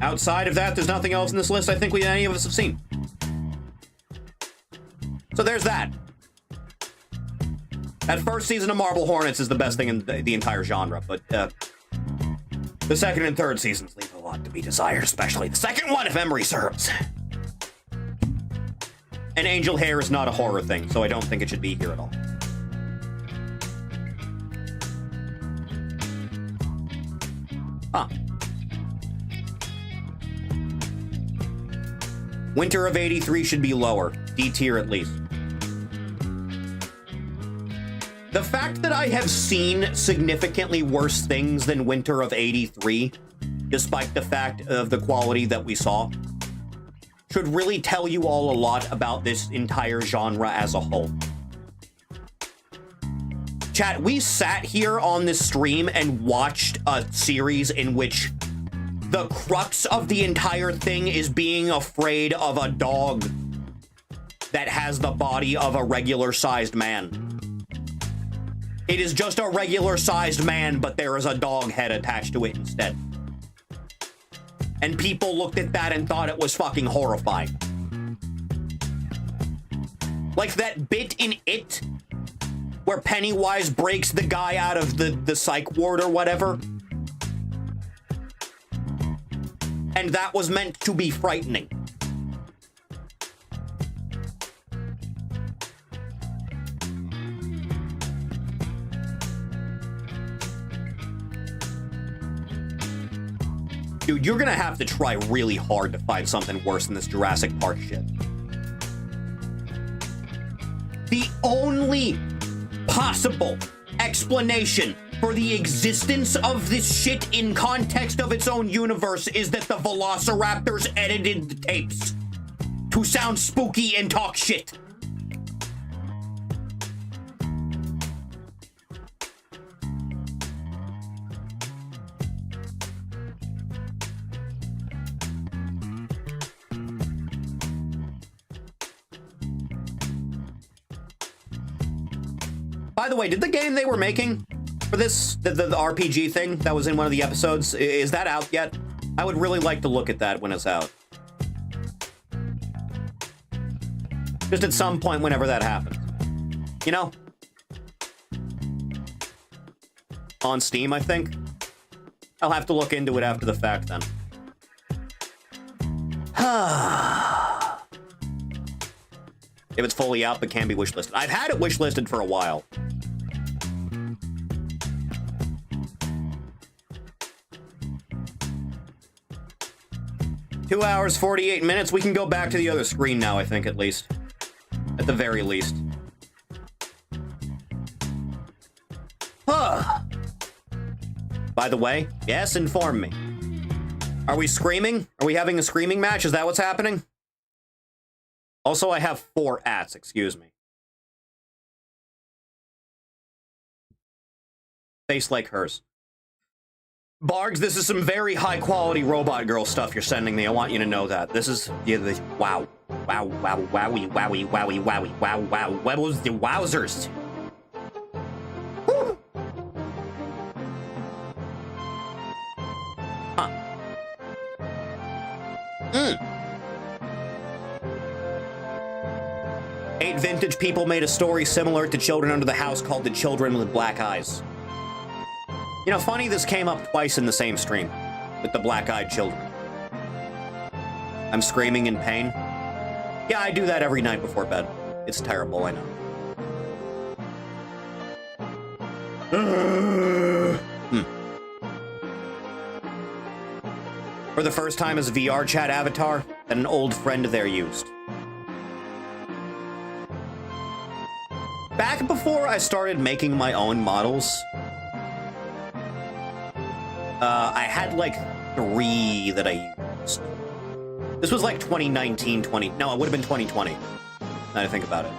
Outside of that, there's nothing else in this list I think any of us have seen. So there's that. That first season of Marble Hornets is the best thing in the entire genre, but the second and third seasons leave a lot to be desired, especially the second one, if memory serves. And angel hair is not a horror thing, so I don't think it should be here at all. Huh. Winter of 83 should be lower. D tier at least. The fact that I have seen significantly worse things than Winter of 83, despite the fact of the quality that we saw, should really tell you all a lot about this entire genre as a whole. Chat, we sat here on this stream and watched a series in which the crux of the entire thing is being afraid of a dog that has the body of a regular-sized man. It is just a regular-sized man, but there is a dog head attached to it instead. And people looked at that and thought it was fucking horrifying. Like that bit in It, where Pennywise breaks the guy out of the psych ward or whatever. And that was meant to be frightening. Dude, you're gonna have to try really hard to find something worse than this Jurassic Park shit. The only possible explanation for the existence of this shit in context of its own universe is that the Velociraptors edited the tapes to sound spooky and talk shit. By the way, did the game they were making for this, the RPG thing that was in one of the episodes, is that out yet? I would really like to look at that when it's out. Just at some point whenever that happens. You know? On Steam, I think. I'll have to look into it after the fact then. If it's fully out but can be wishlisted. I've had it wishlisted for a while. Two hours, 48 minutes. We can go back to the other screen now, I think, at least. At the very least. By the way, yes, inform me. Are we screaming? Are we having a screaming match? Is that what's happening? Also, I have 4 ats, excuse me. Face like hers. Bargs, this is some very high-quality Robot Girl stuff you're sending me. I want you to know that. This is... Yeah, wow. Wow, wow, wowie, wowie, wowie, wowie, wow, wow. What was the wowzers? Woo! Huh. 8 vintage people made a story similar to Children Under the House called The Children with Black Eyes. You know, funny, this came up twice in the same stream, with the black-eyed children. I'm screaming in pain. Yeah, I do that every night before bed. It's terrible, I know. For the first time as a VR chat avatar that an old friend there used. Back before I started making my own models, I had like 3 that I used. This was like 2019, no, it would have been 2020, now that I think about it.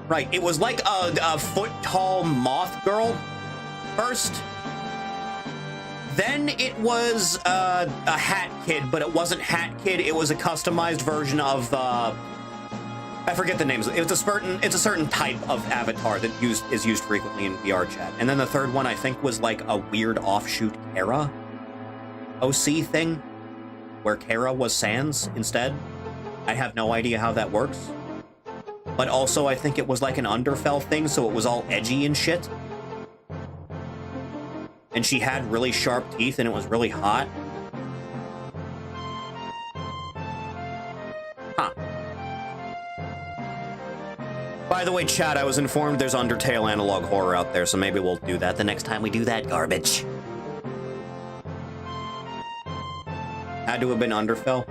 Right, it was like a foot-tall moth girl first. Then it was a Hat Kid, but it wasn't Hat Kid, it was a customized version of I forget the names. It's a certain type of avatar that is used frequently in VR chat. And then the third one I think was like a weird offshoot Kara OC thing, where Kara was Sans instead. I have no idea how that works. But also I think it was like an Underfell thing, so it was all edgy and shit. And she had really sharp teeth and it was really hot. Huh. By the way, chat, I was informed there's Undertale analog horror out there, so maybe we'll do that the next time we do that garbage. Had to have been Underfell.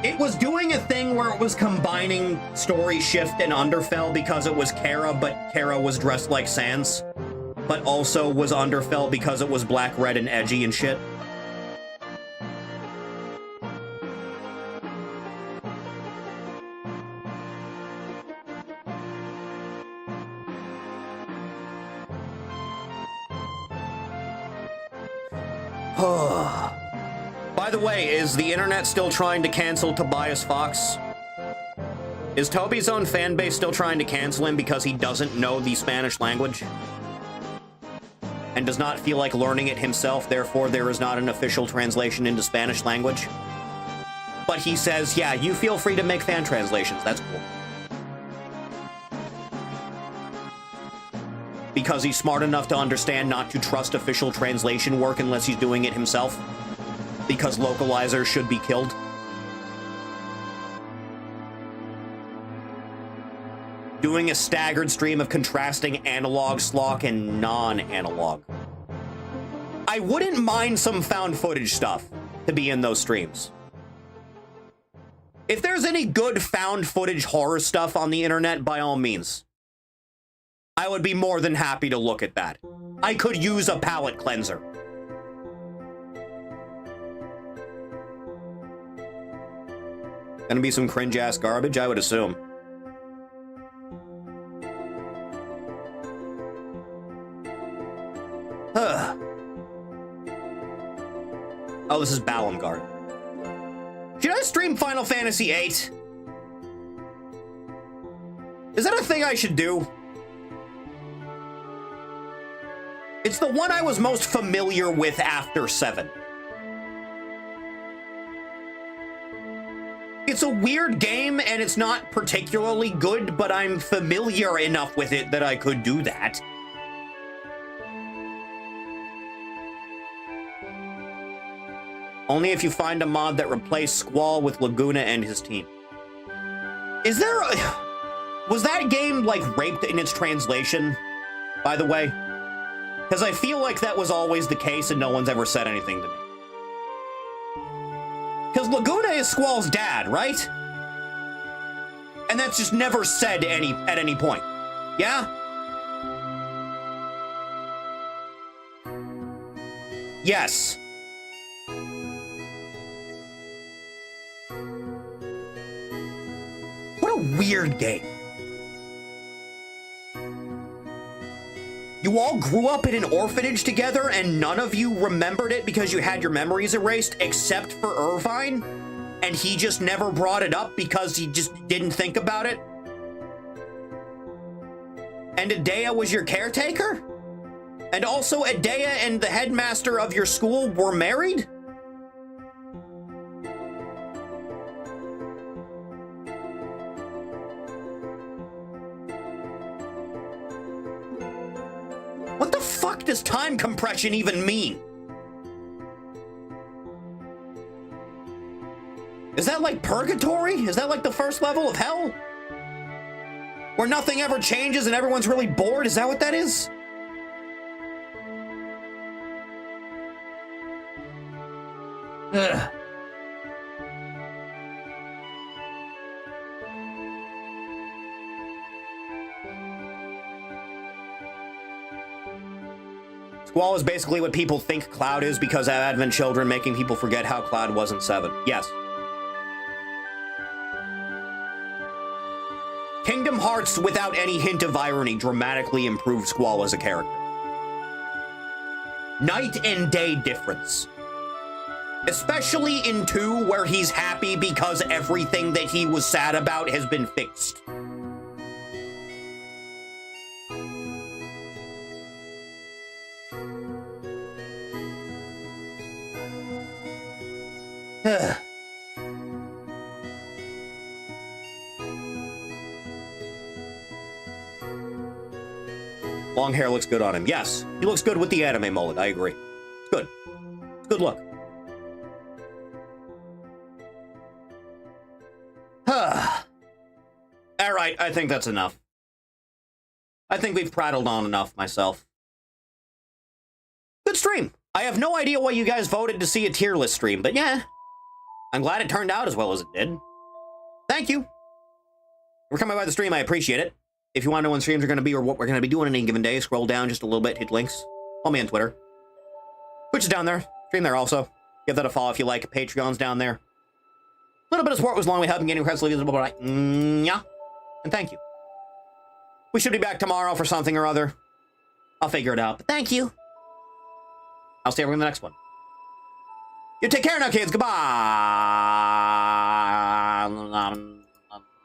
It was doing a thing where it was combining Story Shift and Underfell because it was Kara, but Kara was dressed like Sans. But also was Underfell because it was black, red, and edgy and shit. By the way, is the internet still trying to cancel Tobias Fox? Is Toby's own fan base still trying to cancel him because he doesn't know the Spanish language? And does not feel like learning it himself, therefore there is not an official translation into Spanish language? But he says, yeah, you feel free to make fan translations, that's cool. Because he's smart enough to understand not to trust official translation work unless he's doing it himself. Because localizers should be killed. Doing a staggered stream of contrasting analog slog and non-analog. I wouldn't mind some found footage stuff to be in those streams. If there's any good found footage horror stuff on the internet, by all means. I would be more than happy to look at that. I could use a palate cleanser. Gonna be some cringe-ass garbage, I would assume. Oh, this is Balamgard. Should I stream Final Fantasy VIII? Is that a thing I should do? It's the one I was most familiar with after 7. It's a weird game, and it's not particularly good, but I'm familiar enough with it that I could do that. Only if you find a mod that replaced Squall with Laguna and his team. Is there a... Was that game, like, raped in its translation, by the way? Because I feel like that was always the case and no one's ever said anything to me. Because Laguna is Squall's dad, right? And that's just never said at any point. Yeah? Yes. What a weird game. You all grew up in an orphanage together and none of you remembered it because you had your memories erased except for Irvine? And he just never brought it up because he just didn't think about it? And Adea was your caretaker? And also Adea and the headmaster of your school were married? What the fuck does time compression even mean? Is that like purgatory? Is that like the first level of hell? Where nothing ever changes and everyone's really bored? Is that what that is? Ugh. Squall is basically what people think Cloud is because of Advent Children making people forget how Cloud was in 7. Yes. Kingdom Hearts, without any hint of irony, dramatically improved Squall as a character. Night and day difference. Especially in 2, where he's happy because everything that he was sad about has been fixed. Long hair looks good on him. Yes, he looks good with the anime mullet. I agree. It's good. It's a good look. All right, I think that's enough. I think we've prattled on enough myself. Good stream. I have no idea why you guys voted to see a tier list stream, but yeah. I'm glad it turned out as well as it did. Thank you. If you're coming by the stream, I appreciate it. If you want to know when streams are going to be or what we're going to be doing on any given day, scroll down just a little bit, hit links. Follow me on Twitter. Twitch is down there. Stream there also. Give that a follow if you like. Patreon's down there. A little bit of support was long way helping getting credits. Yeah. And thank you. We should be back tomorrow for something or other. I'll figure it out. But thank you. I'll see everyone in the next one. You take care now, kids. Goodbye.